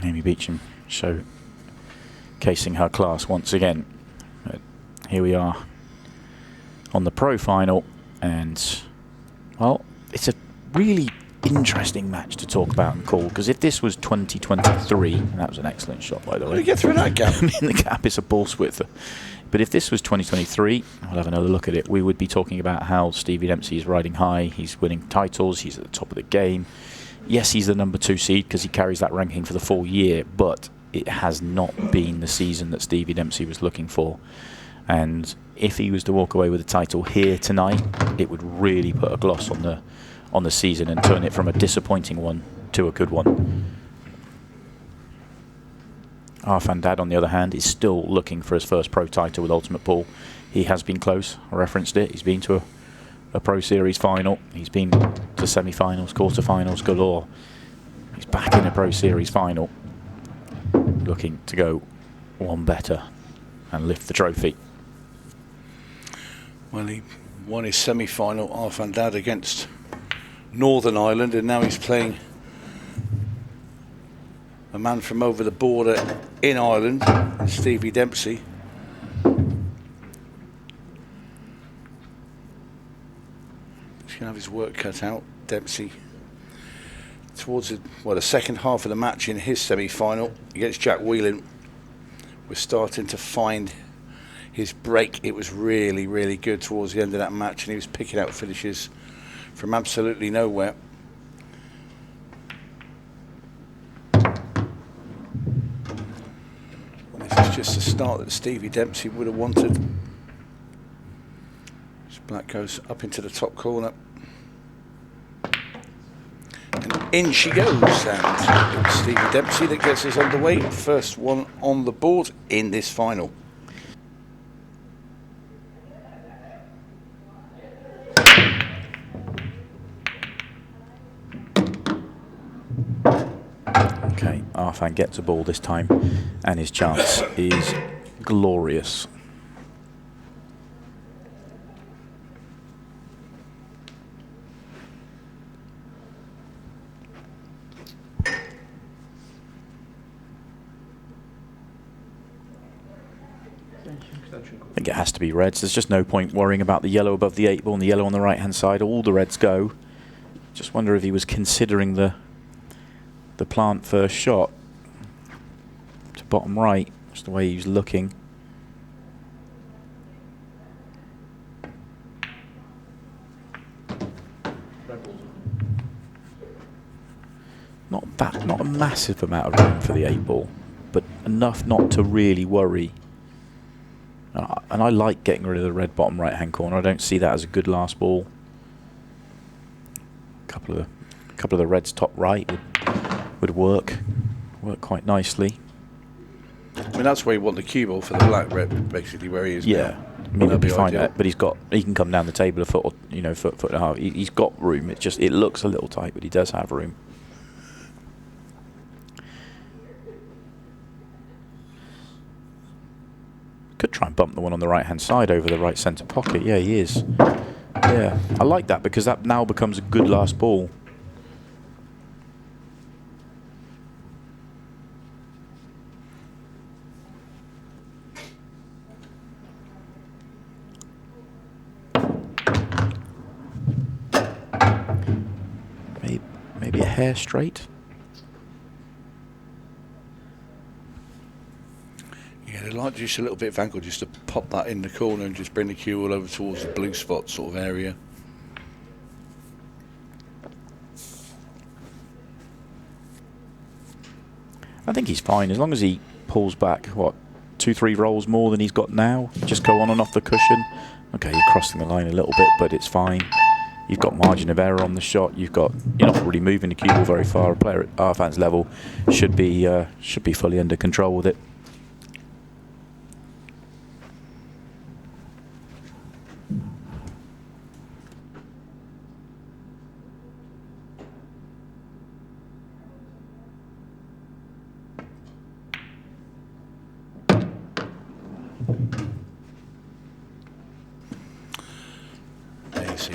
Amy Beecham showcasing her class once again. But here we are on the pro final, and well, it's a really interesting match to talk about and call, because if this was 2023, and that was an excellent shot by the way. How did you get through that gap? I mean, the gap is a ball swither. But if this was 2023, I'll have another look at it, we would be talking about how Stevie Dempsey is riding high, he's winning titles, he's at the top of the game. Yes, he's the number 2 seed because he carries that ranking for the full year, but it has not been the season that Stevie Dempsey was looking for. And if he was to walk away with the title here tonight, it would really put a gloss on the season and turn it from a disappointing one to a good one. Our Dad, on the other hand, is still looking for his first pro title with Ultimate Pool. He has been close. I referenced it. He's been to a Pro Series final. He's been to semi-finals, quarter-finals galore. He's back in a Pro Series final, looking to go one better and lift the trophy. Well, he won his semi-final half and dad against Northern Ireland, and now he's playing a man from over the border in Ireland, Stevie Dempsey. He's going to have his work cut out. Dempsey, towards the second half of the match in his semi-final against Jack Whelan, was starting to find his break. It was really, really good towards the end of that match, and he was picking out finishes from absolutely nowhere. This is just the start that Stevie Dempsey would have wanted. As black goes up into the top corner. And in she goes, and it's Stevie Dempsey that gets us underway. First one on the board in this final. Okay, Arfan gets a ball this time, and his chance is glorious. I think it has to be reds. There's just no point worrying about the yellow above the 8 ball and the yellow on the right hand side. All the reds go. Just wonder if he was considering the plant first shot to bottom right. Just the way he was looking. Not a massive amount of room for the 8 ball, but enough not to really worry. And I like getting rid of the red bottom right hand corner. I don't see that as a good last ball. A couple of the reds top right would work quite nicely. I mean, that's where you want the cue ball for the black red, basically where he is. Yeah, now. I mean, it'd be fine. ideal. But he can come down the table a foot, or, foot and a half. He's got room. It looks a little tight, but he does have room. Could try and bump the one on the right hand side over the right centre pocket. Yeah, he is. Yeah, I like that because that now becomes a good last ball. Maybe a hair straight. Yeah, they like just a little bit of angle just to pop that in the corner and just bring the cue all over towards the blue spot sort of area. I think he's fine as long as he pulls back, 2-3 rolls more than he's got now. Just go on and off the cushion. Okay, you're crossing the line a little bit, but it's fine. You've got margin of error on the shot. You're not really moving the cue ball very far. A player at Arfan's level should be fully under control with it.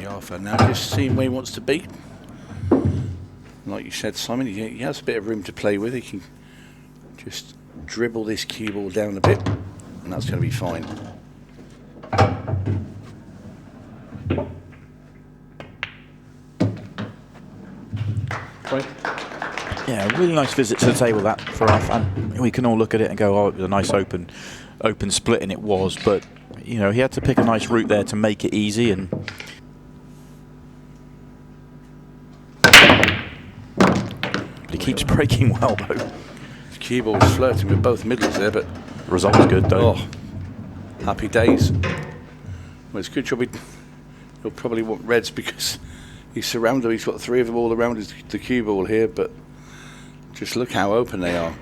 Arthur now just seeing where he wants to be. Like you said, Simon, he has a bit of room to play with. He can just dribble this cue ball down a bit, and that's going to be fine. Yeah, really nice visit to the table that for Arfan. We can all look at it and go, oh, it was a nice open split, and it was, but he had to pick a nice route there to make it easy. And but he keeps breaking well though. The cue ball was flirting with both middles there, but the result's good though. Oh, happy days. Well, it's a good job he'll probably want reds because he's surrounded. He's got 3 of them all around the cue ball here, but just look how open they are.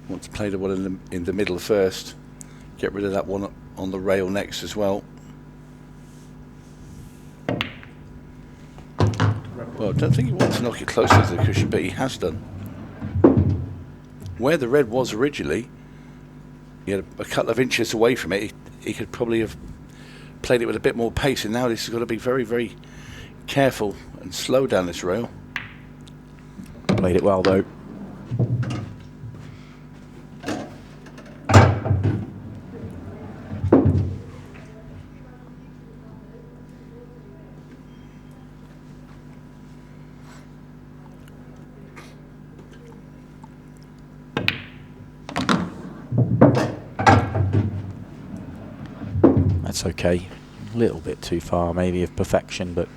Want to play the one in the middle first. Get rid of that one on the rail next as well. Well, I don't think he wants to knock it closer to the cushion, but he has done. Where the red was originally, he had a couple of inches away from it. He could probably have played it with a bit more pace, and now this has got to be very, very careful and slow down this rail. Played it well, though. That's okay. A little bit too far, maybe, of perfection, but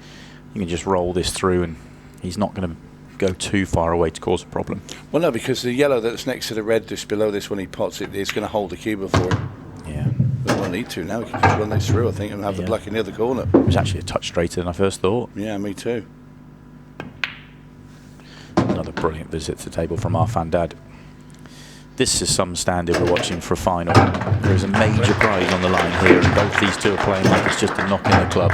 you can just roll this through, and he's not going to go too far away to cause a problem. Well, no, because the yellow that's next to the red just below this when he pots it is going to hold the cube for him. Yeah. But we'll need to now. We can just run this through, I think, and have the black in the other corner. It was actually a touch straighter than I first thought. Yeah, me too. Another brilliant visit to the table from our fan dad. This is some standard we're watching for a final. There is a major prize on the line here, and both these two are playing like it's just a knock in the club.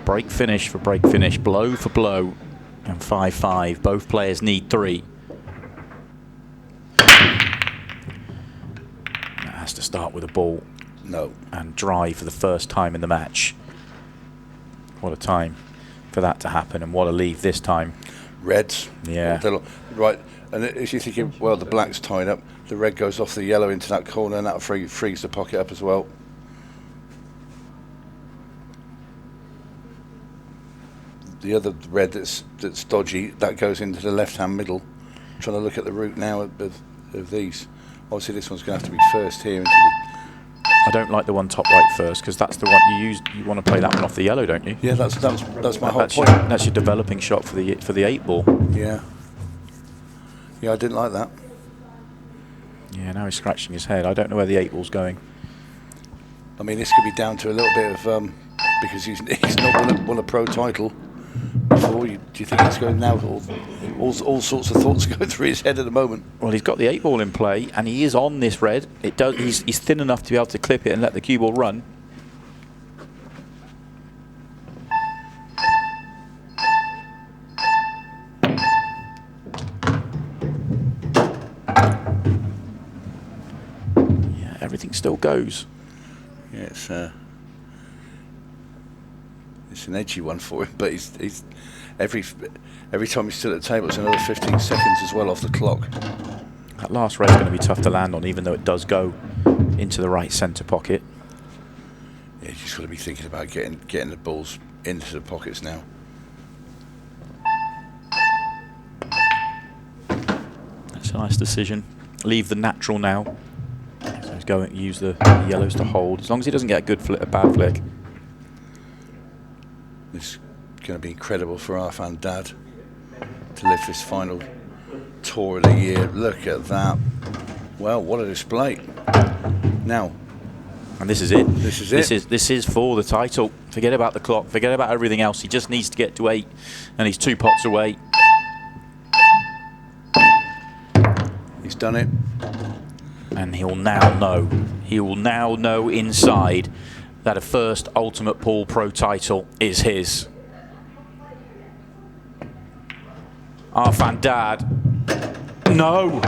Break finish for break finish, blow for blow, and 5-5. Both players need 3. That has to start with a ball. No. And drive for the first time in the match. What a time for that to happen, and what a leave this time. Reds. Yeah. Right. And as you're thinking, well, the black's tied up, the red goes off the yellow into that corner, and that frees the pocket up as well. The other red that's dodgy, that goes into the left-hand middle. I'm trying to look at the route now of these. Obviously, this one's going to have to be first here. I don't like the one top right first, because that's the one you use. You want to play that one off the yellow, don't you? Yeah, that's my whole point. That's your developing shot for the 8 ball. Yeah. Yeah, I didn't like that. Yeah, now he's scratching his head. I don't know where the 8 ball's going. I mean, this could be down to a little bit of because he's not won a pro title before. Do you think it's going now? All sorts of thoughts go through his head at the moment. Well, he's got the 8 ball in play, and he is on this red. It does. He's thin enough to be able to clip it and let the cue ball run. Everything still goes. Yeah, it's an edgy one for him, but he's every time he's still at the table, it's another 15 seconds as well off the clock. That last red's going to be tough to land on, even though it does go into the right centre pocket. Yeah, you just got to be thinking about getting the balls into the pockets now. That's a nice decision. Leave the natural now. So he's going to use the yellows to hold, as long as he doesn't get a bad flick. It's going to be incredible for our fan dad to live this final tour of the year. Look at that. Well, what a display. Now. And this is it. This is it. This is for the title. Forget about the clock. Forget about everything else. He just needs to get to 8, and he's 2 pots away. He's done it. And he'll now know. He will now know inside that a first Ultimate Pool Pro title is his. Our fan dad. No.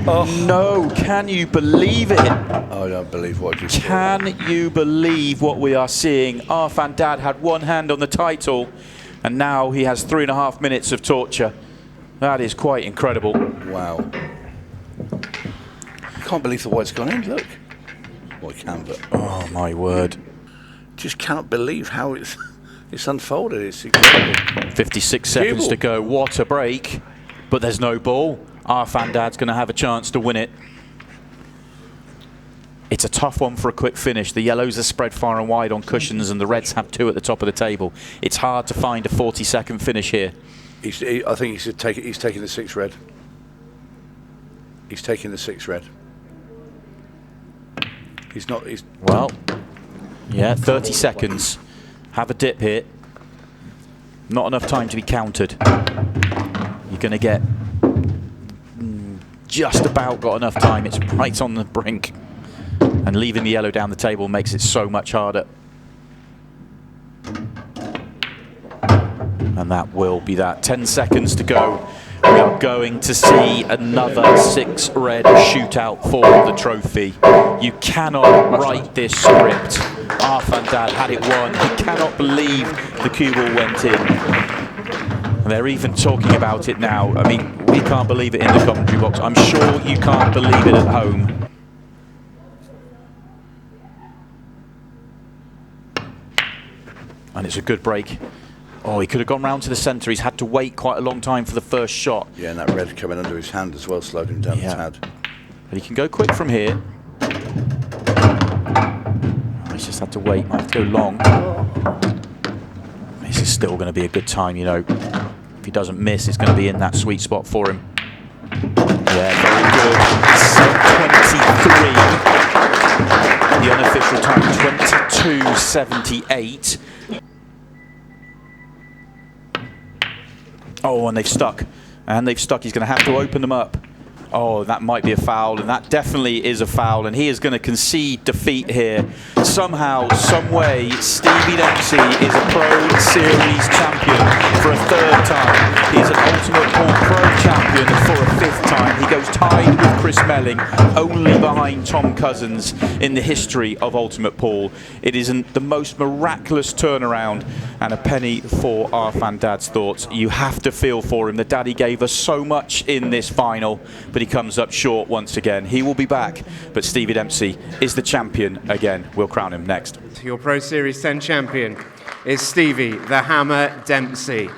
Oh. No. Can you believe it? I don't believe what you said. Can you believe what we are seeing? Our fan dad had one hand on the title, and now he has 3.5 minutes of torture. That is quite incredible. Wow. I can't believe the white's gone in, look. Well, I can, but... Oh, my word. Just can't believe how it's unfolded. It's incredible. 56 seconds to go. What a break. But there's no ball. Our fan dad's going to have a chance to win it. It's a tough one for a quick finish. The yellows are spread far and wide on cushions, and the reds have 2 at the top of the table. It's hard to find a 40-second finish here. I think he's taking the 6 red. He's taking the 6 red. Well, yeah, 30 seconds. Have a dip here. Not enough time to be countered. You're going to get just about got enough time. It's right on the brink. And leaving the yellow down the table makes it so much harder. And that will be that. 10 seconds to go. We are going to see another 6 red shootout for the trophy. You cannot write this script. Arfan Dad had it won. He cannot believe the cue ball went in. And they're even talking about it now. I mean, we can't believe it in the commentary box. I'm sure you can't believe it at home. And it's a good break. Oh, he could have gone round to the centre. He's had to wait quite a long time for the first shot. Yeah, and that red coming under his hand as well slowed him down a tad. But he can go quick from here. Oh, he's just had to wait. Might have to go long. This is still going to be a good time, you know. If he doesn't miss, it's going to be in that sweet spot for him. Yeah, very good. Sub 23. The unofficial time, 22.78. Oh, and they've stuck. And they've stuck. He's going to have to open them up. Oh, that might be a foul, and that definitely is a foul, and he is going to concede defeat here. Somehow, some way, Stevie Dempsey is a Pro Series champion for a 3rd time. He's an Ultimate Pool Pro champion for a 5th time. He goes tied with Chris Melling, only behind Tom Cousins in the history of Ultimate Pool. It isn't the most miraculous turnaround, and a penny for Arfan Dad's thoughts. You have to feel for him. The daddy gave us so much in this final, but he comes up short once again. He will be back, but Stevie Dempsey is the champion again. We'll crown him next. Your Pro Series 10 champion is Stevie the Hammer Dempsey.